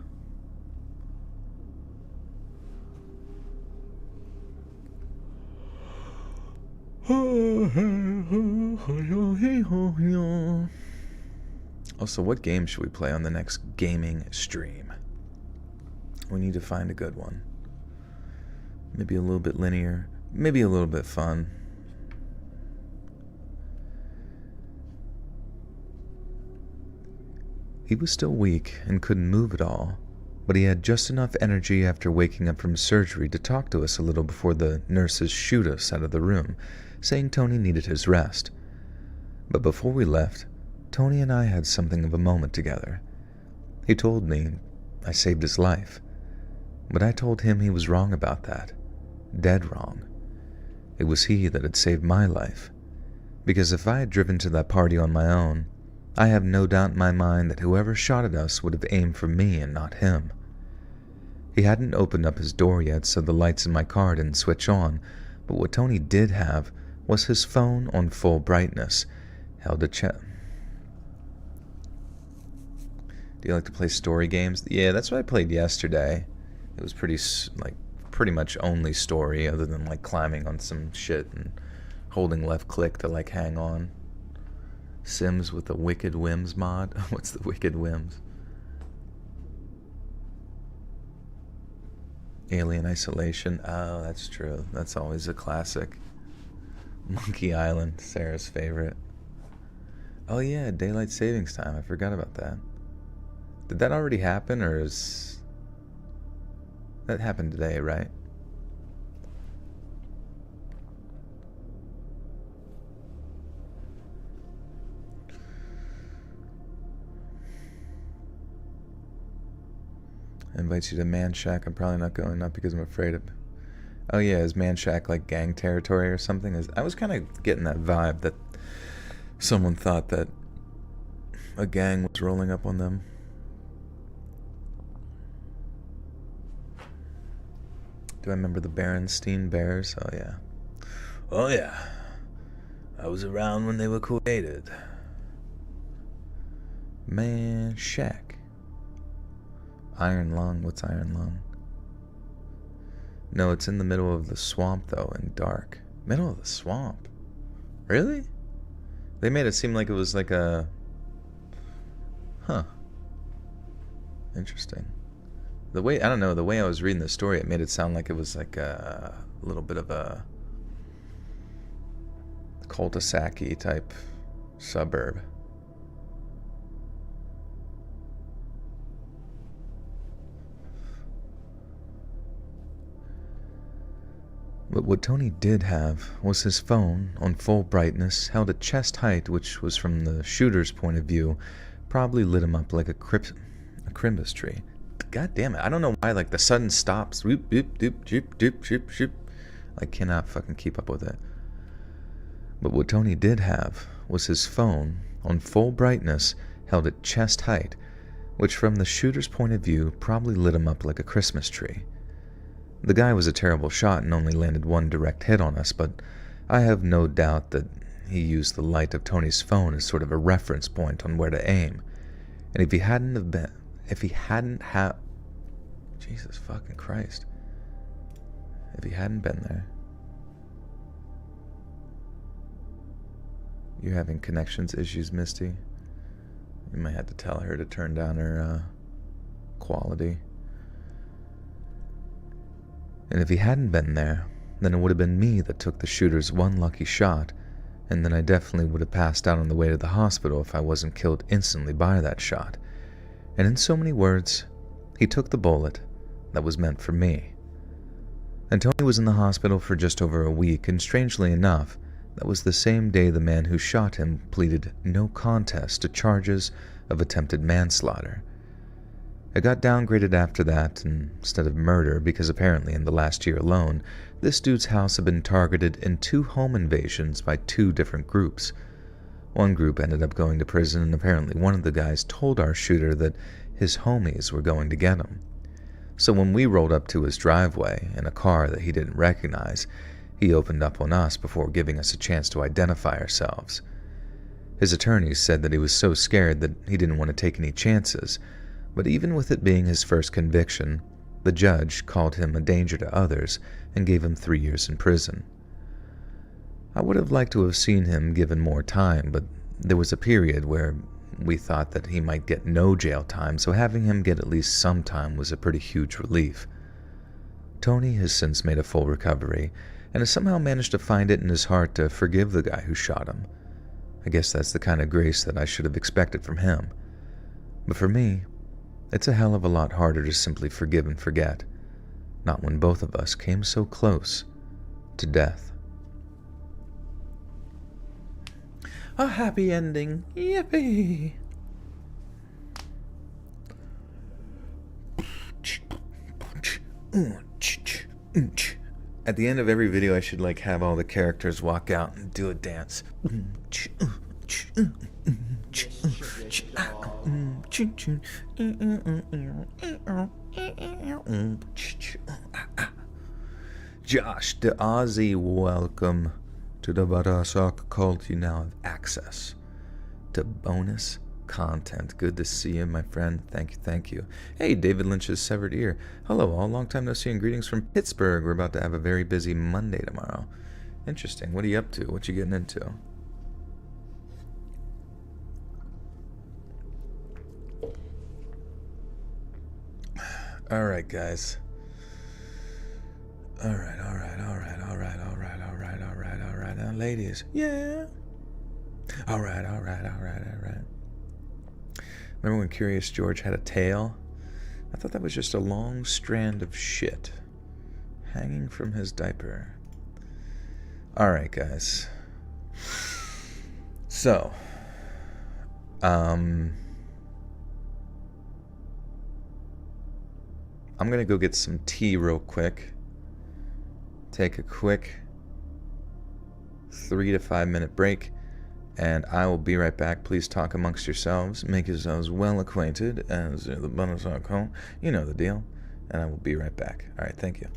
Also, what game should we play on the next gaming stream? We need to find a good one. Maybe a little bit linear, maybe a little bit fun. He was still weak and couldn't move at all, but he had just enough energy after waking up from surgery to talk to us a little before the nurses shoot us out of the room, saying Tony needed his rest. But before we left, Tony and I had something of a moment together. He told me I saved his life, but I told him he was wrong about that. Dead wrong. It was he that had saved my life, because if I had driven to that party on my own, I have no doubt in my mind that whoever shot at us would have aimed for me and not him. He hadn't opened up his door yet, so the lights in my car didn't switch on, but what Tony did have was his phone on full brightness, held a Do you like to play story games? Yeah, that's what I played yesterday. It was pretty much only story, other than like climbing on some shit and holding left click to like hang on. Sims with the Wicked Whims mod. What's the Wicked Whims? Alien Isolation. Oh, that's true. That's always a classic. Monkey Island, Sarah's favorite. Oh yeah, Daylight Savings Time. I forgot about that. Did that already happen, or is... That happened today, right? Invites you to Man Shack. I'm probably not going, not because I'm afraid of... Oh yeah, is Man Shack like gang territory or something? I was kind of getting that vibe that someone thought that a gang was rolling up on them. Do I remember the Berenstein Bears? Oh yeah. Oh yeah. I was around when they were created. Man Shack. Iron Lung. What's Iron Lung? No, it's in the middle of the swamp though, and dark. Middle of the swamp? Really? They made it seem like it was like a... Huh. Interesting. The way, I don't know, the way I was reading the story, it made it sound like it was like a little bit of a cul-de-sac-y type suburb. But what Tony did have was his phone on full brightness, held at chest height, which was from the shooter's point of view, probably lit him up like a Christmas tree. God damn it, I don't know why, like, the sudden stops. Whoop, whoop, doop, doop, doop, doop, doop. I cannot fucking keep up with it. But what Tony did have was his phone on full brightness, held at chest height, which from the shooter's point of view probably lit him up like a Christmas tree. The guy was a terrible shot and only landed one direct hit on us, but I have no doubt that he used the light of Tony's phone as sort of a reference point on where to aim. And if he hadn't Jesus fucking Christ. If he hadn't been there. You're having connections issues, Misty? You might have to tell her to turn down her quality. And if he hadn't been there, then it would have been me that took the shooter's one lucky shot, and then I definitely would have passed out on the way to the hospital if I wasn't killed instantly by that shot. And in so many words, he took the bullet that was meant for me. And Tony was in the hospital for just over a week, and strangely enough, that was the same day the man who shot him pleaded no contest to charges of attempted manslaughter. It got downgraded after that instead of murder because apparently in the last year alone, this dude's house had been targeted in 2 home invasions by 2 different groups. One group ended up going to prison, and apparently one of the guys told our shooter that his homies were going to get him. So when we rolled up to his driveway in a car that he didn't recognize, he opened up on us before giving us a chance to identify ourselves. His attorneys said that he was so scared that he didn't want to take any chances, but even with it being his first conviction, the judge called him a danger to others and gave him 3 years in prison. I would have liked to have seen him given more time, but there was a period where we thought that he might get no jail time, so having him get at least some time was a pretty huge relief. Tony has since made a full recovery, and has somehow managed to find it in his heart to forgive the guy who shot him. I guess that's the kind of grace that I should have expected from him. But for me, it's a hell of a lot harder to simply forgive and forget, not when both of us came so close to death. A happy ending. Yippee! At the end of every video, I should like have all the characters walk out and do a dance. Josh, the Aussie, welcome to the Buttersock Cult. You now have access to bonus content. Good to see you, my friend. Thank you. Hey, David Lynch's severed ear. Hello all, long time no see and greetings from Pittsburgh. We're about to have a very busy Monday tomorrow. Interesting. What are you up to? What you getting into? All right, guys. All right. Now, ladies. Yeah. All right. Remember when Curious George had a tail? I thought that was just a long strand of shit hanging from his diaper. All right, guys. So, I'm going to go get some tea real quick. Take a quick 3 to 5 minute break, and I will be right back. Please talk amongst yourselves. Make yourselves well acquainted as the banter.com. You know the deal. And I will be right back. All right, thank you.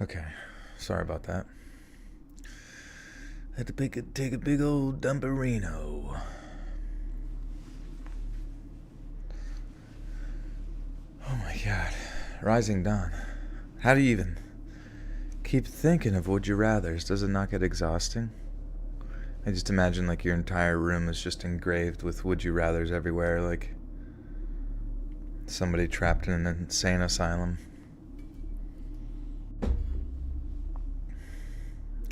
Okay, sorry about that. Had to take a big old dumperino. Oh my god. Rising dawn. How do you even keep thinking of would you rathers? Does it not get exhausting? I just imagine like your entire room is just engraved with would you rathers everywhere, like somebody trapped in an insane asylum.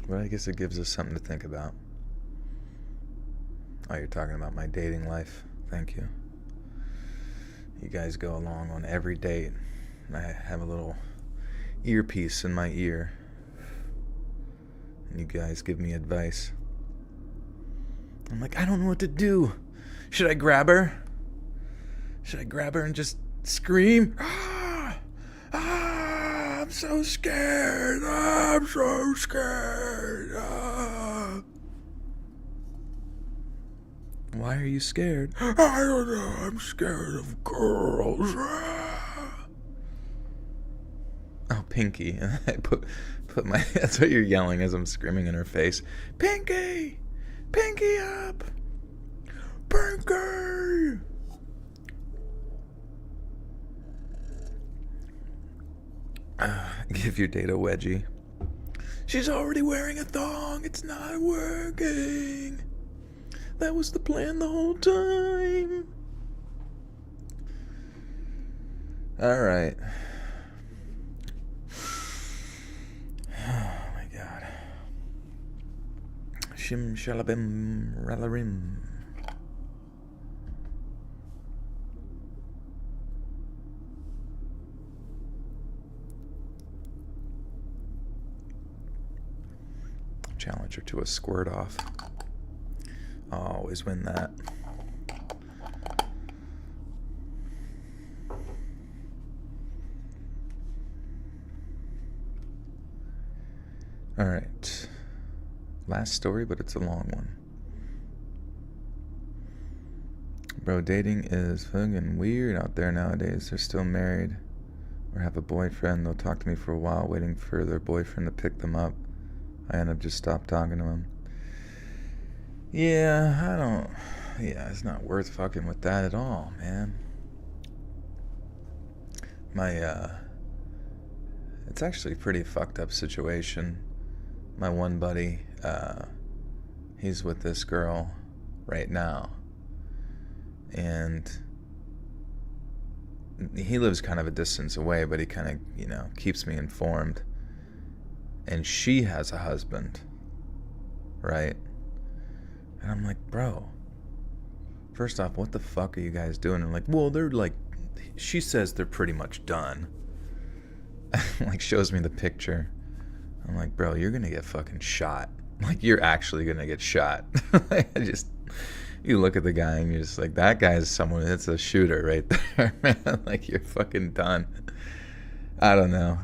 But I guess it gives us something to think about. Oh, you're talking about my dating life. Thank you. You guys go along on every date. I have a little earpiece in my ear. And you guys give me advice. I'm like, I don't know what to do. Should I grab her? Should I grab her and just scream? Ah! Ah! I'm so scared. I'm so scared. Ah! Why are you scared? I don't know. I'm scared of girls. Ah! Oh, Pinky. I put my. That's what you're yelling as I'm screaming in her face. Pinky! Pinky up! Pinky! Give your date a wedgie. She's already wearing a thong. It's not working. That was the plan the whole time. Alright. Oh my god. Shim shalabim ralarim. Challenge her to a squirt off. I'll always win that. Alright. Last story, but it's a long one. Bro, dating is fucking weird out there nowadays. They're still married or have a boyfriend. They'll talk to me for a while, waiting for their boyfriend to pick them up. I end up just stop talking to him. Yeah, it's not worth fucking with that at all, man. It's actually a pretty fucked up situation. My one buddy, he's with this girl right now. And he lives kind of a distance away, but he kind of, keeps me informed. And she has a husband, right? And I'm like, bro, first off, what the fuck are you guys doing? And like, well, they're like, she says they're pretty much done. Like, shows me the picture. I'm like, bro, you're gonna get fucking shot. Like, you're actually gonna get shot. You look at the guy and you're just like, that guy's someone, it's a shooter right there, man. Like, you're fucking done. I don't know.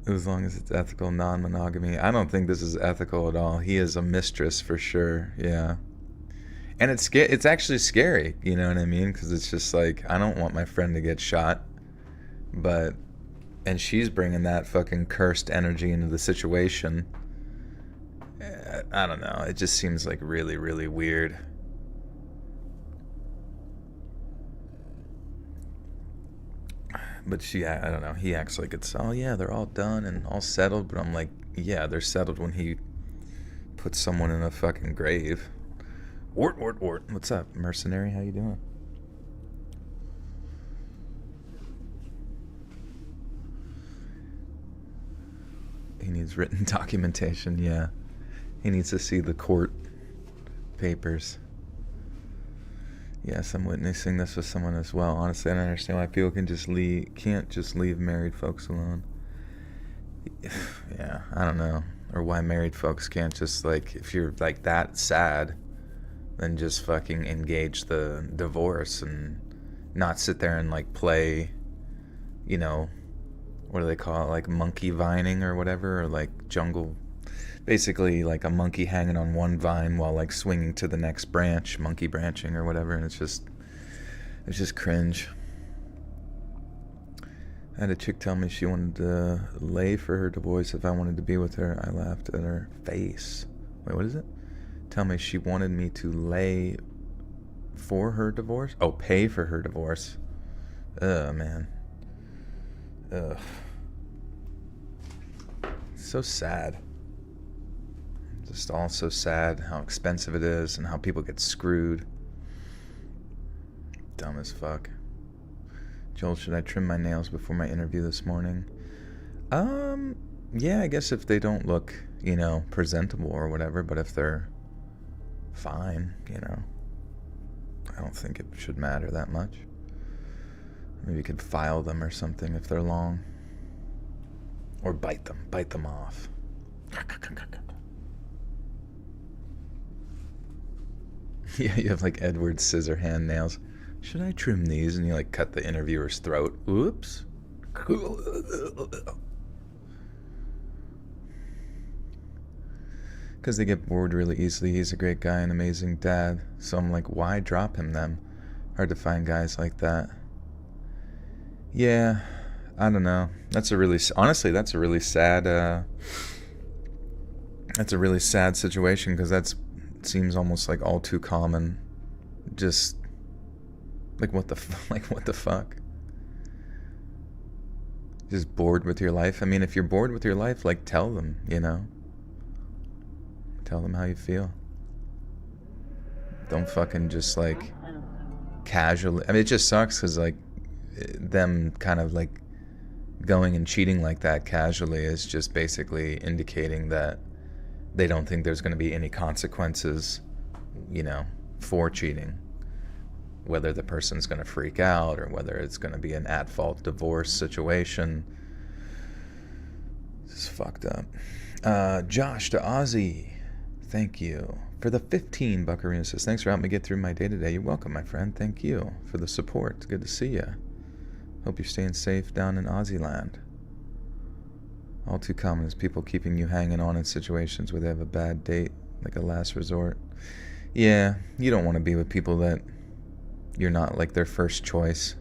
As long as it's ethical non-monogamy. I don't think this is ethical at all. He is a mistress for sure, yeah. And it's actually scary, you know what I mean? Because it's just like, I don't want my friend to get shot. And she's bringing that fucking cursed energy into the situation. I don't know. It just seems like really, really weird. But I don't know, he acts like it's, oh yeah, they're all done and all settled. But I'm like, yeah, they're settled when he puts someone in a fucking grave. Ort. What's up, mercenary? How you doing? He needs written documentation, yeah. He needs to see the court papers. Yes, I'm witnessing this with someone as well. Honestly, I don't understand why people can't just leave married folks alone. Yeah, I don't know. Or why married folks can't just, like, if you're, like, that sad, then just fucking engage the divorce and not sit there and, like, play, what do they call it? Like, monkey vining or whatever, or, like, jungle. Basically, like a monkey hanging on one vine while, like, swinging to the next branch, monkey branching or whatever, and it's just cringe. I had a chick tell me she wanted to lay for her divorce if I wanted to be with her. I laughed at her face. Wait, what is it? Tell me she wanted me to lay for her divorce? Oh, pay for her divorce. Ugh, man. Ugh. So sad. Just all so sad how expensive it is and how people get screwed. Dumb as fuck. Joel, should I trim my nails before my interview this morning? Yeah, I guess if they don't look, presentable or whatever, but if they're fine, I don't think it should matter that much. Maybe you could file them or something if they're long. Or bite them off. Yeah, you have like Edward Scissorhand nails. Should I trim these? And you like cut the interviewer's throat. Oops. Because they get bored really easily. He's a great guy, an amazing dad. So I'm like, why drop him then? Hard to find guys like that. Yeah, I don't know. Honestly, that's a really sad situation, because that seems almost like all too common. Just like what the fuck? Just bored with your life? I mean, if you're bored with your life, like tell them, Tell them how you feel. Don't fucking just like casually. I mean, it just sucks because like them kind of like going and cheating like that casually is just basically indicating that they don't think there's going to be any consequences, for cheating. Whether the person's going to freak out or whether it's going to be an at-fault divorce situation. It's fucked up. Josh to Ozzy. Thank you for the 15 buckaroo. Says, thanks for helping me get through my day today. You're welcome, my friend. Thank you for the support. It's good to see you. Hope you're staying safe down in Aussie land. All too common is people keeping you hanging on in situations where they have a bad date, like a last resort. Yeah, you don't want to be with people that you're not like their first choice.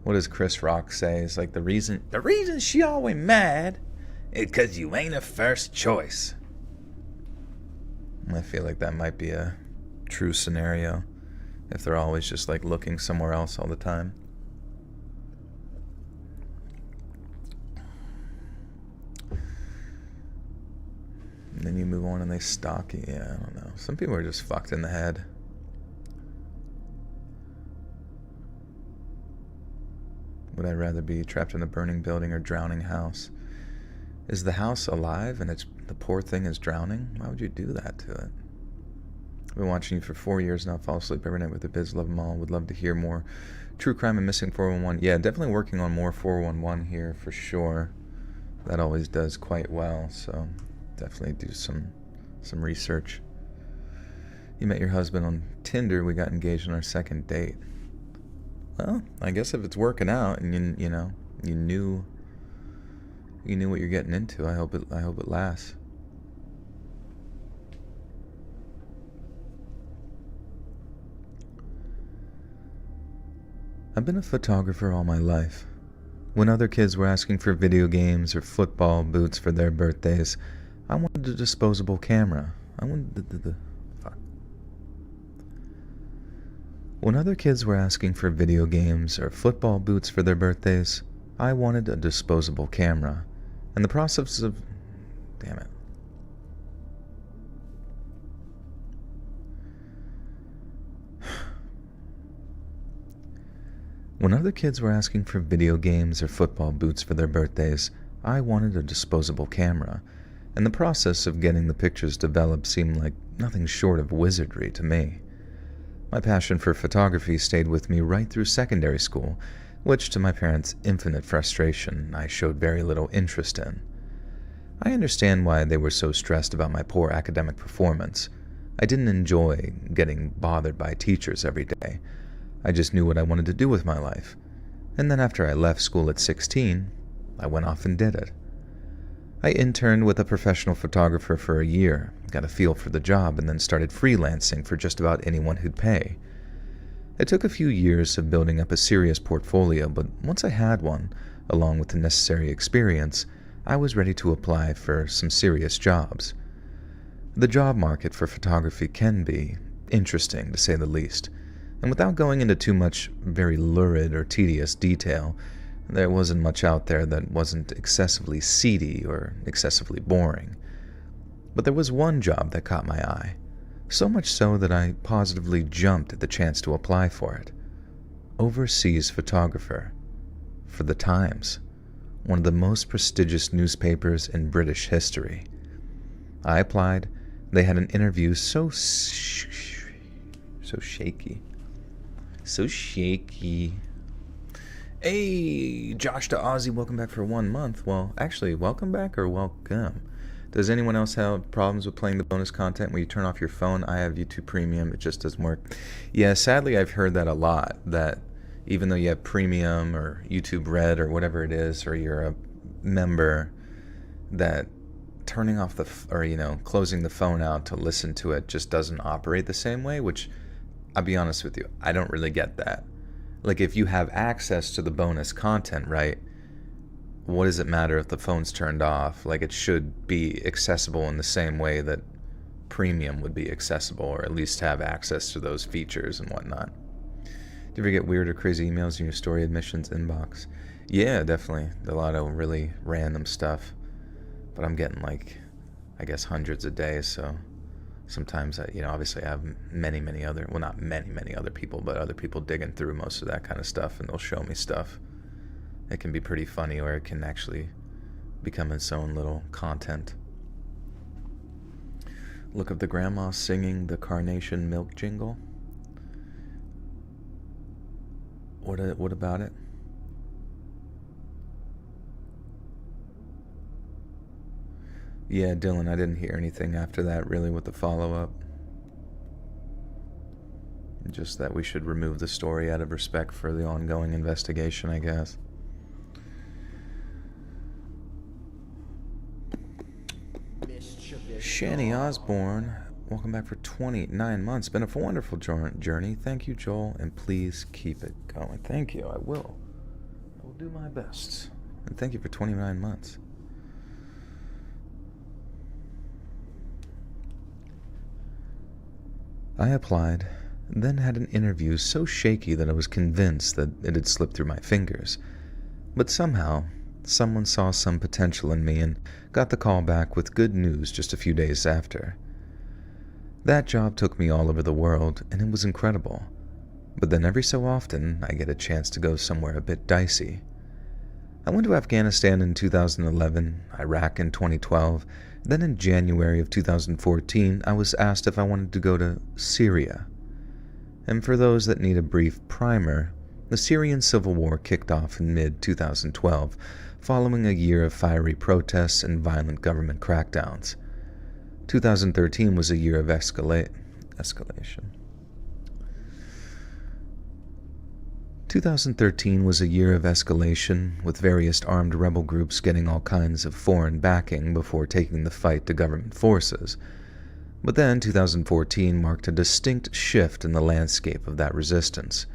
What does Chris Rock say? It's like the reason she always mad is because you ain't a first choice. I feel like that might be a true scenario if they're always just like looking somewhere else all the time. And then you move on and they stalk you. Yeah, I don't know. Some people are just fucked in the head. Would I rather be trapped in a burning building or drowning house? Is the house alive and the poor thing is drowning? Why would you do that to it? I've been watching you for 4 years now. Fall asleep every night with the biz. Love them all. Would love to hear more true crime and missing 411. Yeah, definitely working on more 411 here for sure. That always does quite well. So definitely do some research. You met your husband on Tinder. We got engaged on our second date. Well, I guess if it's working out and you knew what you're getting into, I hope it lasts. I've been a photographer all my life. When other kids were asking for video games or football boots for their birthdays, I wanted a disposable camera. When other kids were asking for video games or football boots for their birthdays, I wanted a disposable camera. And the process of... Damn it. When other kids were asking for video games or football boots for their birthdays, I wanted a disposable camera. And the process of getting the pictures developed seemed like nothing short of wizardry to me. My passion for photography stayed with me right through secondary school, which, to my parents' infinite frustration, I showed very little interest in. I understand why they were so stressed about my poor academic performance. I didn't enjoy getting bothered by teachers every day. I just knew what I wanted to do with my life. And then after I left school at 16, I went off and did it. I interned with a professional photographer for a year, got a feel for the job, and then started freelancing for just about anyone who'd pay. It took a few years of building up a serious portfolio, but once I had one, along with the necessary experience, I was ready to apply for some serious jobs. The job market for photography can be interesting, to say the least, and without going into too much very lurid or tedious detail, there wasn't much out there that wasn't excessively seedy or excessively boring. But there was one job that caught my eye, so much so that I positively jumped at the chance to apply for it. Overseas photographer for the Times, one of the most prestigious newspapers in British history. I applied. They had an interview so shaky. Hey, Josh to Ozzy, welcome back for 1 month. Well, actually, welcome back or welcome? Does anyone else have problems with playing the bonus content when you turn off your phone? I have YouTube Premium. It just doesn't work. Yeah, sadly, I've heard that a lot, that even though you have Premium or YouTube Red or whatever it is, or you're a member, that turning off closing the phone out to listen to it just doesn't operate the same way, which, I'll be honest with you, I don't really get that. Like, if you have access to the bonus content, right, what does it matter if the phone's turned off? Like, it should be accessible in the same way that Premium would be accessible, or at least have access to those features and whatnot. Do you ever get weird or crazy emails in your story admissions inbox? Yeah, definitely. A lot of really random stuff. But I'm getting, like, I guess hundreds a day, so sometimes, obviously I have many other, well, not many other people, but other people digging through most of that kind of stuff, and they'll show me stuff. It can be pretty funny, or it can actually become its own little content. Look up the grandma singing the Carnation Milk jingle. What about it? Yeah, Dylan, I didn't hear anything after that really with the follow-up. Just that we should remove the story out of respect for the ongoing investigation, I guess. Shani Osborne, welcome back for 29 months. Been a wonderful journey. Thank you, Joel, and please keep it going. Thank you, I will. I will do my best. And thank you for 29 months. I applied, then had an interview so shaky that I was convinced that it had slipped through my fingers. But somehow, someone saw some potential in me and got the call back with good news just a few days after. That job took me all over the world, and it was incredible. But then every so often, I get a chance to go somewhere a bit dicey. I went to Afghanistan in 2011, Iraq in 2012, then in January of 2014, I was asked if I wanted to go to Syria. And for those that need a brief primer, the Syrian civil war kicked off in mid-2012, following a year of fiery protests and violent government crackdowns. 2013 was a year of escalation. 2013 was a year of escalation, with various armed rebel groups getting all kinds of foreign backing before taking the fight to government forces. But then 2014 marked a distinct shift in the landscape of that resistance.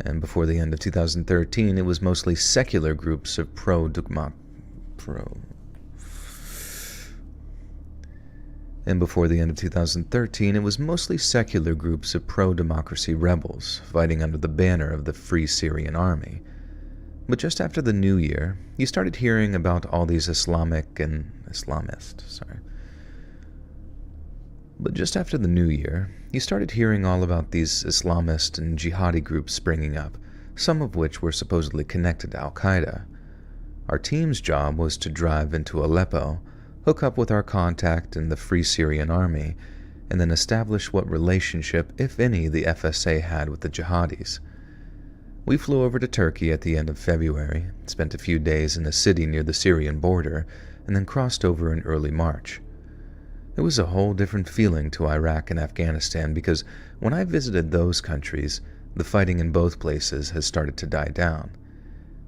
And before the end of 2013, it was mostly secular groups of pro-democracy rebels fighting under the banner of the Free Syrian Army. But just after the new year, you started hearing about all these Islamist and jihadi groups springing up, some of which were supposedly connected to Al-Qaeda. Our team's job was to drive into Aleppo, hook up with our contact in the Free Syrian Army, and then establish what relationship, if any, the FSA had with the jihadis. We flew over to Turkey at the end of February, spent a few days in a city near the Syrian border, and then crossed over in early March. It was a whole different feeling to Iraq and Afghanistan because when I visited those countries, the fighting in both places had started to die down.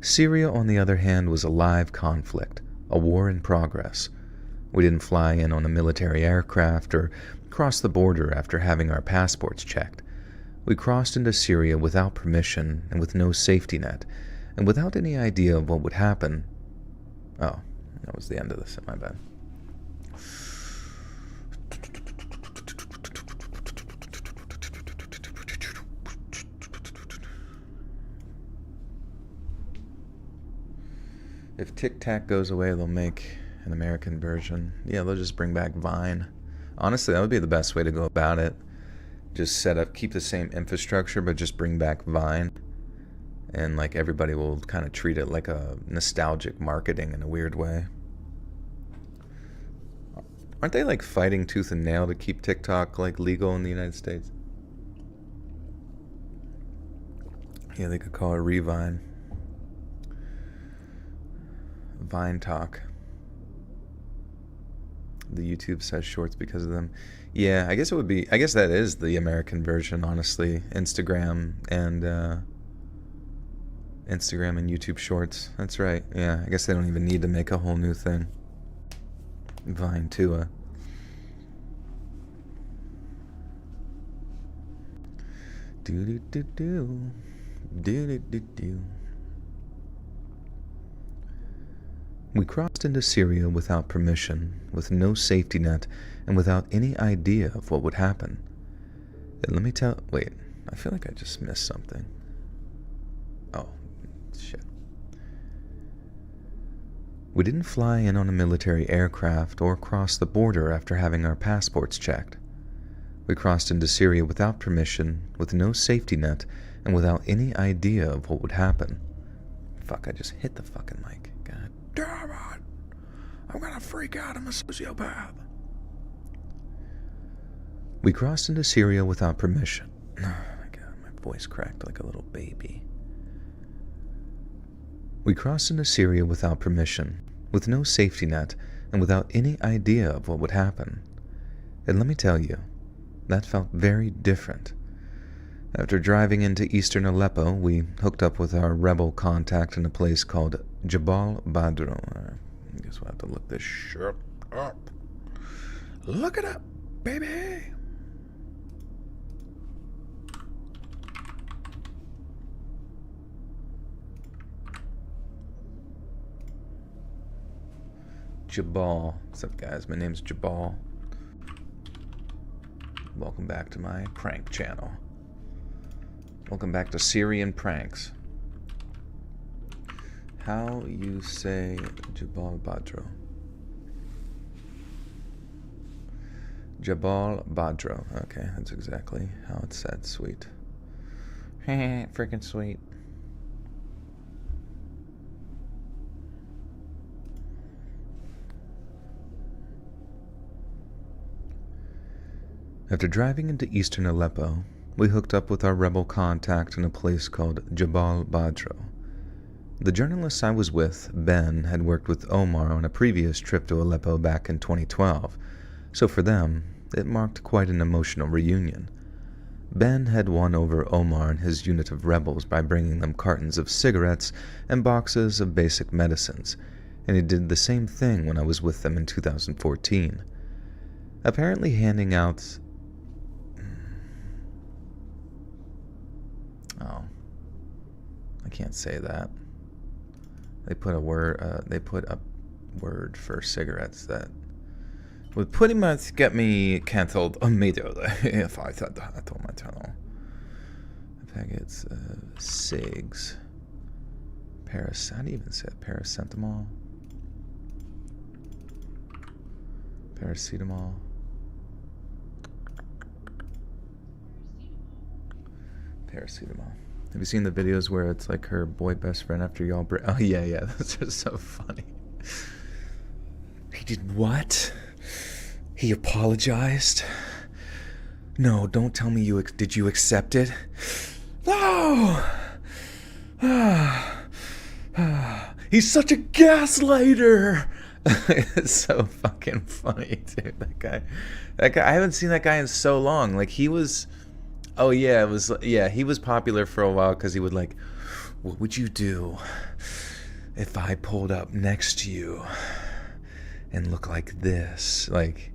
Syria, on the other hand, was a live conflict, a war in progress. We didn't fly in on a military aircraft or cross the border after having our passports checked. We crossed into Syria without permission and with no safety net, and without any idea of what would happen. Oh, that was the end of this, my bad. If Tic Tac goes away, they'll make an American version. Yeah, they'll just bring back Vine. Honestly, that would be the best way to go about it. Just set up, keep the same infrastructure, but just bring back Vine. And like everybody will kind of treat it like a nostalgic marketing in a weird way. Aren't they like fighting tooth and nail to keep TikTok like legal in the United States? Yeah, they could call it Revine. Vine Talk. The YouTube says shorts because of them. Yeah, I guess it would be. I guess that is the American version, honestly. Instagram and YouTube Shorts. That's right. Yeah, I guess they don't even need to make a whole new thing. Vine Tua. Do do do do do do do do. We crossed into Syria without permission, with no safety net, and without any idea of what would happen. And let me tell... Wait, I feel like I just missed something. Oh, shit. We didn't fly in on a military aircraft or cross the border after having our passports checked. We crossed into Syria without permission, with no safety net, and without any idea of what would happen. Fuck, I just hit the fucking mic. God damn it! I'm gonna freak out. I'm a sociopath. We crossed into Syria without permission. Oh my god, my voice cracked like a little baby. We crossed into Syria without permission, with no safety net, and without any idea of what would happen. And let me tell you, that felt very different. After driving into eastern Aleppo, we hooked up with our rebel contact in a place called Jabal Badro. I guess we'll have to look this shit up. Look it up, baby! Jabal. What's up, guys? My name's Jabal. Welcome back to my prank channel. Welcome back to Syrian pranks. How you say Jabal Badro? Jabal Badro. Okay, that's exactly how it's said. Sweet. Freaking sweet. After driving into eastern Aleppo, we hooked up with our rebel contact in a place called Jabal Badro. The journalist I was with, Ben, had worked with Omar on a previous trip to Aleppo back in 2012, so for them, it marked quite an emotional reunion. Ben had won over Omar and his unit of rebels by bringing them cartons of cigarettes and boxes of basic medicines, and he did the same thing when I was with them in 2014. Apparently handing out... Oh, I can't say that. They put a word for cigarettes that would pretty much get me cancelled immediately if I said that on my channel. I think it's cigs. How do you even say it? Paracetamol? Paracetamol? Paracetamol. Have you seen the videos where it's like her boy best friend after y'all oh yeah, that's just so funny. He did what? He apologized? No, don't tell me did you accept it? No! He's such a gaslighter! It's so fucking funny, dude. That guy, I haven't seen that guy in so long. Like, he was... Oh yeah, he was popular for a while because he would like, what would you do if I pulled up next to you and look like this? Like,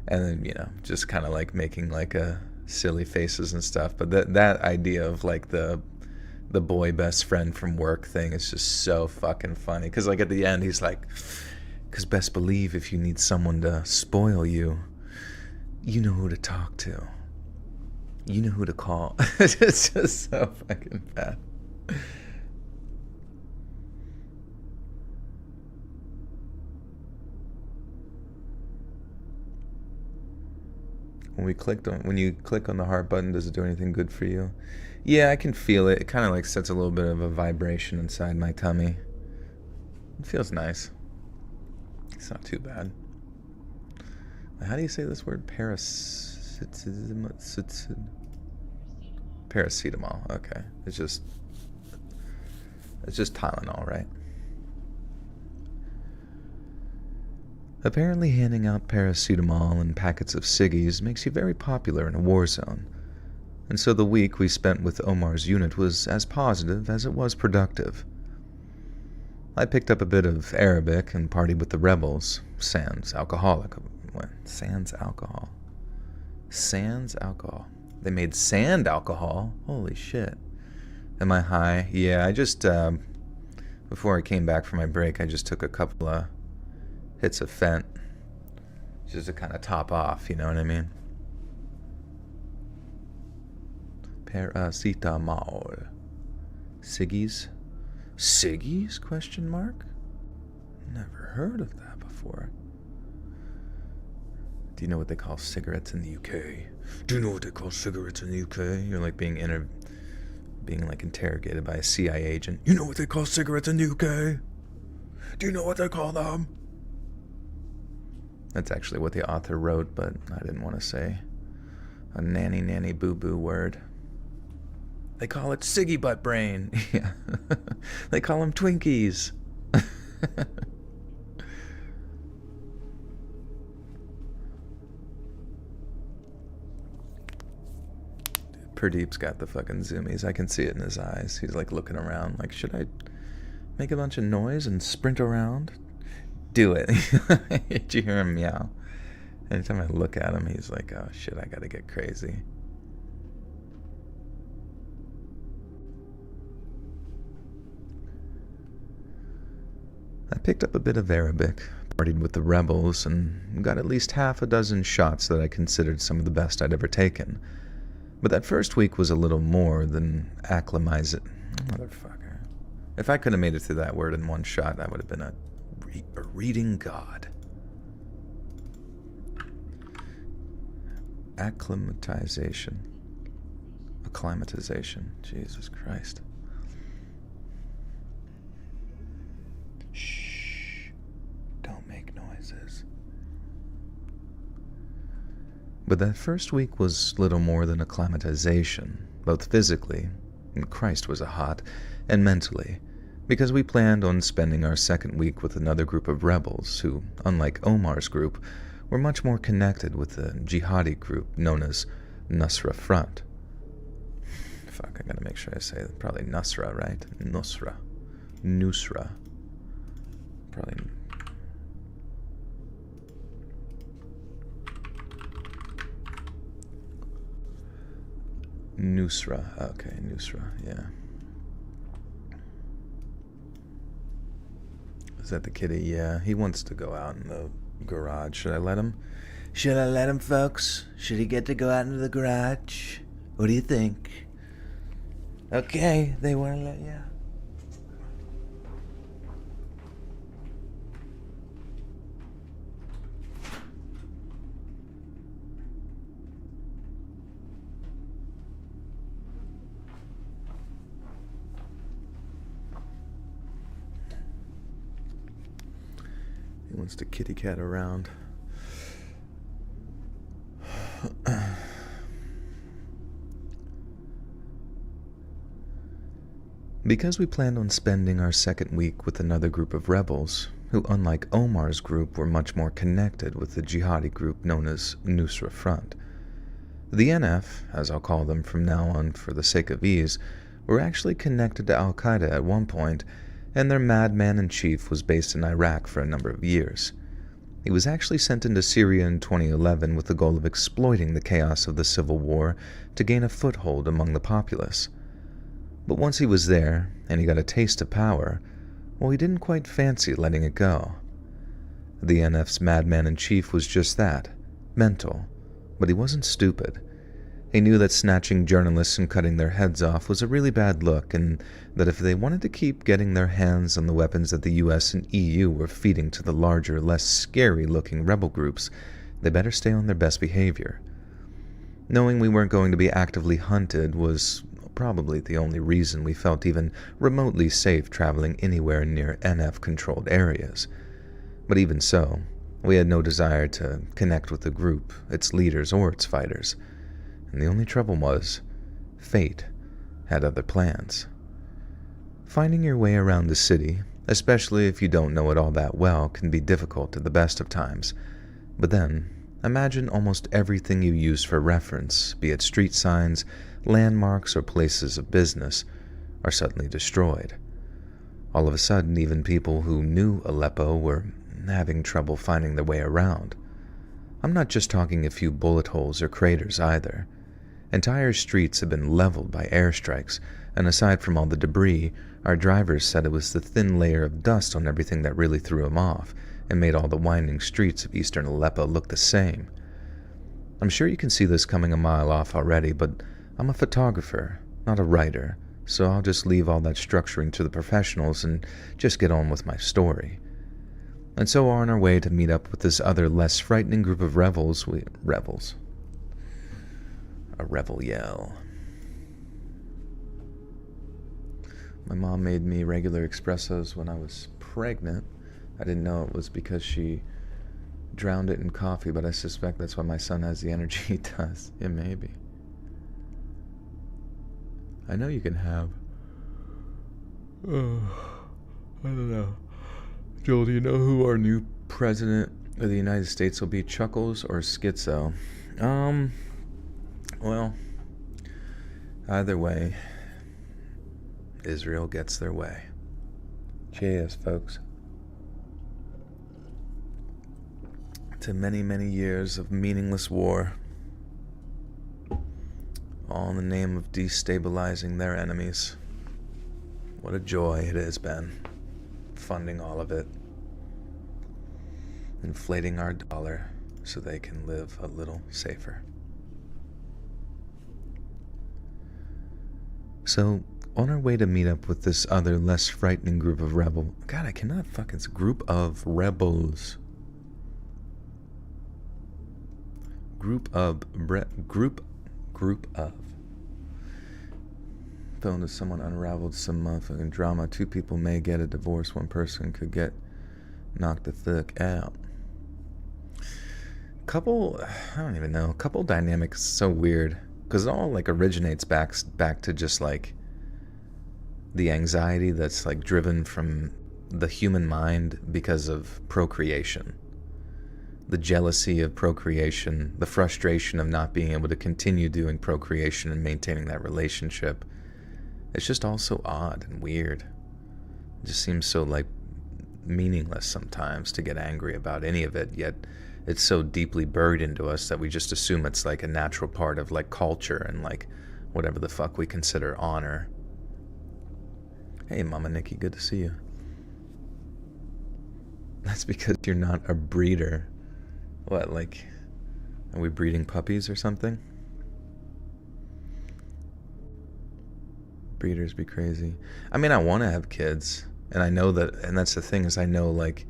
and then, just kind of like making like a silly faces and stuff. But that idea of like the boy best friend from work thing is just so fucking funny. Because like at the end he's like, because best believe if you need someone to spoil you, you know who to talk to. You know who to call. It's just so fucking bad. When you click on the heart button, does it do anything good for you? Yeah, I can feel it. It kind of like sets a little bit of a vibration inside my tummy. It feels nice. It's not too bad. How do you say this word? Paracetamol. Okay. It's just Tylenol, right? Apparently handing out paracetamol and packets of ciggies makes you very popular in a war zone. And so the week we spent with Omar's unit was as positive as it was productive. I picked up a bit of Arabic and partied with the rebels, sans alcoholic. What? Sans alcohol. Sans alcohol. They made sand alcohol? Holy shit. Am I high? Yeah, I just, before I came back from my break, I just took a couple of hits of Fent, just to kind of top off, you know what I mean? Paracetamol. Ciggies? Ciggies? Question mark? Never heard of that before. Do you know what they call cigarettes in the UK? Do you know what they call cigarettes in the UK? You're like being like interrogated by a CIA agent. You know what they call cigarettes in the UK? Do you know what they call them? That's actually what the author wrote, but I didn't want to say a nanny boo-boo word. They call it Siggy Butt Brain. Yeah. They call them Twinkies. Pradeep's got the fucking zoomies. I can see it in his eyes. He's like looking around like, should I make a bunch of noise and sprint around? Do it. Did you hear him meow? Anytime I look at him, he's like, oh shit, I gotta get crazy. I picked up a bit of Arabic, partied with the rebels, and got at least half a dozen shots that I considered some of the best I'd ever taken. But that first week was a little more than acclimatize it. Motherfucker. If I could have made it through that word in one shot, I would have been a reading god. Acclimatization. Jesus Christ. Shh. Don't make noises. But that first week was little more than acclimatization, both physically, and Christ was a hot, and mentally, because we planned on spending our second week with another group of rebels who, unlike Omar's group, were much more connected with the jihadi group known as Nusra Front. Fuck, I gotta make sure I say it. Probably Nusra, right? Nusra. Probably. Nusra. Okay, Nusra, yeah. Is that the kitty? Yeah, he wants to go out in the garage. Should I let him? Should I let him, folks? Should he get to go out into the garage? What do you think? Okay, they want to let you. He wants to kitty cat around. Because we planned on spending our second week with another group of rebels, who unlike Omar's group were much more connected with the jihadi group known as Nusra Front. The NF, as I'll call them from now on for the sake of ease, were actually connected to Al-Qaeda at one point, and their madman in chief was based in Iraq for a number of years. He was actually sent into Syria in 2011 with the goal of exploiting the chaos of the civil war to gain a foothold among the populace. But once he was there, and he got a taste of power, well, he didn't quite fancy letting it go. The NF's madman-in-chief was just that, mental, but he wasn't stupid. He knew that snatching journalists and cutting their heads off was a really bad look, and that if they wanted to keep getting their hands on the weapons that the US and EU were feeding to the larger, less scary-looking rebel groups, they better stay on their best behavior. Knowing we weren't going to be actively hunted was probably the only reason we felt even remotely safe traveling anywhere near NF-controlled areas. But even so, we had no desire to connect with the group, its leaders, or its fighters. And the only trouble was, fate had other plans. Finding your way around the city, especially if you don't know it all that well, can be difficult at the best of times. But then, imagine almost everything you use for reference, be it street signs, landmarks, or places of business, are suddenly destroyed. All of a sudden, even people who knew Aleppo were having trouble finding their way around. I'm not just talking a few bullet holes or craters either. Entire streets have been leveled by airstrikes, and aside from all the debris, our drivers said it was the thin layer of dust on everything that really threw them off and made all the winding streets of eastern Aleppo look the same. I'm sure you can see this coming a mile off already, but I'm a photographer, not a writer, so I'll just leave all that structuring to the professionals and just get on with my story. And so on our way to meet up with this other less frightening group of rebels. A rebel yell. My mom made me regular espressos when I was pregnant. I didn't know it was because she drowned it in coffee, but I suspect that's why my son has the energy he does. Yeah, maybe. I know you can have... I don't know. Joel, do you know who our new president of the United States will be, Chuckles or Schizo? Well, either way, Israel gets their way. Cheers, folks. To many, many years of meaningless war, all in the name of destabilizing their enemies. What a joy it has been, funding all of it, inflating our dollar so they can live a little safer. So, on our way to meet up with this other less frightening group of rebels. God, I cannot fucking... Group of rebels. Group of... Phone to someone unraveled some motherfucking drama. 2 people may get a divorce. 1 person could get knocked the fuck out. I don't even know. Couple dynamics so weird. Because it all, like, originates back to just, like, the anxiety that's, like, driven from the human mind because of procreation. The jealousy of procreation, the frustration of not being able to continue doing procreation and maintaining that relationship. It's just all so odd and weird. It just seems so, like, meaningless sometimes to get angry about any of it, yet it's so deeply buried into us that we just assume it's like a natural part of like culture and like whatever the fuck we consider honor. Hey, Mama Nikki, good to see you. That's because you're not a breeder. What, like, are we breeding puppies or something? Breeders be crazy. I mean, I want to have kids, and I know that, and that's the thing, is I know, like,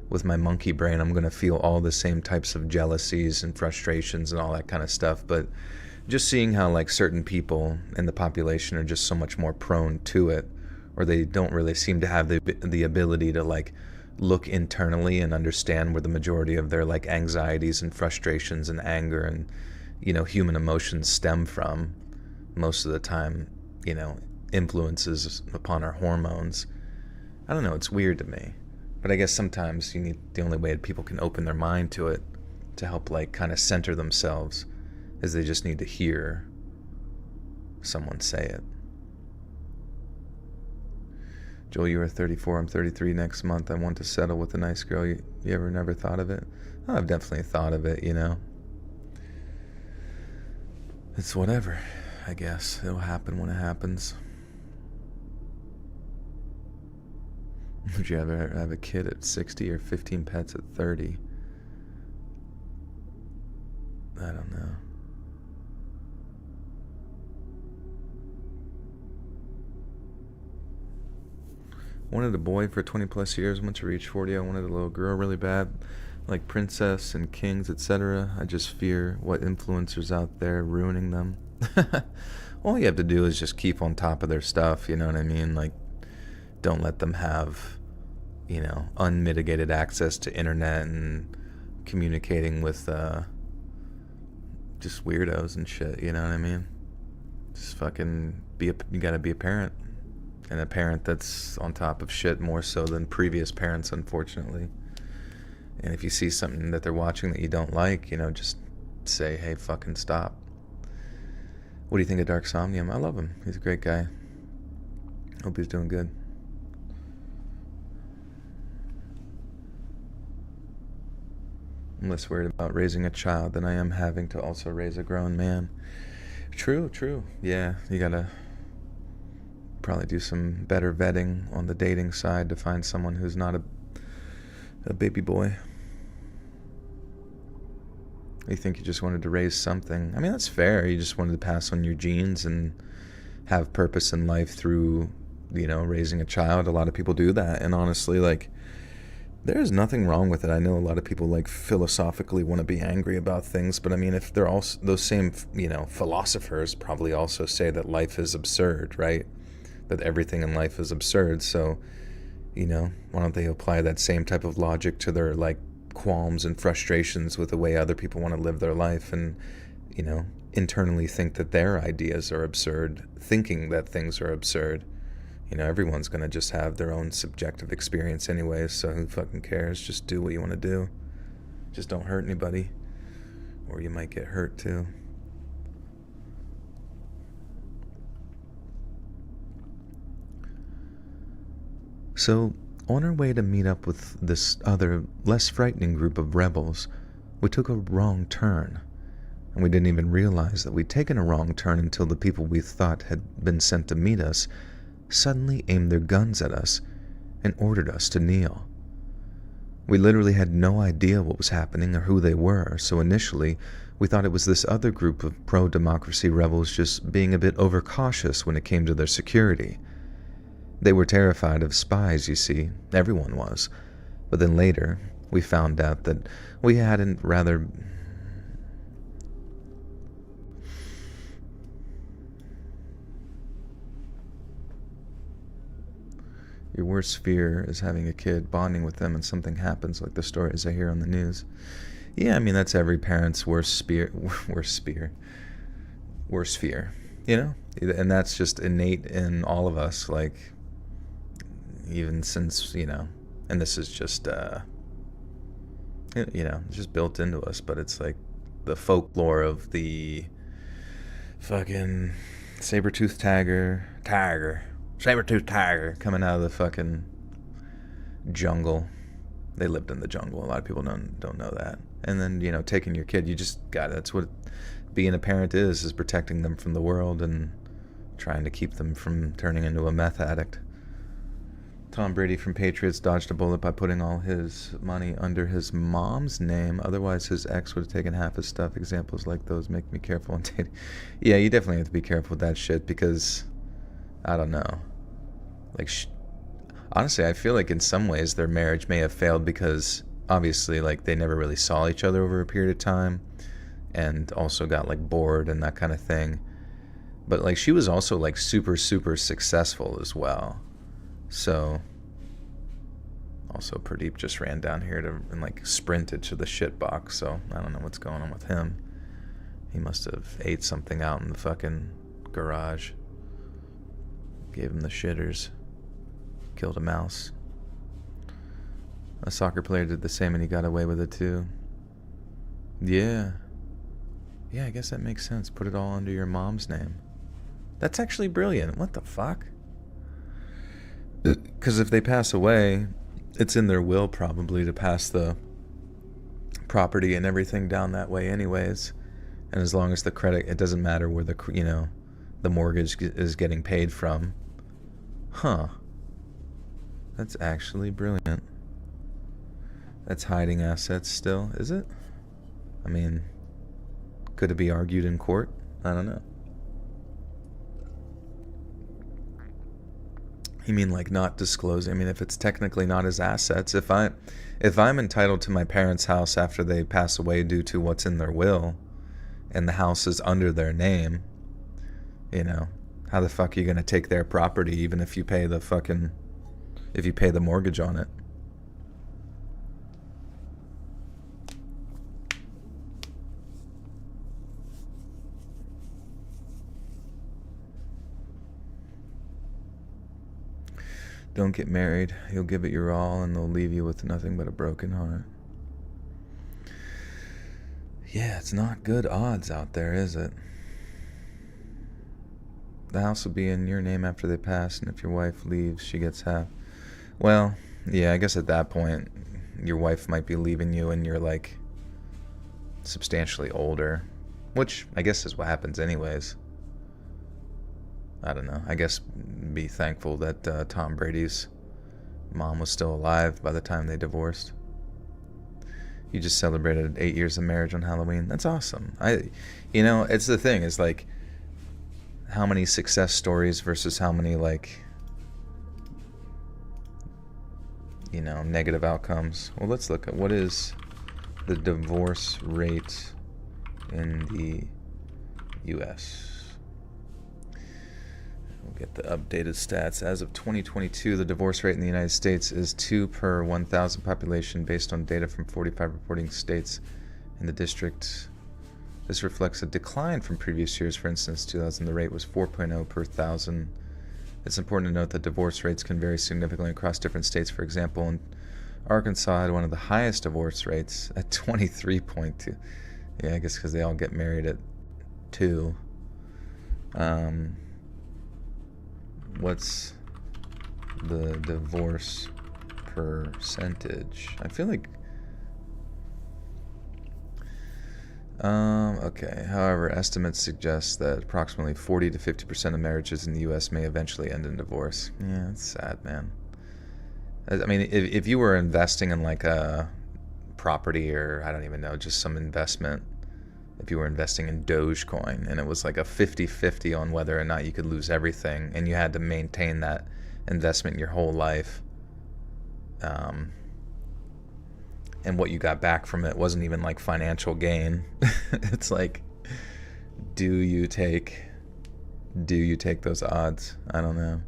with my monkey brain, I'm going to feel all the same types of jealousies and frustrations and all that kind of stuff, but just seeing how, like, certain people in the population are just so much more prone to it, or they don't really seem to have the ability to, like, look internally and understand where the majority of their, like, anxieties and frustrations and anger and, you know, human emotions stem from. Most of the time, you know, influences upon our hormones. I don't know, it's weird to me. But I guess sometimes you need, the only way that people can open their mind to it, to help, like, kind of center themselves, is they just need to hear someone say it. Joel, you are 34. I'm 33 next month. I want to settle with a nice girl. You ever never thought of it? Oh, I've definitely thought of it, you know. It's whatever, I guess. It'll happen when it happens. Would you ever have a kid at 60 or 15 pets at 30? I don't know. Wanted a boy for 20 plus years. Once I reached 40, I wanted a little girl really bad, like princess and kings, etc. I just fear what influencers out there ruining them. All you have to do is just keep on top of their stuff, you know what I mean? Like, don't let them have, you know, unmitigated access to internet and communicating with just weirdos and shit, you know what I mean? Just fucking you gotta be a parent. And a parent that's on top of shit more so than previous parents, unfortunately. And if you see something that they're watching that you don't like, you know, just say, hey, fucking stop. What do you think of Dark Somnium? I love him. He's a great guy. Hope he's doing good. I'm less worried about raising a child than I am having to also raise a grown man. True. Yeah, you gotta probably do some better vetting on the dating side to find someone who's not a baby boy. You think you just wanted to raise something. I mean, that's fair. You just wanted to pass on your genes and have purpose in life through, you know, raising a child. A lot of people do that. And honestly, like, there's nothing wrong with it. I know a lot of people, like, philosophically want to be angry about things. But, I mean, if they're also, those same, you know, philosophers probably also say that life is absurd, right? That everything in life is absurd. So, you know, why don't they apply that same type of logic to their, like, qualms and frustrations with the way other people want to live their life and, you know, internally think that their ideas are absurd, thinking that things are absurd. You know, everyone's going to just have their own subjective experience anyways, so who fucking cares? Just do what you want to do. Just don't hurt anybody, or you might get hurt too. So, on our way to meet up with this other, less frightening group of rebels, we took a wrong turn. And we didn't even realize that we'd taken a wrong turn until the people we thought had been sent to meet us suddenly aimed their guns at us and ordered us to kneel. We literally had no idea what was happening or who they were, so initially we thought it was this other group of pro-democracy rebels just being a bit overcautious when it came to their security. They were terrified of spies, you see. Everyone was. But then later, we found out that we hadn't rather... Your worst fear is having a kid, bonding with them, and something happens, like the stories I hear on the news. Yeah, I mean, that's every parent's worst fear, you know? And that's just innate in all of us, like... even since, you know, and this is just, you know, it's just built into us, but it's like the folklore of the fucking saber-toothed tiger coming out of the fucking jungle. They lived in the jungle. A lot of people don't know that. And then, you know, taking your kid, you just got, that's what being a parent is protecting them from the world and trying to keep them from turning into a meth addict. Tom Brady from Patriots dodged a bullet by putting all his money under his mom's name. Otherwise, his ex would have taken half his stuff. Examples like those make me careful in dating. Yeah, you definitely have to be careful with that shit because, I don't know. Like, honestly, I feel like in some ways their marriage may have failed because, obviously, like, they never really saw each other over a period of time and also got, like, bored and that kind of thing. But, like, she was also, like, super, super successful as well. So, also Pradeep just ran down here and like sprinted to the shit box, so I don't know what's going on with him. He must have ate something out in the fucking garage. Gave him the shitters. Killed a mouse. A soccer player did the same and he got away with it too. Yeah. Yeah, I guess that makes sense. Put it all under your mom's name. That's actually brilliant. What the fuck? Because if they pass away, it's in their will probably to pass the property and everything down that way anyways. And as long as the credit, it doesn't matter where the mortgage is getting paid from. Huh. That's actually brilliant. That's hiding assets still, is it? I mean, could it be argued in court? I don't know. You mean like not disclosing? I mean, if it's technically not his assets, if I'm entitled to my parents' house after they pass away due to what's in their will, and the house is under their name, how the fuck are you gonna take their property even if you pay the mortgage on it? Don't get married. You'll give it your all and they'll leave you with nothing but a broken heart. Yeah, it's not good odds out there, is it? The house will be in your name after they pass, and if your wife leaves, she gets half. Well, yeah, I guess at that point, your wife might be leaving you and you're like substantially older, which I guess is what happens anyways. I don't know. I guess be thankful that Tom Brady's mom was still alive by the time they divorced. You just celebrated 8 years of marriage on Halloween. That's awesome. It's the thing. It's like how many success stories versus how many negative outcomes. Well, let's look at what is the divorce rate in the U.S. We'll get the updated stats. As of 2022, the divorce rate in the United States is 2 per 1,000 population based on data from 45 reporting states in the district. This reflects a decline from previous years. For instance, 2000, the rate was 4.0 per 1,000. It's important to note that divorce rates can vary significantly across different states. For example, in Arkansas had one of the highest divorce rates at 23.2. Yeah, I guess because they all get married at 2. What's the divorce percentage? I feel like okay. However, estimates suggest that approximately 40 to 50% of marriages in the U.S. may eventually end in divorce. Yeah, it's sad, man. I mean, if you were investing in like a property or I don't even know, just some investment, if you were investing in Dogecoin and it was like a 50-50 on whether or not you could lose everything and you had to maintain that investment your whole life, and what you got back from it wasn't even like financial gain. It's like, do you take those odds? I don't know.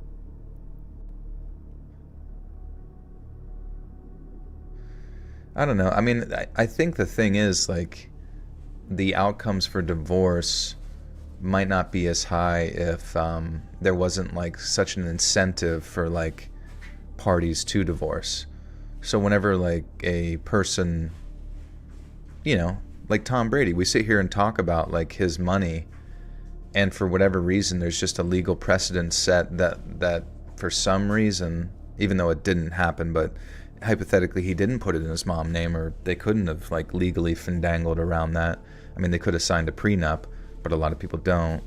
I mean, I think the thing is like the outcomes for divorce might not be as high if there wasn't like such an incentive for like parties to divorce. So whenever like a person, like Tom Brady, we sit here and talk about like his money, and for whatever reason there's just a legal precedent set that for some reason, even though it didn't happen, but hypothetically he didn't put it in his mom's name, or they couldn't have like legally finangled around that. I mean, they could have signed a prenup, but a lot of people don't.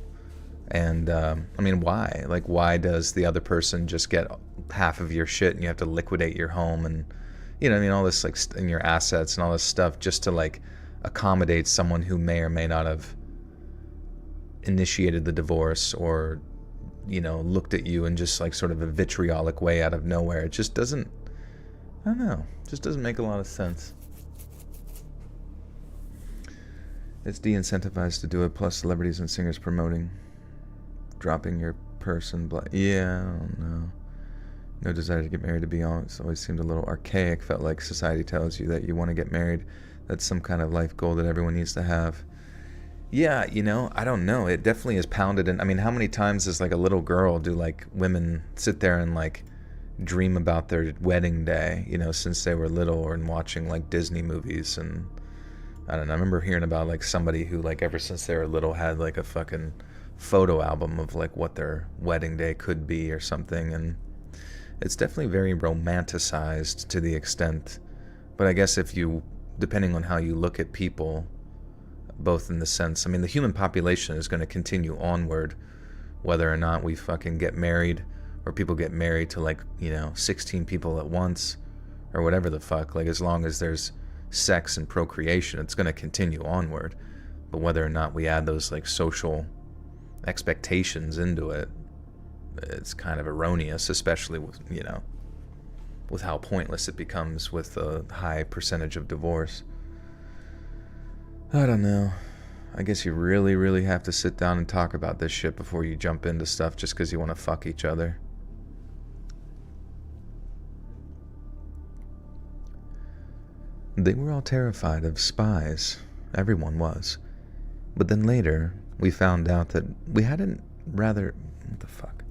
And I mean, why? Like, why does the other person just get half of your shit and you have to liquidate your home and all this like and your assets and all this stuff just to like accommodate someone who may or may not have initiated the divorce or looked at you in just like sort of a vitriolic way out of nowhere? It just doesn't, I don't know, just doesn't make a lot of sense. It's de-incentivized to do it, plus celebrities and singers promoting dropping your person. Yeah, I don't know. No desire to get married, to be honest. Always seemed a little archaic. Felt like society tells you that you want to get married. That's some kind of life goal that everyone needs to have. Yeah, I don't know. It definitely is pounded in. I mean, how many times does like a little girl do like women sit there and like dream about their wedding day, since they were little, or in watching like Disney movies? And I don't know. I remember hearing about like somebody who like ever since they were little had like a fucking photo album of like what their wedding day could be or something. And It's definitely very romanticized to the extent, but I guess if you, depending on how you look at people, both in the sense, I mean, the human population is going to continue onward, whether or not we fucking get married, or people get married to, like, 16 people at once, or whatever the fuck. Like, as long as there's sex and procreation, it's going to continue onward. But whether or not we add those, like, social expectations into it, it's kind of erroneous, especially with, with how pointless it becomes with a high percentage of divorce. I don't know. I guess you really, really have to sit down and talk about this shit before you jump into stuff just because you want to fuck each other. They were all terrified of spies. Everyone was. But then later, we found out that we hadn't rather... What the fuck?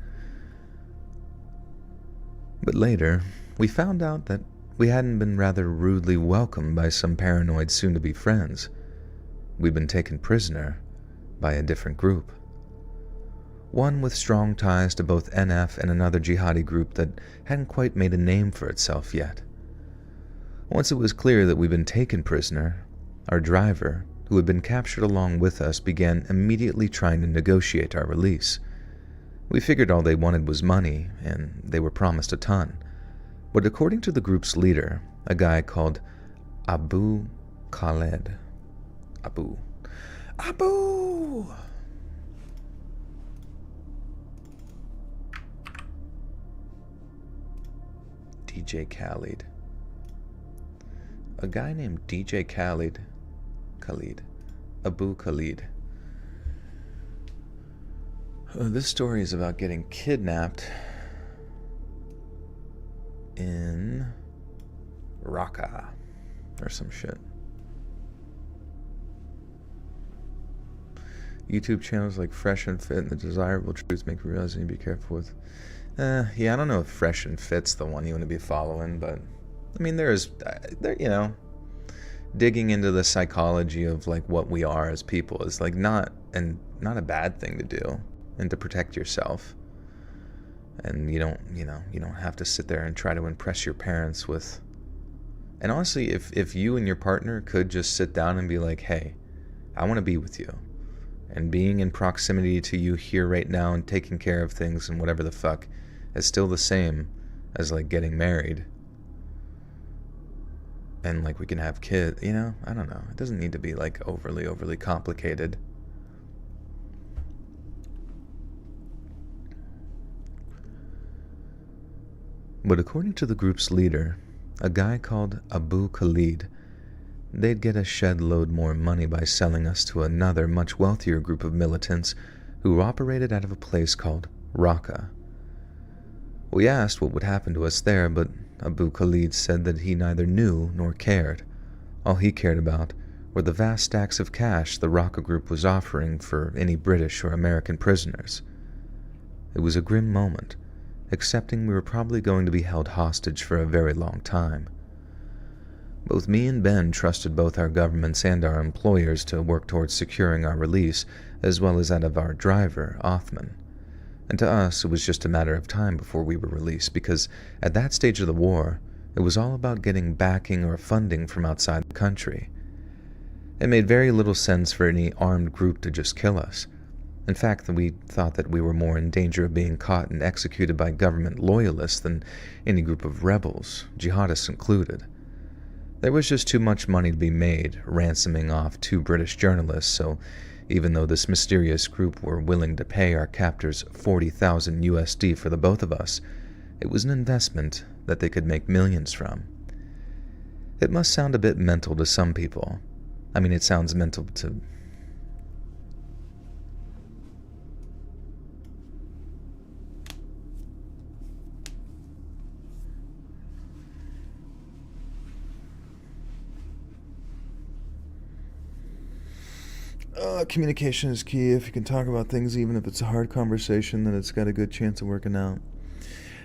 But later, we found out that we hadn't been rather rudely welcomed by some paranoid soon-to-be friends. We'd been taken prisoner by a different group. One with strong ties to both NF and another jihadi group that hadn't quite made a name for itself yet. Once it was clear that we'd been taken prisoner, our driver, who had been captured along with us, began immediately trying to negotiate our release. We figured all they wanted was money, and they were promised a ton. But according to the group's leader, a guy called Abu Khaled, Abu! DJ Khaled. A guy named DJ Khaled, Abu Khaled. This story is about getting kidnapped in Raqqa or some shit. YouTube channels like Fresh and Fit and The Desirable Truths make you realize you need to be careful with. Yeah, I don't know if Fresh and Fit's the one you want to be following, but I mean, there, digging into the psychology of like what we are as people is like not a bad thing to do, and to protect yourself. And you don't have to sit there and try to impress your parents with. And honestly, if you and your partner could just sit down and be like, hey, I want to be with you. And being in proximity to you here right now and taking care of things and whatever the fuck is still the same as like getting married. And like we can have kids, I don't know. It doesn't need to be like overly complicated. But according to the group's leader, a guy called Abu Khaled, they'd get a shed load more money by selling us to another, much wealthier group of militants who operated out of a place called Raqqa. We asked what would happen to us there, but Abu Khaled said that he neither knew nor cared. All he cared about were the vast stacks of cash the Raqqa group was offering for any British or American prisoners. It was a grim moment, accepting we were probably going to be held hostage for a very long time. Both me and Ben trusted both our governments and our employers to work towards securing our release, as well as that of our driver, Othman. And to us, it was just a matter of time before we were released, because at that stage of the war, it was all about getting backing or funding from outside the country. It made very little sense for any armed group to just kill us. In fact, we thought that we were more in danger of being caught and executed by government loyalists than any group of rebels, jihadists included. There was just too much money to be made ransoming off 2 British journalists, so even though this mysterious group were willing to pay our captors 40,000 USD for the both of us, it was an investment that they could make millions from. It must sound a bit mental to some people. I mean, it sounds mental to... Communication is key. If you can talk about things, even if it's a hard conversation, then it's got a good chance of working out.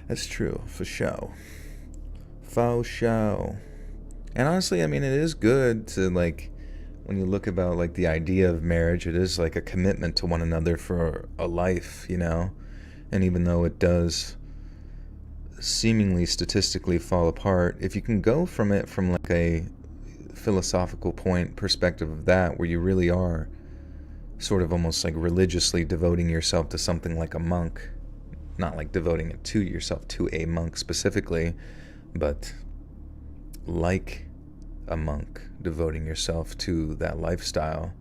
That's true, for sure. For sure. And honestly, I mean, it is good to, like, when you look about, like, the idea of marriage, it is, like, a commitment to one another for a life, And even though it does seemingly statistically fall apart, if you can go from it from like a philosophical point perspective of that, where you really are sort of almost like religiously devoting yourself to something like a monk, not like devoting it to yourself to a monk specifically, but like a monk, devoting yourself to that lifestyle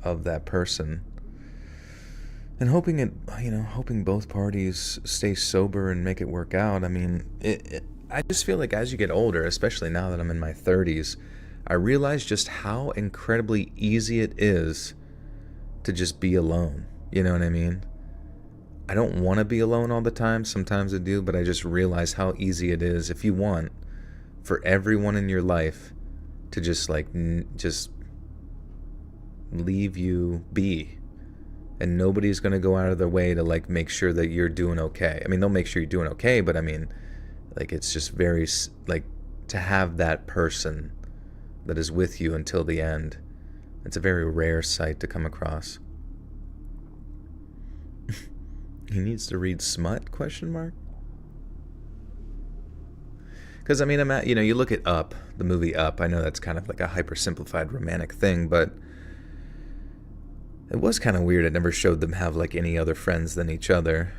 of that person, and hoping both parties stay sober and make it work out. I mean, I just feel like as you get older, especially now that I'm in my 30s, I realize just how incredibly easy it is to just be alone. You know what I mean? I don't want to be alone all the time. Sometimes I do, but I just realize how easy it is, if you want, for everyone in your life to just just leave you be. And nobody's going to go out of their way to like make sure that you're doing okay. I mean, they'll make sure you're doing okay, but I mean, like, it's just very, like, to have that person that is with you until the end. It's a very rare sight to come across. He needs to read smut, question mark? Because, I mean, you look at Up, the movie Up. I know that's kind of like a hyper-simplified romantic thing, but it was kind of weird. It never showed them have, like, any other friends than each other.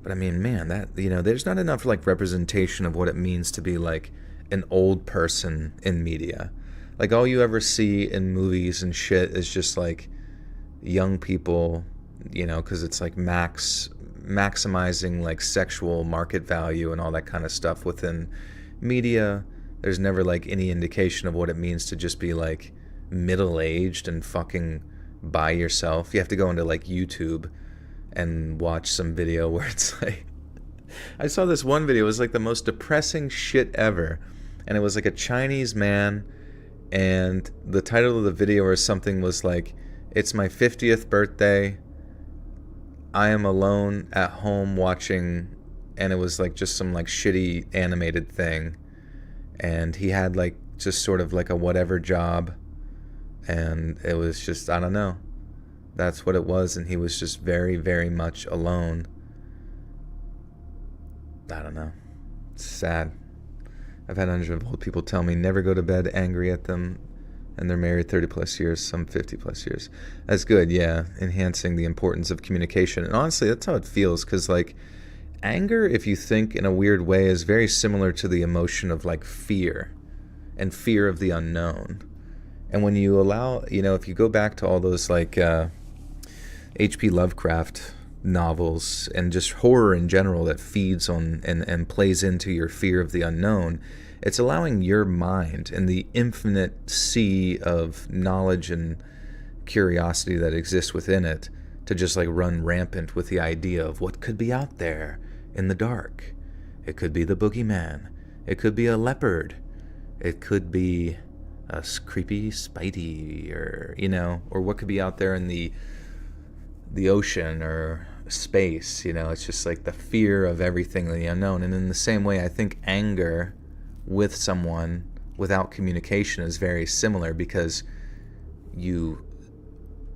But, I mean, man, that, there's not enough, like, representation of what it means to be, like, an old person in media. Like, all you ever see in movies and shit is just, like, young people, because it's, like, maximizing, like, sexual market value and all that kind of stuff within media. There's never, like, any indication of what it means to just be, like, middle-aged and fucking by yourself. You have to go into, like, YouTube and watch some video where it's, like... I saw this one video. It was, like, the most depressing shit ever. And it was, like, a Chinese man... And the title of the video or something was like, "It's my 50th birthday. I am alone at home watching," and it was like just some like shitty animated thing. And he had like just sort of like a whatever job. And it was just, I don't know. That's what it was. And he was just very, very much alone. I don't know. It's sad. I've had hundreds of old people tell me never go to bed angry at them, and they're married 30 plus years, some 50 plus years. That's good, yeah, enhancing the importance of communication. And honestly, that's how it feels, because like anger, if you think in a weird way, is very similar to the emotion of like fear and fear of the unknown. And when you allow, if you go back to all those like H.P. Lovecraft novels and just horror in general that feeds on and plays into your fear of the unknown, it's allowing your mind and the infinite sea of knowledge and curiosity that exists within it to just like run rampant with the idea of what could be out there in the dark. It could be the boogeyman. It could be a leopard. It could be a creepy Spidey, or what could be out there in the ocean or space. It's just like the fear of everything, the unknown. And in the same way, I think anger with someone without communication is very similar, because you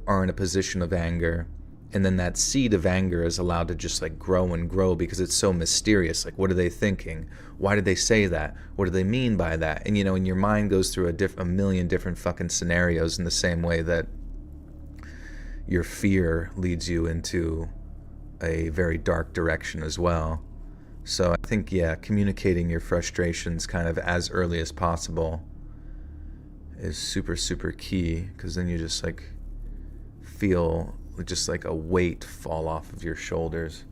are in a position of anger, and then that seed of anger is allowed to just like grow and grow because it's so mysterious. Like, what are they thinking? Why did they say that? What do they mean by that? And and your mind goes through a million different fucking scenarios, in the same way that your fear leads you into a very dark direction as well. So I think, yeah, communicating your frustrations kind of as early as possible is super, super key, because then you just like feel just like a weight fall off of your shoulders.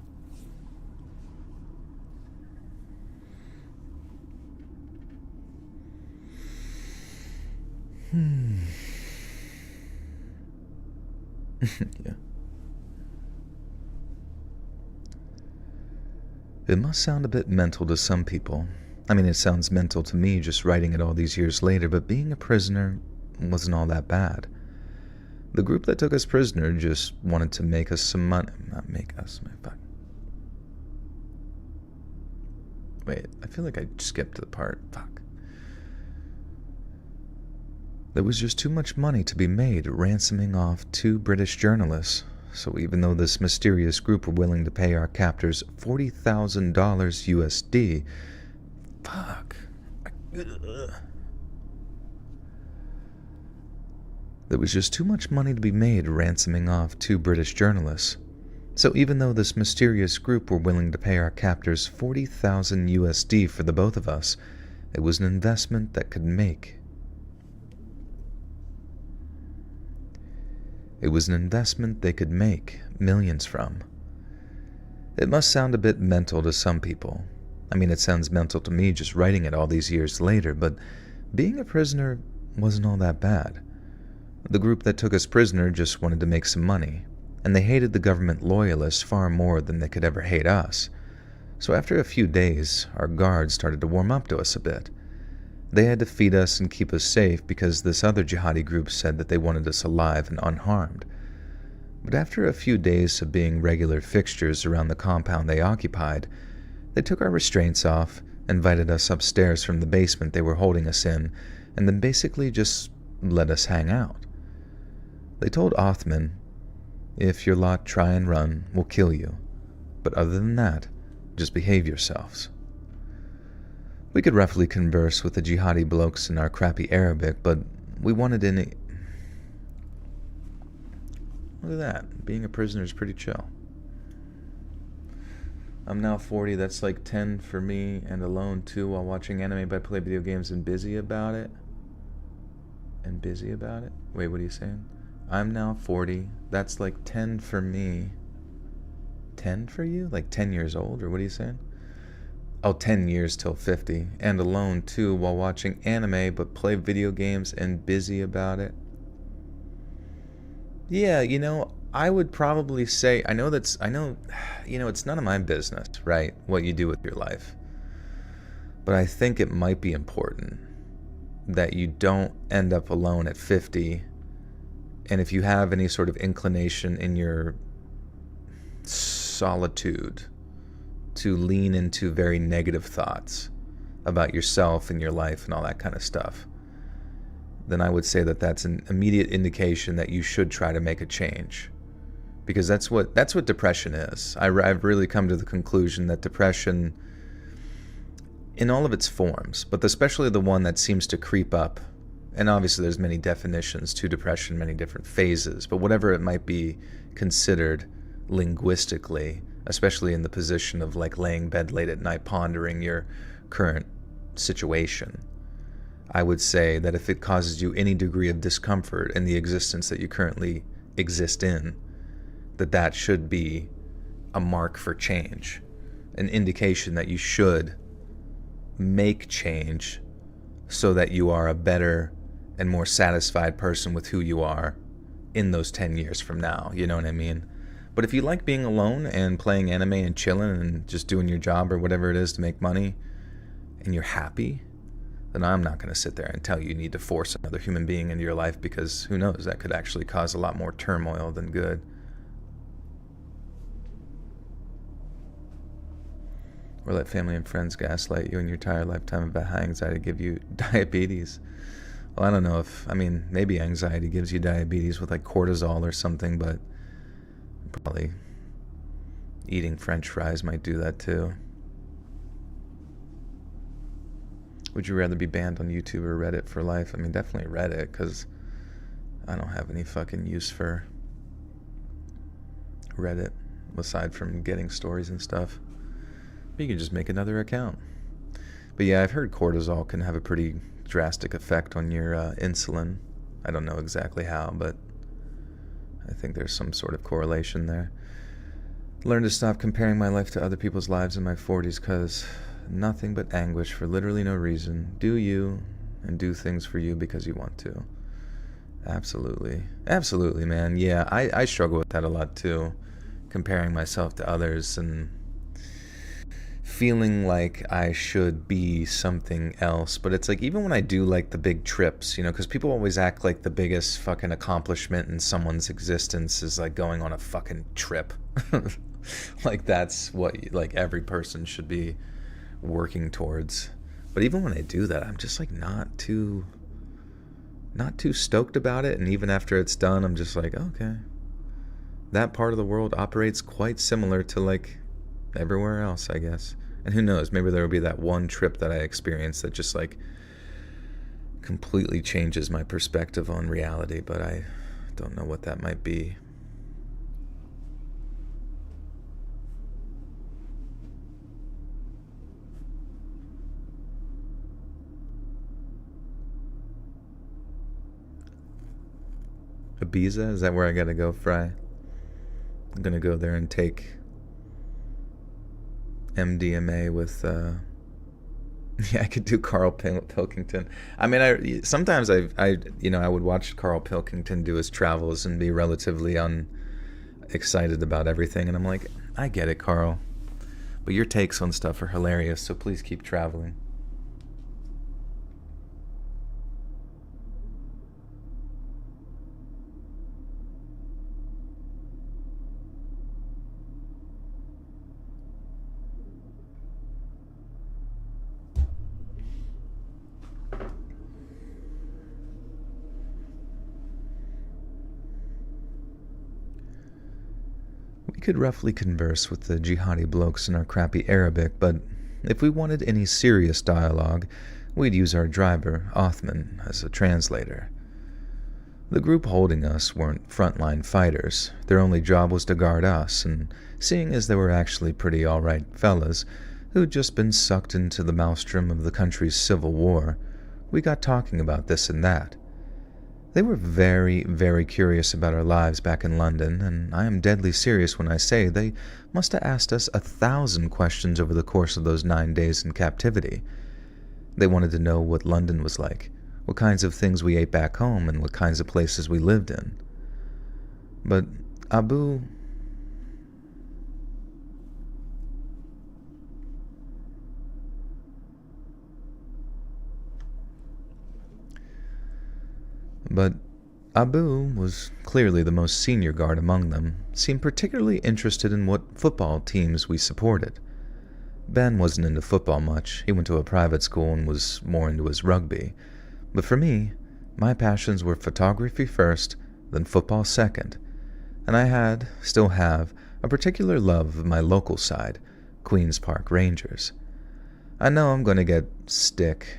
Yeah. It must sound a bit mental to some people. I mean, it sounds mental to me just writing it all these years later, but being a prisoner wasn't all that bad. The group that took us prisoner just wanted to make us some money. Not make us, my fuck. Wait, I feel like I skipped the part. Fuck. There was just too much money to be made ransoming off 2 British journalists. So even though this mysterious group were willing to pay our captors $40,000 USD, fuck. Ugh. There was just too much money to be made ransoming off 2 British journalists. So even though this mysterious group were willing to pay our captors 40,000 USD for the both of us, it was an investment that could make. It was an investment they could make millions from. It must sound a bit mental to some people. I mean, it sounds mental to me just writing it all these years later, but being a prisoner wasn't all that bad. The group that took us prisoner just wanted to make some money, and they hated the government loyalists far more than they could ever hate us. So after a few days, our guards started to warm up to us a bit. They had to feed us and keep us safe because this other jihadi group said that they wanted us alive and unharmed. But after a few days of being regular fixtures around the compound they occupied, they took our restraints off, invited us upstairs from the basement they were holding us in, and then basically just let us hang out. They told Othman, "If your lot try and run, we'll kill you. But other than that, just behave yourselves." We could roughly converse with the jihadi blokes in our crappy Arabic, but we wanted any... Look at that. Being a prisoner is pretty chill. I'm now 40. That's like 10 for me and alone too while watching anime, but I play video games and busy about it. And busy about it? Wait, what are you saying? I'm now 40. That's like 10 for me. 10 for you? Like 10 years old? Or what are you saying? Oh, 10 years till 50. And alone too while watching anime, but play video games and busy about it. Yeah, you know, I would probably say, I know, it's none of my business, right? What you do with your life. But I think it might be important that you don't end up alone at 50. And if you have any sort of inclination in your solitude to lean into very negative thoughts about yourself and your life and all that kind of stuff, then I would say that that's an immediate indication that you should try to make a change. Because that's what depression is. I've really come to the conclusion that depression, in all of its forms, but especially the one that seems to creep up, and obviously there's many definitions to depression, many different phases, but whatever it might be considered linguistically, especially in the position of like laying in bed late at night pondering your current situation, I would say that if it causes you any degree of discomfort in the existence that you currently exist in, that should be a mark for change, an indication that you should make change so that you are a better and more satisfied person with who you are in those 10 years from now, you know what I mean? But if you like being alone and playing anime and chilling and just doing your job or whatever it is to make money, and you're happy, then I'm not going to sit there and tell you need to force another human being into your life, because who knows, that could actually cause a lot more turmoil than good. Or let family and friends gaslight you in your entire lifetime about how anxiety give you diabetes. Well, I don't know if, maybe anxiety gives you diabetes with like cortisol or something, but probably eating French fries might do that too. Would you rather be banned on YouTube or Reddit for life? Definitely Reddit, because I don't have any fucking use for Reddit aside from getting stories and stuff. But you can just make another account. But yeah, I've heard cortisol can have a pretty drastic effect on your insulin. I don't know exactly how, but I think there's some sort of correlation there. Learn to stop comparing my life to other people's lives in my 40s, because nothing but anguish for literally no reason. Do you, and do things for you because you want to. Absolutely. Absolutely, man. Yeah, I struggle with that a lot too. Comparing myself to others and feeling like I should be something else. But it's like, even when I do like the big trips, because people always act like the biggest fucking accomplishment in someone's existence is like going on a fucking trip. Like that's what like every person should be working towards. But even when I do that, I'm just like not too stoked about it. And even after it's done, I'm just like, okay, that part of the world operates quite similar to, like, everywhere else, I guess. And who knows, maybe there will be that one trip that I experienced that just, like, completely changes my perspective on reality, but I don't know what that might be. Ibiza? Is that where I gotta go, Fry? I'm gonna go there and take MDMA with, yeah, I could do Carl Pilkington. I mean, sometimes I would watch Carl Pilkington do his travels and be relatively excited about everything, and I'm like, I get it, Carl, but your takes on stuff are hilarious, so please keep traveling. We could roughly converse with the jihadi blokes in our crappy Arabic, but if we wanted any serious dialogue, we'd use our driver, Othman, as a translator. The group holding us weren't frontline fighters. Their only job was to guard us, and seeing as they were actually pretty alright fellas who'd just been sucked into the maelstrom of the country's civil war, we got talking about this and that. They were very, very curious about our lives back in London, and I am deadly serious when I say they must have asked us 1,000 questions over the course of those 9 days in captivity. They wanted to know what London was like, what kinds of things we ate back home, and what kinds of places we lived in. But Abu... But Abu was clearly the most senior guard among them, seemed particularly interested in what football teams we supported. Ben wasn't into football much, he went to a private school and was more into his rugby. But for me, my passions were photography first, then football second, and I had, still have, a particular love of my local side, Queen's Park Rangers. I know I'm going to get stick.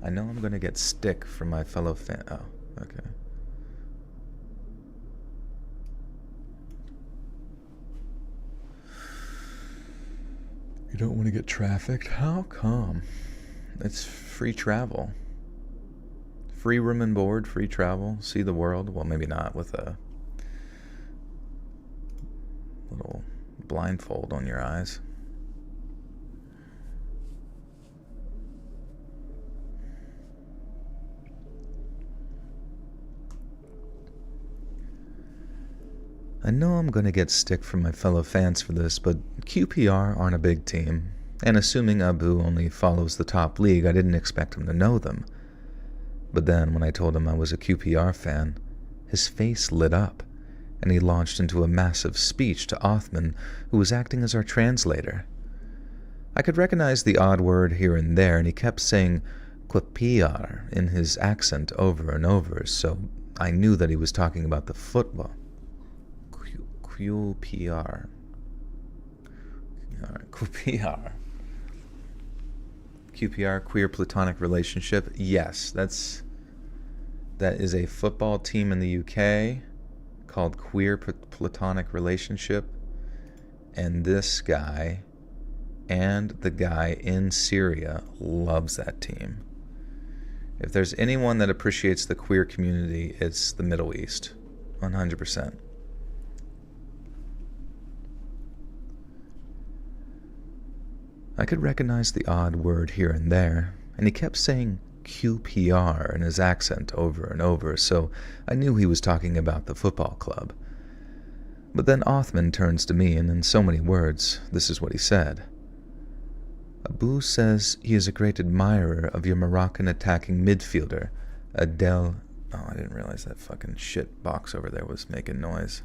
I know I'm going to get stick from my fellow fan. Oh, okay. You don't want to get trafficked? How come? It's free travel. Free room and board, free travel, see the world. Well, maybe not with a little blindfold on your eyes. I know I'm going to get stick from my fellow fans for this, but QPR aren't a big team, and assuming Abu only follows the top league, I didn't expect him to know them. But then, when I told him I was a QPR fan, his face lit up, and he launched into a massive speech to Othman, who was acting as our translator. I could recognize the odd word here and there, and he kept saying QPR in his accent over and over, so I knew that he was talking about the football. QPR. QPR. QPR, queer platonic relationship. Yes, that is a football team in the UK called Queer Platonic Relationship, and this guy and the guy in Syria loves that team. If there's anyone that appreciates the queer community, it's the Middle East, 100%. I could recognize the odd word here and there, and he kept saying QPR in his accent over and over, so I knew he was talking about the football club. But then Othman turns to me, and in so many words, this is what he said. Abu says he is a great admirer of your Moroccan attacking midfielder, Adel... Oh, I didn't realize that fucking shit box over there was making noise.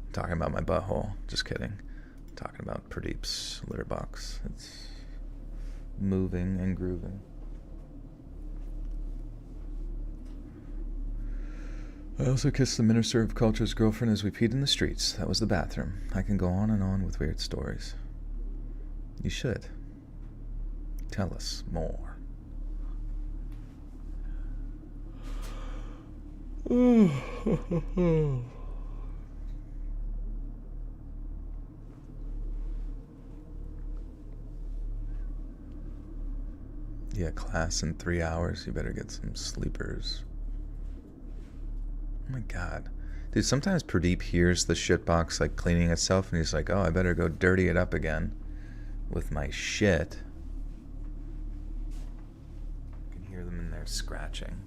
I'm talking about my butthole. Just kidding. Talking about Pradeep's litter box. It's moving and grooving. I also kissed the Minister of Culture's girlfriend as we peed in the streets. That was the bathroom. I can go on and on with weird stories. You should. Tell us more. Yeah, class in 3 hours. You better get some sleepers. Oh my god. Dude, sometimes Pradeep hears the shitbox like cleaning itself and he's like, oh, I better go dirty it up again with my shit. You can hear them in there scratching.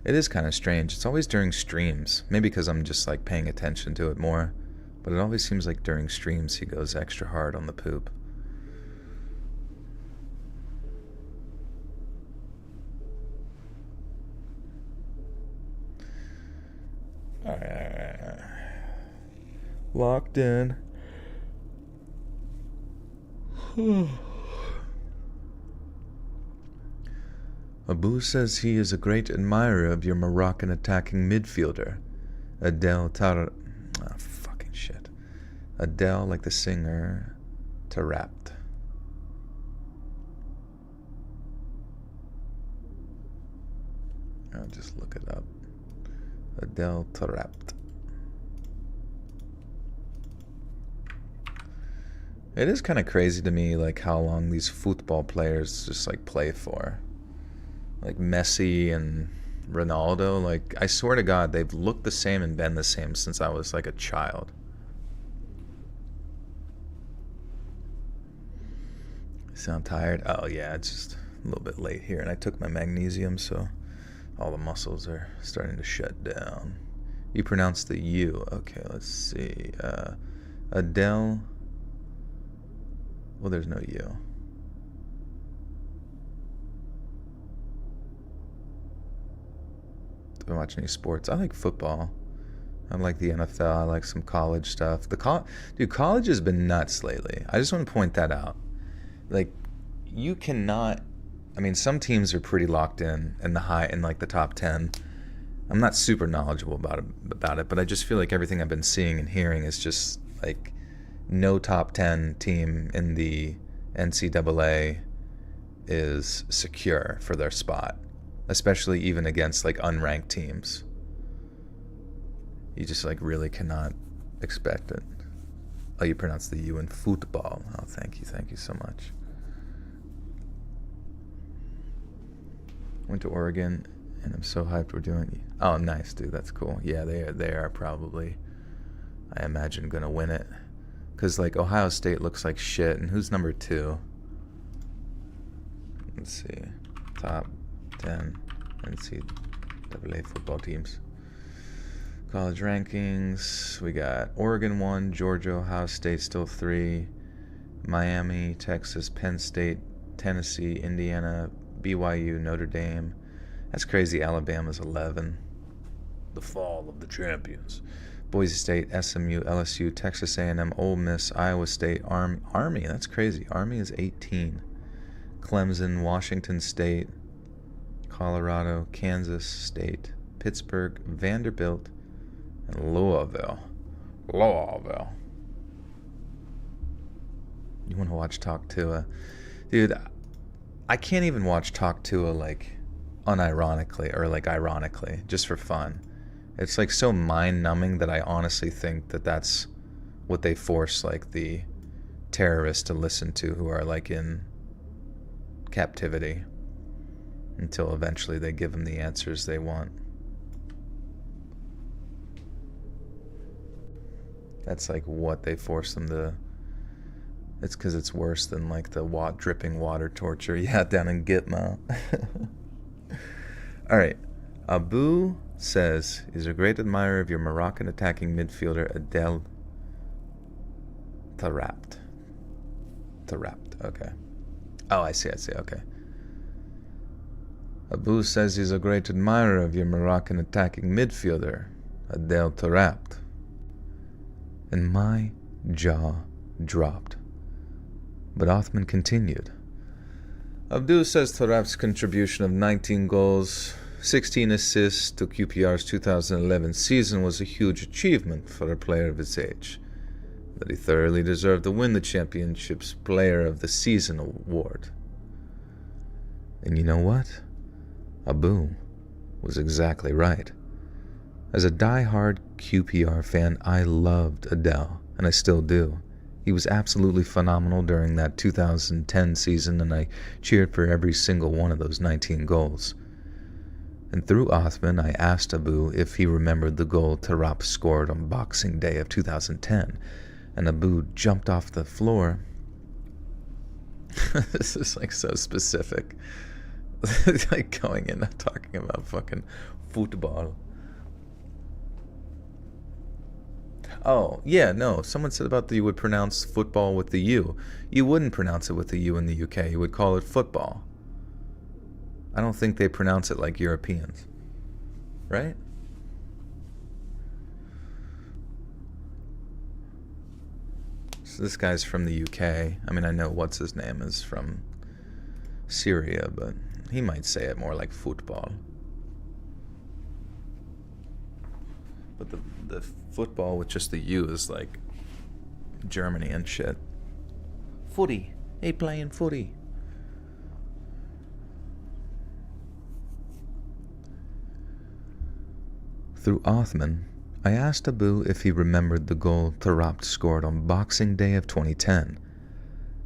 It is kind of strange. It's always during streams. Maybe because I'm just like paying attention to it more. But it always seems like during streams he goes extra hard on the poop. Alright. Locked in. Abu says he is a great admirer of your Moroccan attacking midfielder, Adel Tar... Oh, fucking shit. Adel, like the singer, Tarapt. I'll just look it up. Adel Tarapt. It is kind of crazy to me, like, how long these football players just, like, play for. Like, Messi and Ronaldo, like, I swear to God, they've looked the same and been the same since I was, like, a child. You sound tired? Oh, yeah, it's just a little bit late here, and I took my magnesium, so all the muscles are starting to shut down. You pronounce the U. Okay, let's see. Adele. Well, there's no U. Do I watch any sports? I like football. I like the NFL. I like some college stuff. Dude, college has been nuts lately. I just want to point that out. Like, you cannot. I mean, some teams are pretty locked in like the top 10. I'm not super knowledgeable about it, but I just feel like everything I've been seeing and hearing is just like no top 10 team in the NCAA is secure for their spot, especially even against like unranked teams. You just like really cannot expect it. Oh, you pronounce the U in football. Oh, thank you so much. Went to Oregon, and I'm so hyped we're doing it. Oh, nice, dude. That's cool. Yeah, they are probably, I imagine, going to win it. Because, like, Ohio State looks like shit. And who's number 2? Let's see. Top 10 NCAA football teams. College rankings. We got Oregon 1, Georgia, Ohio State still 3, Miami, Texas, Penn State, Tennessee, Indiana, BYU, Notre Dame. That's crazy. Alabama's 11. The fall of the champions. Boise State, SMU, LSU, Texas A&M, Ole Miss, Iowa State, Army. That's crazy. Army is 18. Clemson, Washington State, Colorado, Kansas State, Pittsburgh, Vanderbilt, and Louisville. You want to watch Talk Tua? Dude, I can't even watch Talk Tua like unironically or like ironically, just for fun. It's like so mind-numbing that I honestly think that that's what they force like the terrorists to listen to who are like in captivity until eventually they give them the answers they want. That's like what they force them to. It's because it's worse than like the dripping water torture you had down in Gitmo. All right. Abu says he's a great admirer of your Moroccan attacking midfielder Adel Tarapt. Okay. Oh, I see. Okay. Abu says he's a great admirer of your Moroccan attacking midfielder Adel Tarapt. And my jaw dropped. But Othman continued. Abdul says Tarap's contribution of 19 goals 16 assists to QPR's 2011 season was a huge achievement for a player of his age, that he thoroughly deserved to win the championship's Player of the Season award. And you know what? Abu was exactly right. As a die-hard QPR fan, I loved Adele, and I still do. He was absolutely phenomenal during that 2010 season, and I cheered for every single one of those 19 goals. And through Othman, I asked Abu if he remembered the goal Tarap scored on Boxing Day of 2010, and Abu jumped off the floor. This is like so specific. Like going in and talking about fucking football. Oh, yeah, no. Someone said about that you would pronounce football with the U. You wouldn't pronounce it with the U in the UK. You would call it football. I don't think they pronounce it like Europeans. Right? So this guy's from the UK. I mean, I know what's his name is from Syria, but he might say it more like football. But the football with just the U is like Germany and shit. Footy. Hey, playing footy. Through Othman, I asked Abu if he remembered the goal Tarap scored on Boxing Day of 2010.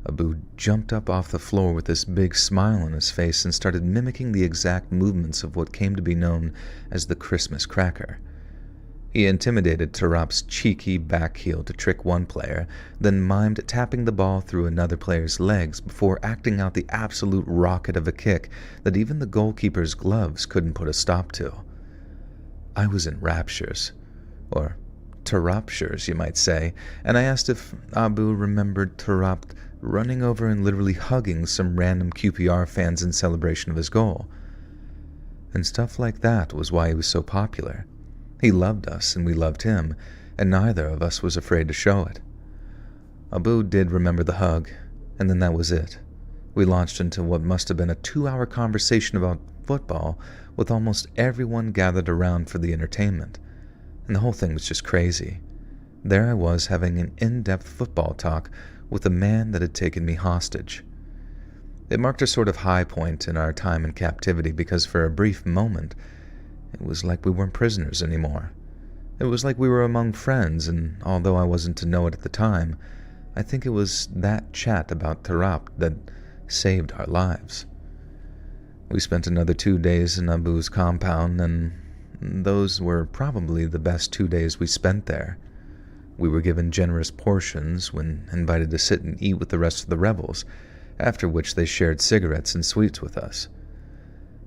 Abu jumped up off the floor with this big smile on his face and started mimicking the exact movements of what came to be known as the Christmas cracker. He intimidated Tarap's cheeky back heel to trick one player, then mimed tapping the ball through another player's legs before acting out the absolute rocket of a kick that even the goalkeeper's gloves couldn't put a stop to. I was in raptures, or Taraptures, you might say, and I asked if Abu remembered Tarap running over and literally hugging some random QPR fans in celebration of his goal. And stuff like that was why he was so popular. He loved us and we loved him, and neither of us was afraid to show it. Abu did remember the hug, and then that was it. We launched into what must have been a 2-hour conversation about football with almost everyone gathered around for the entertainment. And the whole thing was just crazy. There I was having an in-depth football talk with a man that had taken me hostage. It marked a sort of high point in our time in captivity because for a brief moment, it was like we weren't prisoners anymore. It was like we were among friends, and although I wasn't to know it at the time, I think it was that chat about Tarap that saved our lives. We spent another 2 days in Abu's compound, and those were probably the best 2 days we spent there. We were given generous portions when invited to sit and eat with the rest of the rebels, after which they shared cigarettes and sweets with us.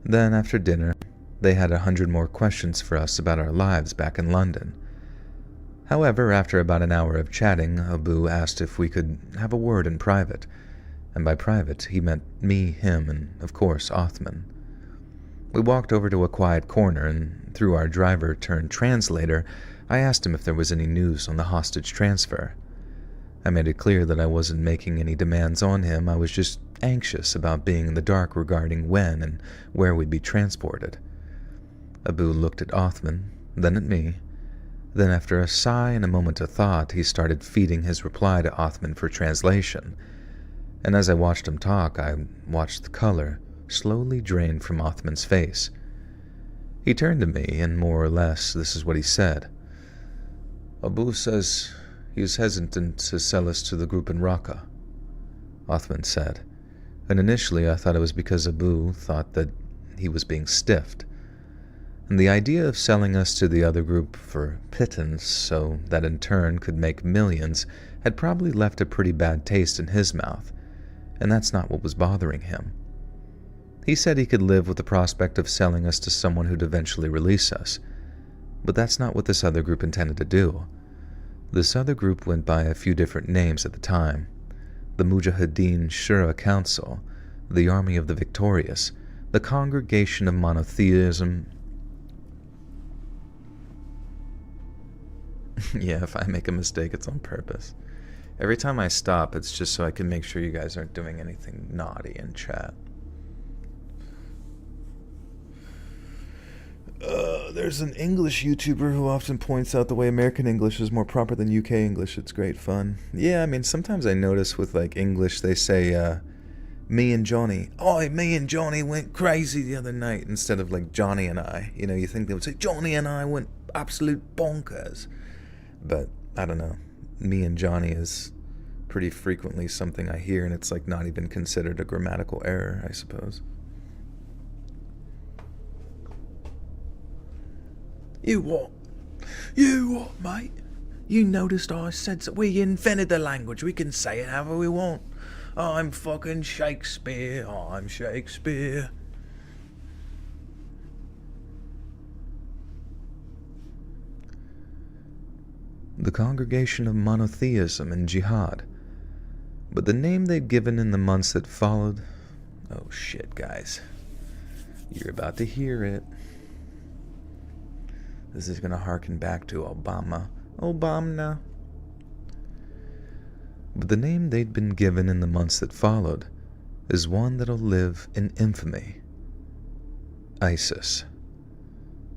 Then, after dinner, they had 100 more questions for us about our lives back in London. However, after about an hour of chatting, Abu asked if we could have a word in private, and by private he meant me, him, and of course Othman. We walked over to a quiet corner, and through our driver-turned-translator, I asked him if there was any news on the hostage transfer. I made it clear that I wasn't making any demands on him. I was just anxious about being in the dark regarding when and where we'd be transported. Abu looked at Othman, then at me. Then, after a sigh and a moment of thought, he started feeding his reply to Othman for translation. And as I watched him talk, I watched the color slowly drain from Othman's face. He turned to me, and more or less this is what he said. Abu says he is hesitant to sell us to the group in Raqqa, Othman said. And initially I thought it was because Abu thought that he was being stiffed. And the idea of selling us to the other group for pittance so that in turn could make millions had probably left a pretty bad taste in his mouth, and that's not what was bothering him. He said he could live with the prospect of selling us to someone who'd eventually release us, but that's not what this other group intended to do. This other group went by a few different names at the time: the Mujahideen Shura Council, the Army of the Victorious, the Congregation of Monotheism. Yeah, if I make a mistake, it's on purpose. Every time I stop, it's just so I can make sure you guys aren't doing anything naughty in chat. There's an English YouTuber who often points out the way American English is more proper than UK English. It's great fun. Yeah, I mean, sometimes I notice with, like, English, they say, me and Johnny. Oh, me and Johnny went crazy the other night, instead of, like, Johnny and I. You know, you think they would say, Johnny and I went absolute bonkers. But, I don't know. Me and Johnny is pretty frequently something I hear, and it's, like, not even considered a grammatical error, I suppose. You what? You what, mate? You noticed I said that we invented the language. We can say it however we want. I'm fucking Shakespeare. I'm Shakespeare. The Congregation of Monotheism and Jihad. But the name they'd given in the months that followed... Oh shit, guys. You're about to hear it. This is going to harken back to Obama. Obama. But the name they'd been given in the months that followed is one that'll live in infamy. ISIS.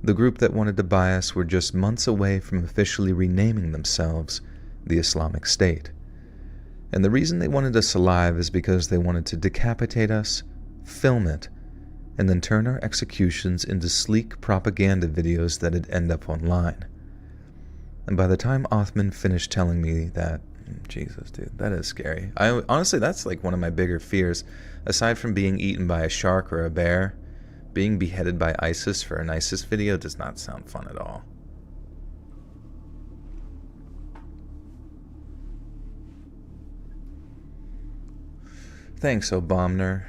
The group that wanted to buy us were just months away from officially renaming themselves the Islamic State. And the reason they wanted us alive is because they wanted to decapitate us, film it, and then turn our executions into sleek propaganda videos that'd end up online. And by the time Othman finished telling me that, Jesus, dude, that is scary. Honestly, that's like one of my bigger fears. Aside from being eaten by a shark or a bear, being beheaded by ISIS for an ISIS video does not sound fun at all. Thanks, Obama.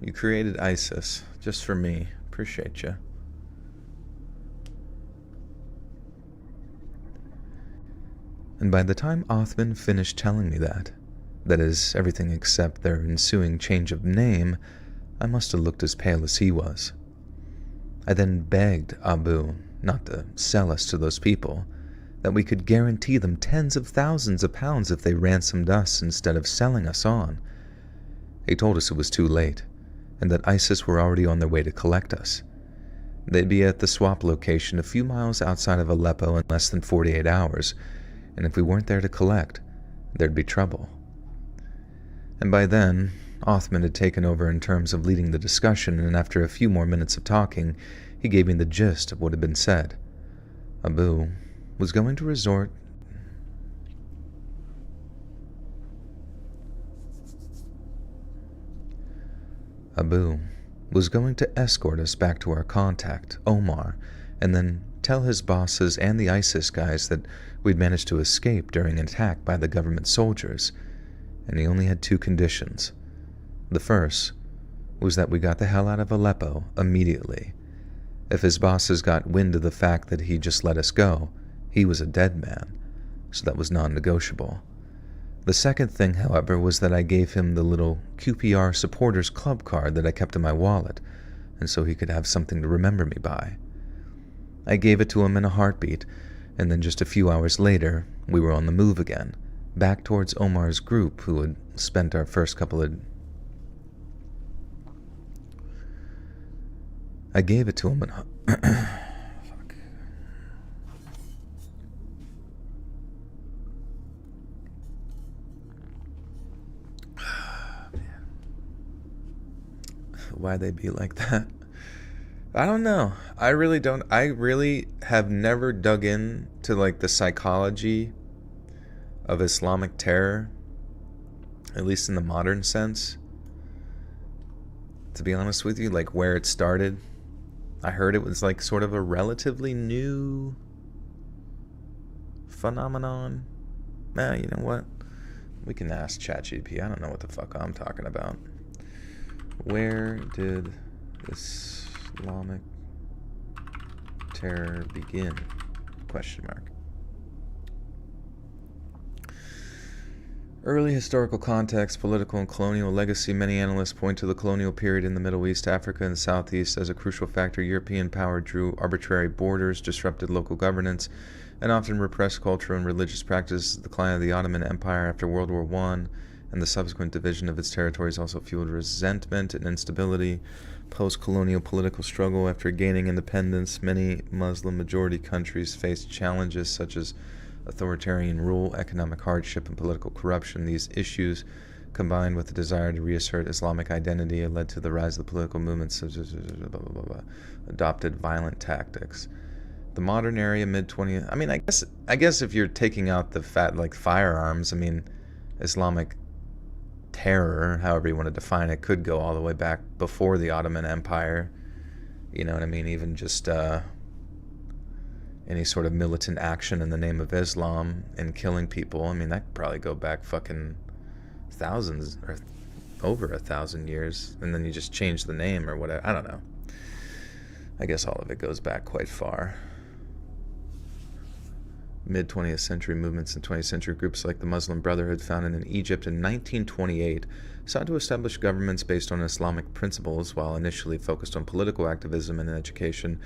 You created ISIS. Just for me. Appreciate you. And by the time Othman finished telling me that is, everything except their ensuing change of name, I must have looked as pale as he was. I then begged Abu not to sell us to those people, that we could guarantee them tens of thousands of pounds if they ransomed us instead of selling us on. He told us it was too late, and that ISIS were already on their way to collect us. They'd be at the swap location a few miles outside of Aleppo in less than 48 hours, and if we weren't there to collect, there'd be trouble. And by then, Othman had taken over in terms of leading the discussion, and after a few more minutes of talking, he gave me the gist of what had been said. Abu was going to resort Abu was going to escort us back to our contact, Omar, and then tell his bosses and the ISIS guys that we'd managed to escape during an attack by the government soldiers, and he only had two conditions. The first was that we got the hell out of Aleppo immediately. If his bosses got wind of the fact that he just let us go, he was a dead man, so that was non-negotiable. The second thing, however, was that I gave him the little QPR supporters club card that I kept in my wallet, and so he could have something to remember me by. I gave it to him in a heartbeat, and then just a few hours later, we were on the move again, back towards Omar's group, who had spent our first couple of... I gave it to him in... Fuck. Man. Why'd they be like that? I don't know. I really don't. I really have never dug in to like the psychology of Islamic terror, at least in the modern sense. To be honest with you, like where it started, I heard it was like sort of a relatively new phenomenon. You know what? We can ask ChatGPT. I don't know what the fuck I'm talking about. Where did Islamic terror begin? Question mark. Early historical context, political and colonial legacy. Many analysts point to the colonial period in the Middle East, Africa, and Southeast as a crucial factor. European power drew arbitrary borders, disrupted local governance, and often repressed cultural and religious practices. The decline of the Ottoman Empire after World War I and the subsequent division of its territories also fueled resentment and instability. Post-colonial political struggle after gaining independence, many Muslim-majority countries faced challenges such as authoritarian rule, economic hardship, and political corruption. These issues, combined with the desire to reassert Islamic identity, led to the rise of the political movements such as adopted violent tactics. The modern area, mid-20th... I mean, I guess if you're taking out the firearms, I mean, Islamic terror, however you want to define it, could go all the way back before the Ottoman Empire. You know what I mean? Even just any sort of militant action in the name of Islam and killing people. I mean, that could probably go back fucking thousands or over 1,000 years. And then you just change the name or whatever. I don't know. I guess all of it goes back quite far. Mid-20th century movements and 20th century groups like the Muslim Brotherhood, founded in Egypt in 1928, sought to establish governments based on Islamic principles. While initially focused on political activism and education,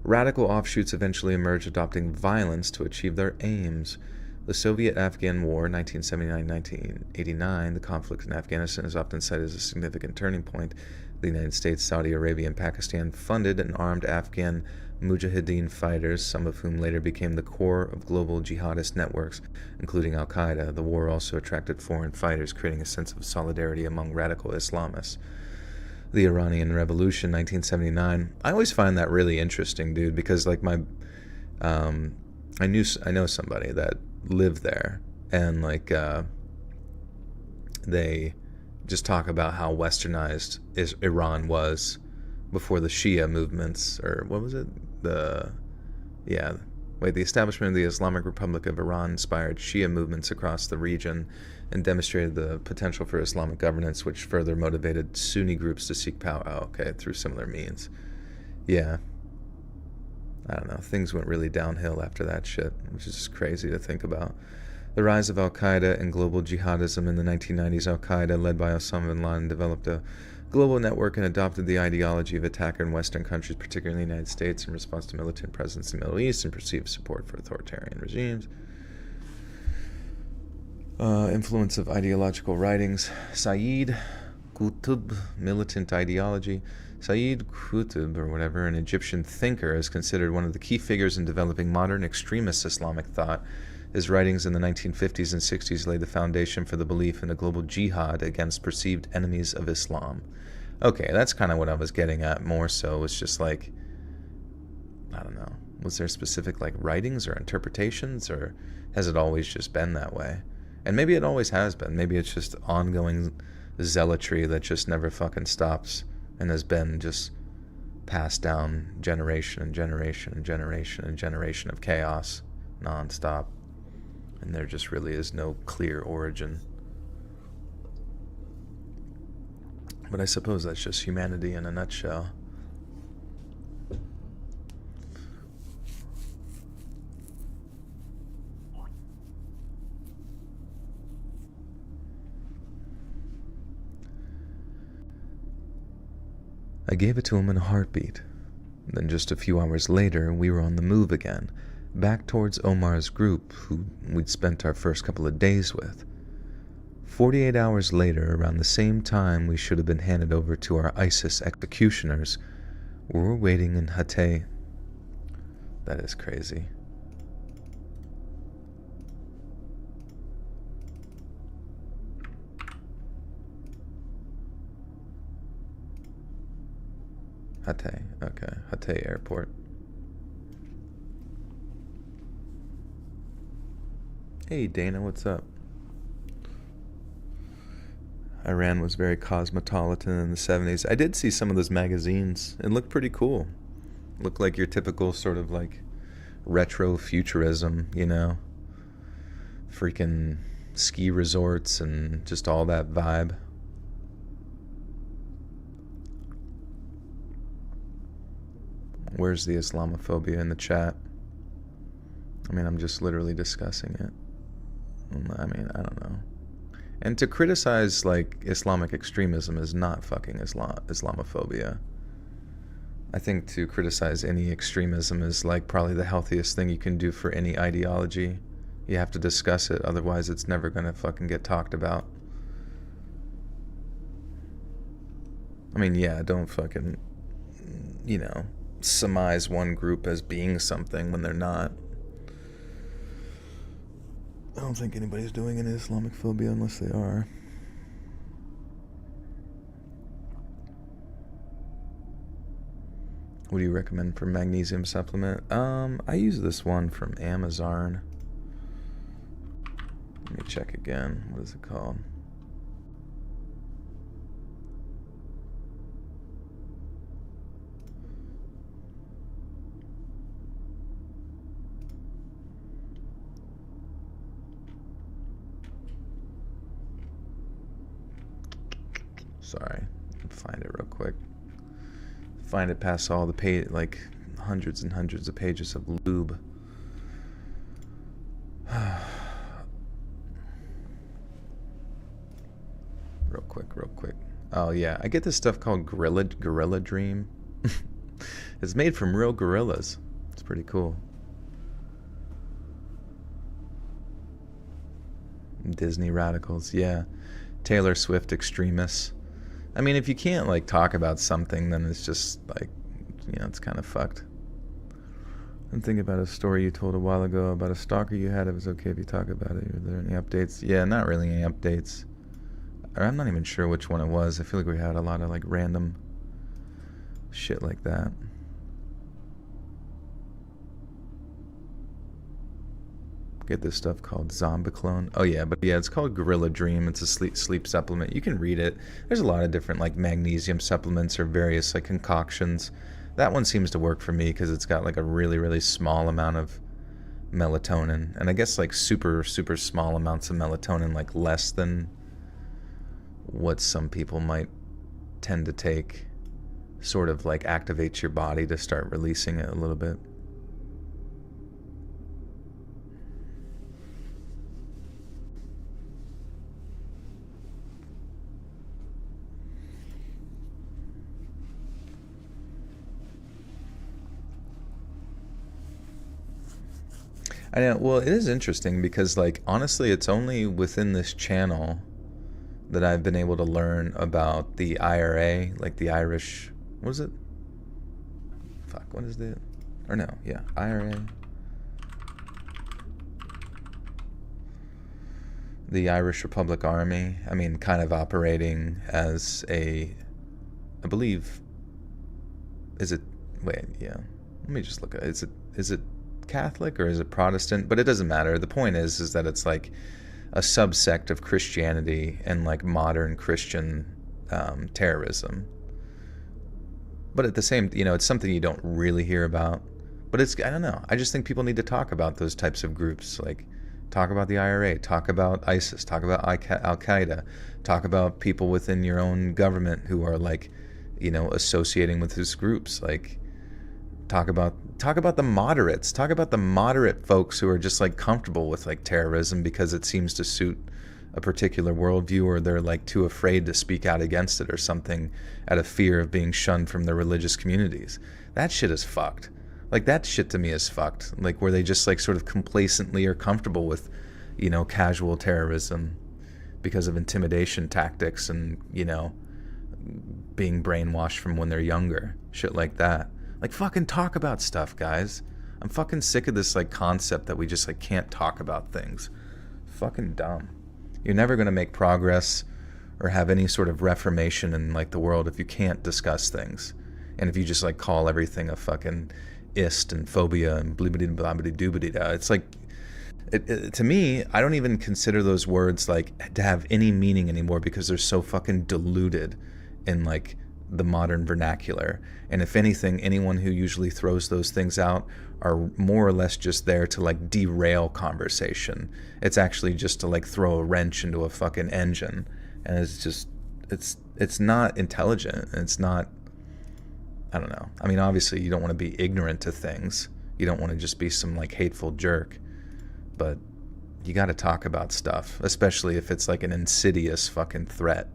radical offshoots eventually emerged, adopting violence to achieve their aims. The Soviet-Afghan War, 1979-1989, the conflict in Afghanistan is often cited as a significant turning point. The United States, Saudi Arabia, and Pakistan funded and armed Afghan Mujahideen fighters, some of whom later became the core of global jihadist networks, including Al-Qaeda. The war also attracted foreign fighters, creating a sense of solidarity among radical Islamists. The Iranian Revolution, 1979. I always find that really interesting, dude, because like I know somebody that lived there, and like they just talk about how westernized Iran was before the Shia movements, or what was it? The establishment of the Islamic Republic of Iran inspired Shia movements across the region and demonstrated the potential for Islamic governance, which further motivated Sunni groups to seek power. Through similar means. Yeah. I don't know. Things went really downhill after that shit, which is just crazy to think about. The rise of Al-Qaeda and global jihadism in the 1990s. Al-Qaeda, led by Osama bin Laden, developed a global network and adopted the ideology of attacker in Western countries, particularly in the United States, in response to militant presence in the Middle East and perceived support for authoritarian regimes. Influence of ideological writings. Sayyid Qutb, militant ideology. Sayyid Qutb, or whatever, an Egyptian thinker, is considered one of the key figures in developing modern extremist Islamic thought. His writings in the 1950s and 60s laid the foundation for the belief in a global jihad against perceived enemies of Islam. Okay, that's kind of what I was getting at more so. It's just like, I don't know, was there specific like writings or interpretations, or has it always just been that way? And maybe it always has been. Maybe it's just ongoing zealotry that just never fucking stops and has been just passed down generation and generation and generation and generation of chaos nonstop. And there just really is no clear origin. But I suppose that's just humanity in a nutshell. I gave it to him in a heartbeat. Then just a few hours later, we were on the move again, back towards Omar's group, who we'd spent our first couple of days with. 48 hours later, around the same time we should have been handed over to our ISIS executioners, we were waiting in Hatay. That is crazy. Hatay, okay, Hatay Airport. Hey Dana, what's up? Iran was very cosmopolitan in the 70s. I did see some of those magazines. It looked pretty cool. Looked like your typical sort of like retro futurism, you know? Freaking ski resorts and just all that vibe. Where's the Islamophobia in the chat? I mean, I'm just literally discussing it. I mean, I don't know. And to criticize, like, Islamic extremism is not fucking Islamophobia. I think to criticize any extremism is, like, probably the healthiest thing you can do for any ideology. You have to discuss it, otherwise it's never gonna fucking get talked about. I mean, yeah, don't fucking, you know, surmise one group as being something when they're not. I don't think anybody's doing an Islamic phobia unless they are. What do you recommend for magnesium supplement? I use this one from Amazon. Let me check again. What is it called? Sorry, find it real quick. Find it past all the page, like hundreds and hundreds of pages of lube. Real quick. Oh yeah, I get this stuff called Gorilla Dream. It's made from real gorillas. It's pretty cool. Disney radicals, yeah. Taylor Swift extremists. I mean, if you can't, like, talk about something, then it's just, like, you know, it's kind of fucked. I'm thinking about a story you told a while ago about a stalker you had. It was okay if you talk about it. Are there any updates? Yeah, not really any updates. Or I'm not even sure which one it was. I feel like we had a lot of, like, random shit like that. Get this stuff called Zombie Clone. Oh yeah, but yeah, it's called Gorilla Dream. It's a sleep supplement. You can read it. There's a lot of different like magnesium supplements or various like concoctions. That one seems to work for me because it's got like a really small amount of melatonin, and I guess like super small amounts of melatonin, like less than what some people might tend to take, sort of like activates your body to start releasing it a little bit. I know. Well, it is interesting because, like, honestly, it's only within this channel that I've been able to learn about the IRA, like the Irish. What is it? Fuck. What is it? Or no? Yeah, IRA. The Irish Republic Army. I mean, kind of operating as a, I believe. Is it? Wait. Yeah. Let me just look at it. Is it Catholic or is it Protestant? But it doesn't matter. The point is that it's like a subsect of Christianity and like modern Christian terrorism. But at the same, you know, it's something you don't really hear about. But it's, I don't know. I just think people need to talk about those types of groups. Like, talk about the IRA, talk about ISIS, talk about Al-Qaeda, talk about people within your own government who are like, you know, associating with these groups. Like, talk about the moderates. Talk about the moderate folks who are just like comfortable with like terrorism because it seems to suit a particular worldview, or they're like too afraid to speak out against it or something out of fear of being shunned from their religious communities. That shit is fucked. Like, that shit to me is fucked. Like, where they just like sort of complacently are comfortable with, you know, casual terrorism because of intimidation tactics and, you know, being brainwashed from when they're younger. Shit like that. Like, fucking talk about stuff, guys. I'm fucking sick of this, like, concept that we just, like, can't talk about things. Fucking dumb. You're never going to make progress or have any sort of reformation in, like, the world if you can't discuss things. And if you just, like, call everything a fucking ist and phobia and blibbity-blabbity-doobity-da. It's like, to me, I don't even consider those words, like, to have any meaning anymore because they're so fucking diluted in, like, the modern vernacular. And if anything, anyone who usually throws those things out are more or less just there to like derail conversation. It's actually just to like throw a wrench into a fucking engine. And it's just, it's not intelligent. It's not, I don't know. I mean, obviously you don't want to be ignorant to things. You don't want to just be some like hateful jerk, but you got to talk about stuff, especially if it's like an insidious fucking threat.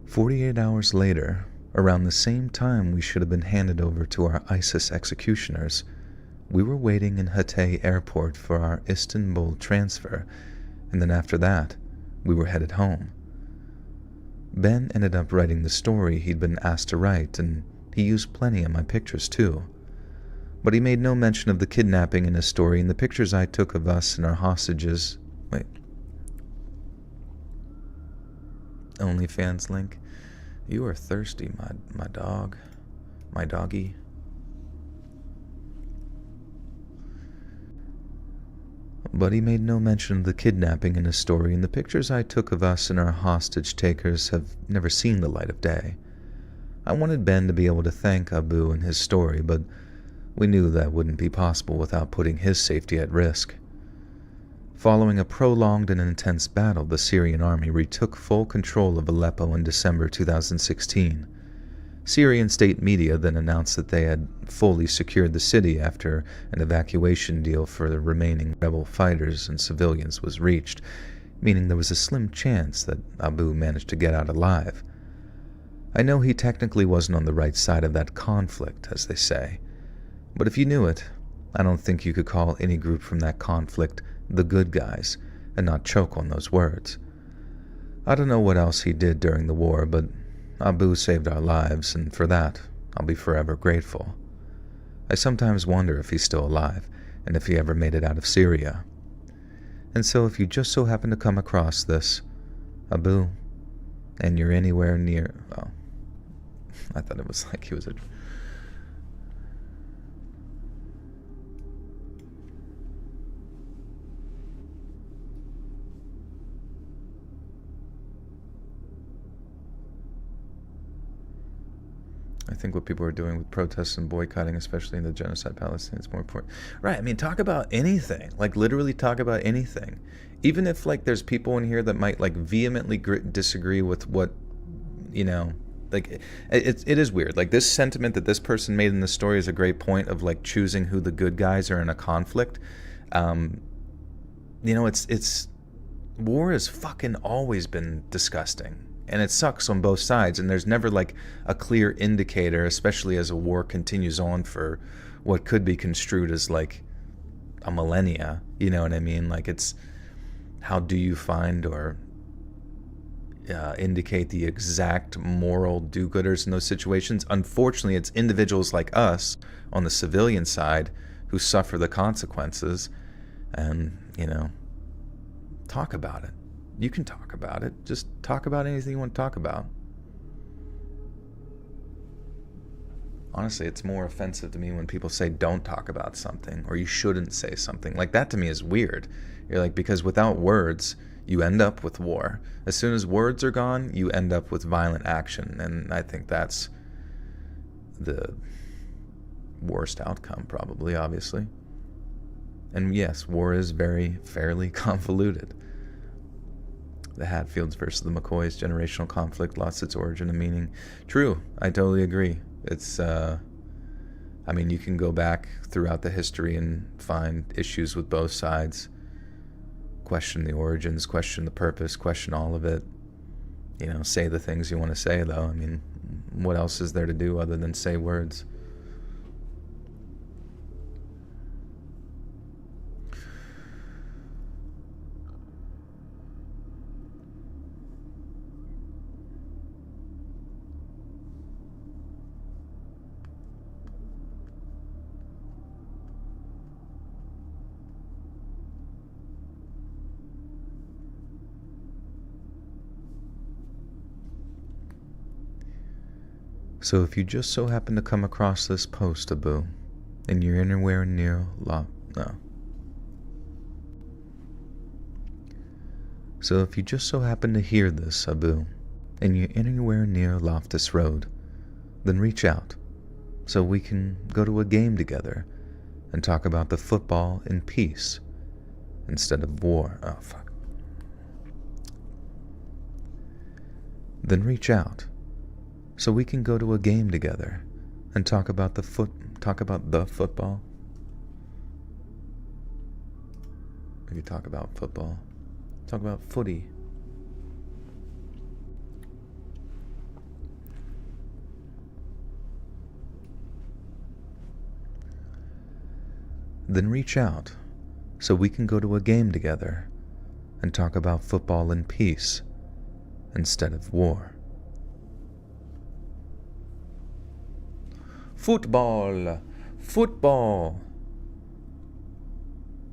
"48 hours later, around the same time we should have been handed over to our ISIS executioners, we were waiting in Hatay airport for our Istanbul transfer, and then after that, we were headed home. Ben ended up writing the story he'd been asked to write, and he used plenty of my pictures too. But he made no mention of the kidnapping in his story, and the pictures I took of us and our hostages... Wait. OnlyFans link. You are thirsty, my dog. My doggy. But he made no mention of the kidnapping in his story, and the pictures I took of us and our hostage takers have never seen the light of day. I wanted Ben to be able to thank Abu in his story, but we knew that wouldn't be possible without putting his safety at risk. Following a prolonged and intense battle, the Syrian army retook full control of Aleppo in December 2016. Syrian state media then announced that they had fully secured the city after an evacuation deal for the remaining rebel fighters and civilians was reached, meaning there was a slim chance that Abu managed to get out alive. I know he technically wasn't on the right side of that conflict, as they say, but if you knew it, I don't think you could call any group from that conflict the good guys and not choke on those words. I don't know what else he did during the war, but Abu saved our lives, and for that, I'll be forever grateful. I sometimes wonder if he's still alive, and if he ever made it out of Syria. And so if you just so happen to come across this, Abu, and you're anywhere near... Oh, I thought it was like he was a... I think what people are doing with protests and boycotting, especially in the genocide Palestine, is more important. Right, I mean, talk about anything. Like, literally talk about anything. Even if, like, there's people in here that might, like, vehemently disagree with what, you know, like, it is weird. Like, this sentiment that this person made in the story is a great point of, like, choosing who the good guys are in a conflict. You know, it's war has fucking always been disgusting. And it sucks on both sides, and there's never like a clear indicator, especially as a war continues on for what could be construed as like a millennia, you know what I mean? Like, it's how do you find or indicate the exact moral do-gooders in those situations? Unfortunately, it's individuals like us on the civilian side who suffer the consequences, and, you know, talk about it. You can talk about it. Just talk about anything you want to talk about. Honestly, it's more offensive to me when people say don't talk about something, or you shouldn't say something. Like, that to me is weird. You're like, because without words, you end up with war. As soon as words are gone, you end up with violent action. And I think that's the worst outcome, probably, obviously. And yes, war is very fairly convoluted. The Hatfields versus the McCoys generational conflict lost its origin and meaning. True, I totally agree. It's, I mean, you can go back throughout the history and find issues with both sides. Question the origins, question the purpose, question all of it. You know, say the things you want to say, though. I mean, what else is there to do other than say words? So if you just so happen to come across this post, Abu, and you're anywhere near So if you just so happen to hear this, Abu, and you're anywhere near Loftus Road, then reach out so we can go to a game together and talk about the football in peace instead of war. Oh, fuck. Then reach out so we can go to a game together and talk about the football. We could talk about football. Talk about footy. then reach out so we can go to a game together and talk about football in peace instead of war. Football! Football!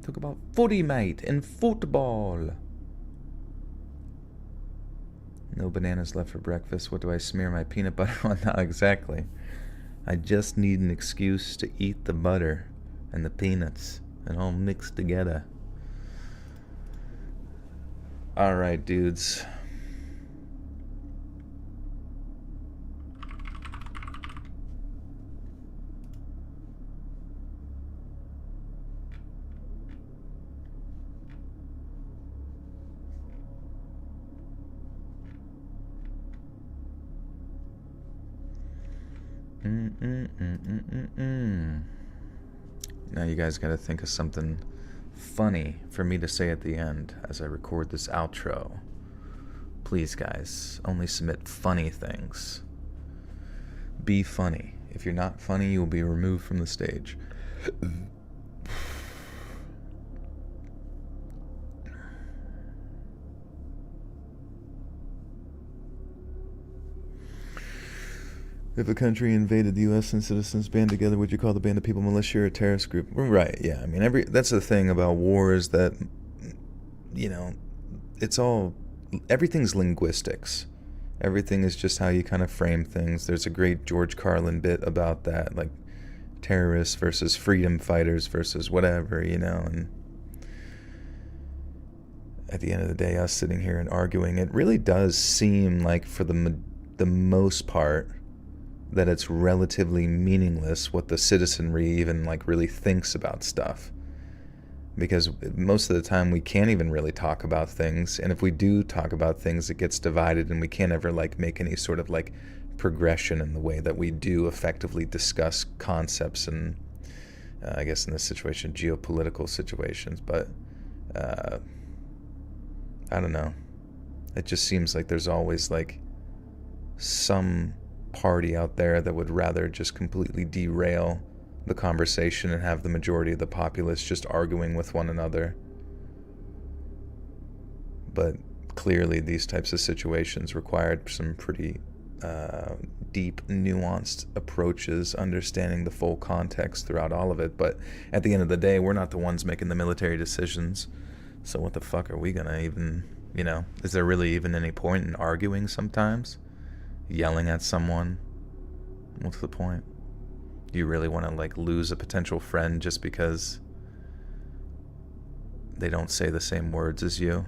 Talk about footy, mate, and football. No bananas left for breakfast. What do I smear my peanut butter on? Not exactly. I just need an excuse to eat the butter and the peanuts and all mixed together. Alright, dudes. Now you guys gotta think of something funny for me to say at the end as I record this outro. Please, guys, only submit funny things. Be funny. If you're not funny, you will be removed from the stage. If a country invaded the U.S. and citizens band together, would you call the band of people militia or a terrorist group? Right, yeah. I mean, that's the thing about wars that, you know, everything's linguistics. Everything is just how you kind of frame things. There's a great George Carlin bit about that, like terrorists versus freedom fighters versus whatever, you know, and at the end of the day, us sitting here and arguing, it really does seem like for the most part, that it's relatively meaningless what the citizenry even like really thinks about stuff, because most of the time we can't even really talk about things, and if we do talk about things, it gets divided, and we can't ever like make any sort of like progression in the way that we do effectively discuss concepts and I guess in this situation geopolitical situations. But I don't know, it just seems like there's always like some party out there that would rather just completely derail the conversation and have the majority of the populace just arguing with one another. But clearly these types of situations required some pretty deep, nuanced approaches, understanding the full context throughout all of it. But at the end of the day, we're not the ones making the military decisions. So what the fuck are we gonna even, you know, is there really even any point in arguing sometimes? Yelling at someone? What's the point? Do you really want to like lose a potential friend just because they don't say the same words as you?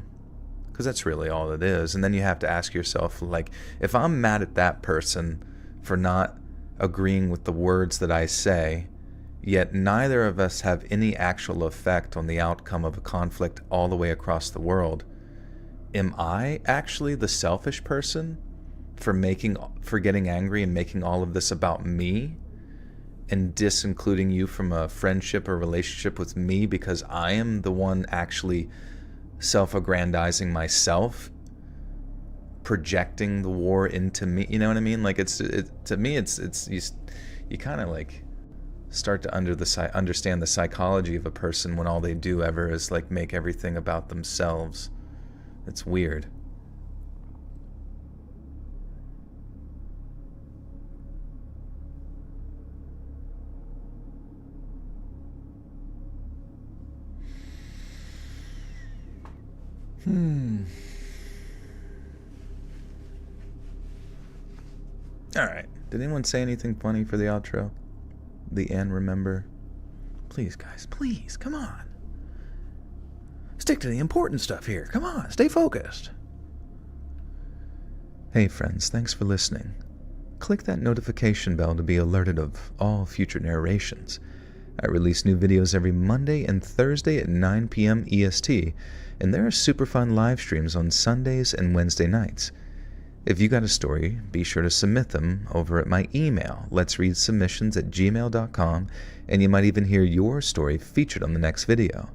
Because that's really all it is. And then you have to ask yourself, like, if I'm mad at that person for not agreeing with the words that I say, yet neither of us have any actual effect on the outcome of a conflict all the way across the world, am I actually the selfish person for getting angry and making all of this about me and disincluding you from a friendship or relationship with me because I am the one actually self-aggrandizing myself, projecting the war into me? You know what I mean? Like to me it's you kind of like start to understand the psychology of a person when all they do ever is like make everything about themselves. It's weird. Alright. Did anyone say anything funny for the outro? The end, remember? Please, guys, please, come on. Stick to the important stuff here. Come on, stay focused. Hey friends, thanks for listening. Click that notification bell to be alerted of all future narrations. I release new videos every Monday and Thursday at 9 p.m. EST, and there are super fun live streams on Sundays and Wednesday nights. If you got a story, be sure to submit them over at my email, letsreadsubmissions@gmail.com, and you might even hear your story featured on the next video.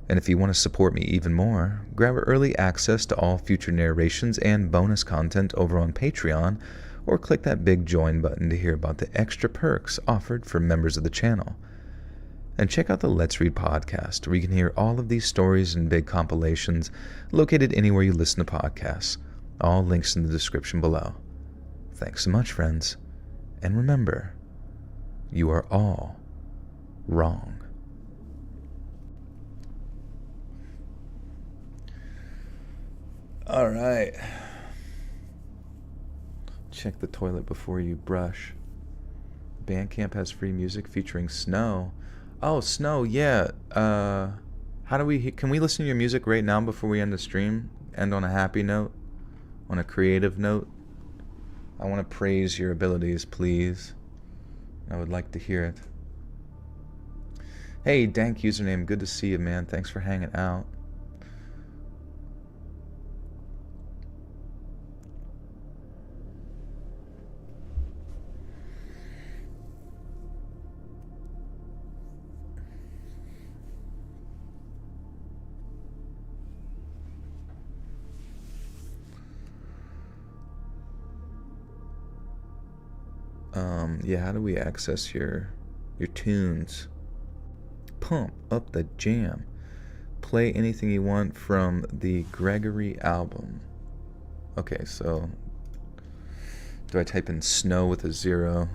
And if you want to support me even more, grab early access to all future narrations and bonus content over on Patreon, or click that big join button to hear about the extra perks offered for members of the channel. And check out the Let's Read podcast, where you can hear all of these stories and big compilations located anywhere you listen to podcasts. All links in the description below. Thanks so much, friends. And remember, you are all wrong. All right. Check the toilet before you brush. Bandcamp has free music featuring Snow. Oh, Snow, yeah. Can we listen to your music right now before we end the stream? End on a happy note? On a creative note? I want to praise your abilities, please. I would like to hear it. Hey, Dank username, good to see you, man. Thanks for hanging out. Yeah, how do we access your tunes? Pump up the jam. Play anything you want from the Gregory album. Okay, so do I type in Snow with a 0?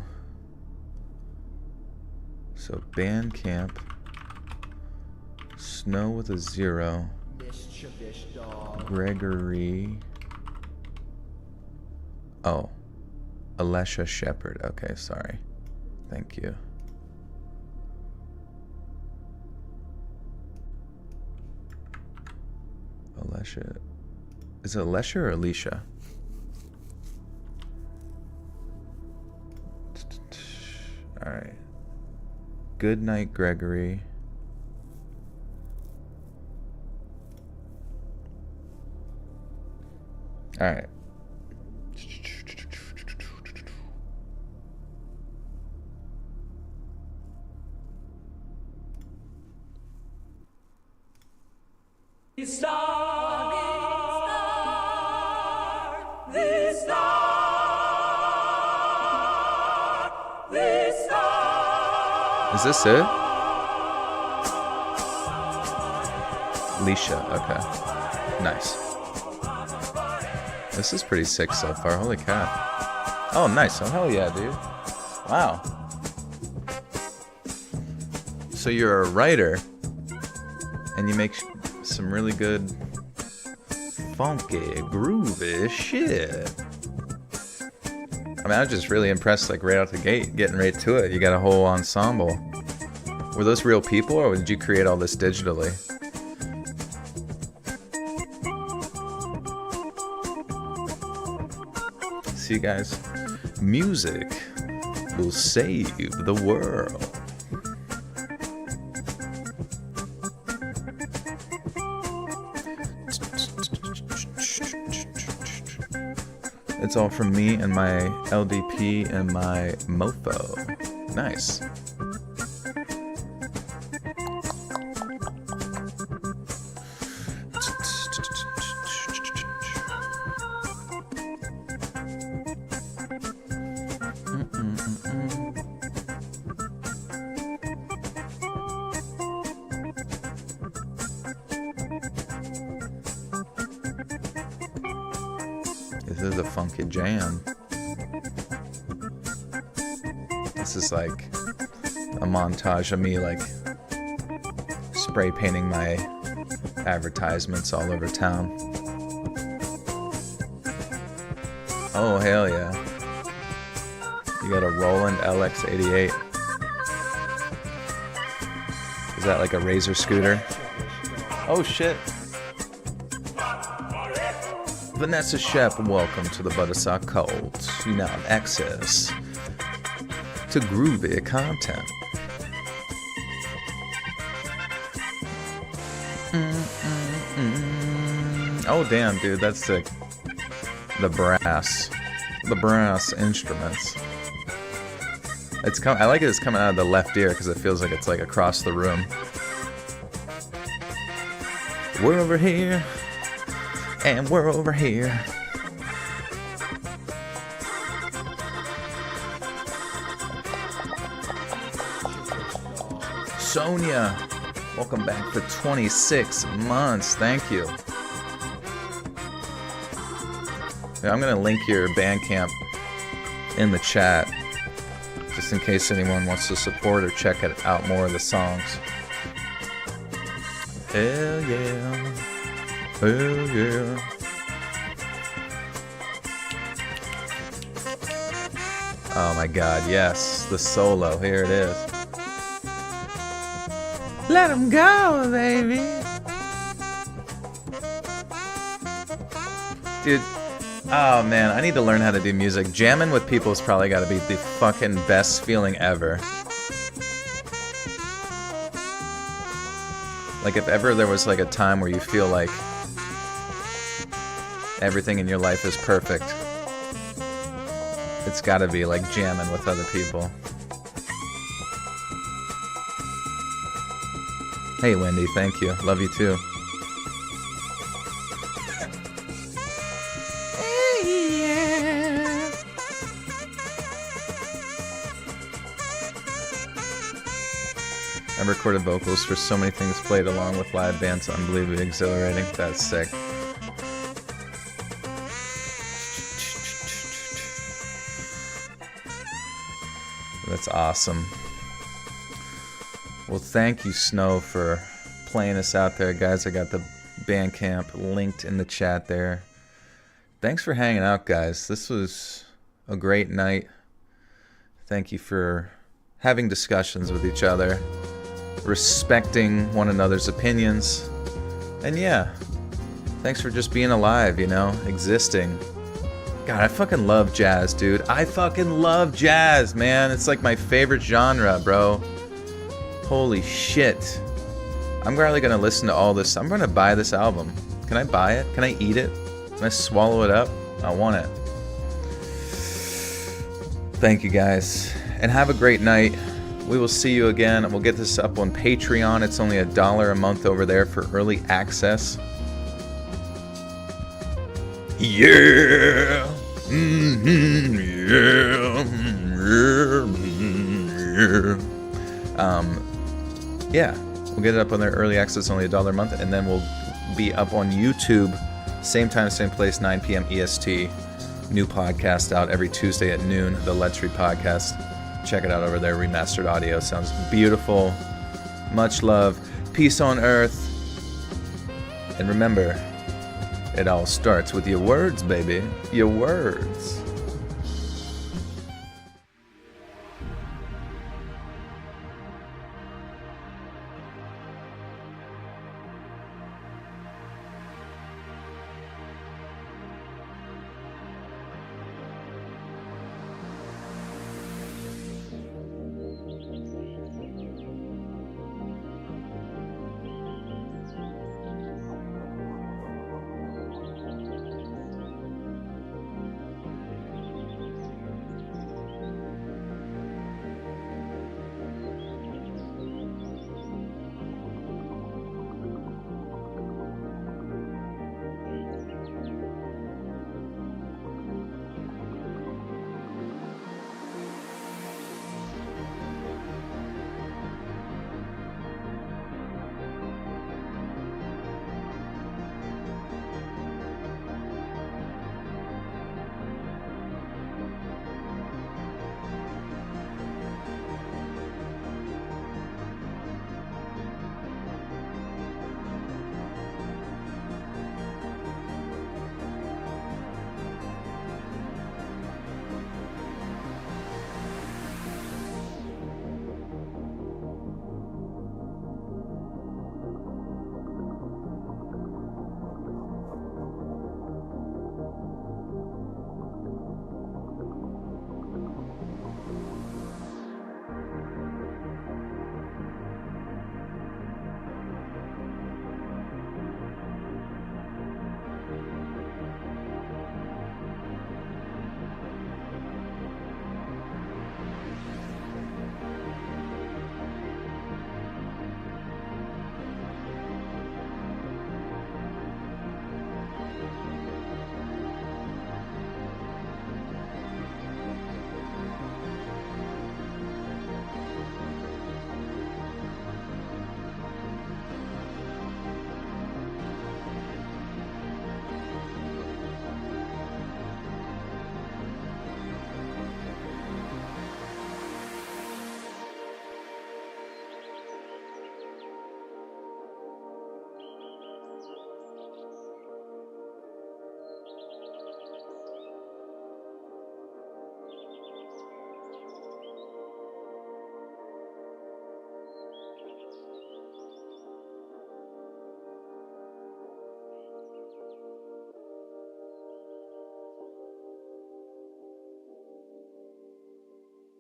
So Bandcamp, Snow with a 0, Gregory. Oh, Alessia Shepherd. Okay, sorry. Thank you. Alessia. Is it Alessia or Alicia? Alright. Good night, Gregory. Alright. Is this it? Alicia, okay. Nice. This is pretty sick so far, holy cow. Oh, nice. Oh, hell yeah, dude. Wow. So you're a writer, and you make some really good, funky, groovy shit. I mean, I was just really impressed, like, right out the gate, getting right to it. You got a whole ensemble. Were those real people, or did you create all this digitally? See, guys, music will save the world. It's all from me and my LDP and my mofo. Nice. This is a funky jam. This is like a montage of me like spray painting my advertisements all over town. Oh, hell yeah. You got a Roland LX88. Is that like a Razor scooter? Oh shit. Vanessa Shep, welcome to the Buttersock Cult. You now have access to groovy content. Oh damn, dude, that's sick. The brass instruments. I like it. It's coming out of the left ear because it feels like it's like across the room. We're over here. And we're over here. Sonia, welcome back for 26 months. Thank you. Yeah, I'm going to link your Bandcamp in the chat, just in case anyone wants to support or check it out more of the songs. Hell yeah. Hell yeah. Oh my god, yes. The solo. Here it is. Let 'em go, baby. Dude. Oh man, I need to learn how to do music. Jamming with people has probably got to be the fucking best feeling ever. Like if ever there was like a time where you feel like everything in your life is perfect, it's got to be like jamming with other people. Hey Wendy, thank you. Love you too. I recorded vocals for so many things played along with live bands. Unbelievably exhilarating. That's sick. That's awesome. Well, thank you, Snow, for playing us out there, guys. I got the Bandcamp linked in the chat there. Thanks for hanging out, guys. This was a great night. Thank you for having discussions with each other, respecting one another's opinions, and yeah, thanks for just being alive, you know, existing. God, I fucking love jazz, dude. I fucking love jazz, man. It's like my favorite genre, bro. Holy shit. I'm probably gonna listen to all this. I'm gonna buy this album. Can I buy it? Can I eat it? Can I swallow it up? I want it. Thank you, guys, and have a great night. We will see you again. We'll get this up on Patreon. It's only $1 a month over there for early access. Yeah. Mm-hmm. Yeah. Yeah. We'll get it up on there early access, only $1 a month, and then we'll be up on YouTube, same time, same place, 9 p.m. EST. New podcast out every Tuesday at noon, the Let's Read podcast. Check it out over there. Remastered audio sounds beautiful. Much love. Peace on earth. And remember, it all starts with your words, baby. Your words.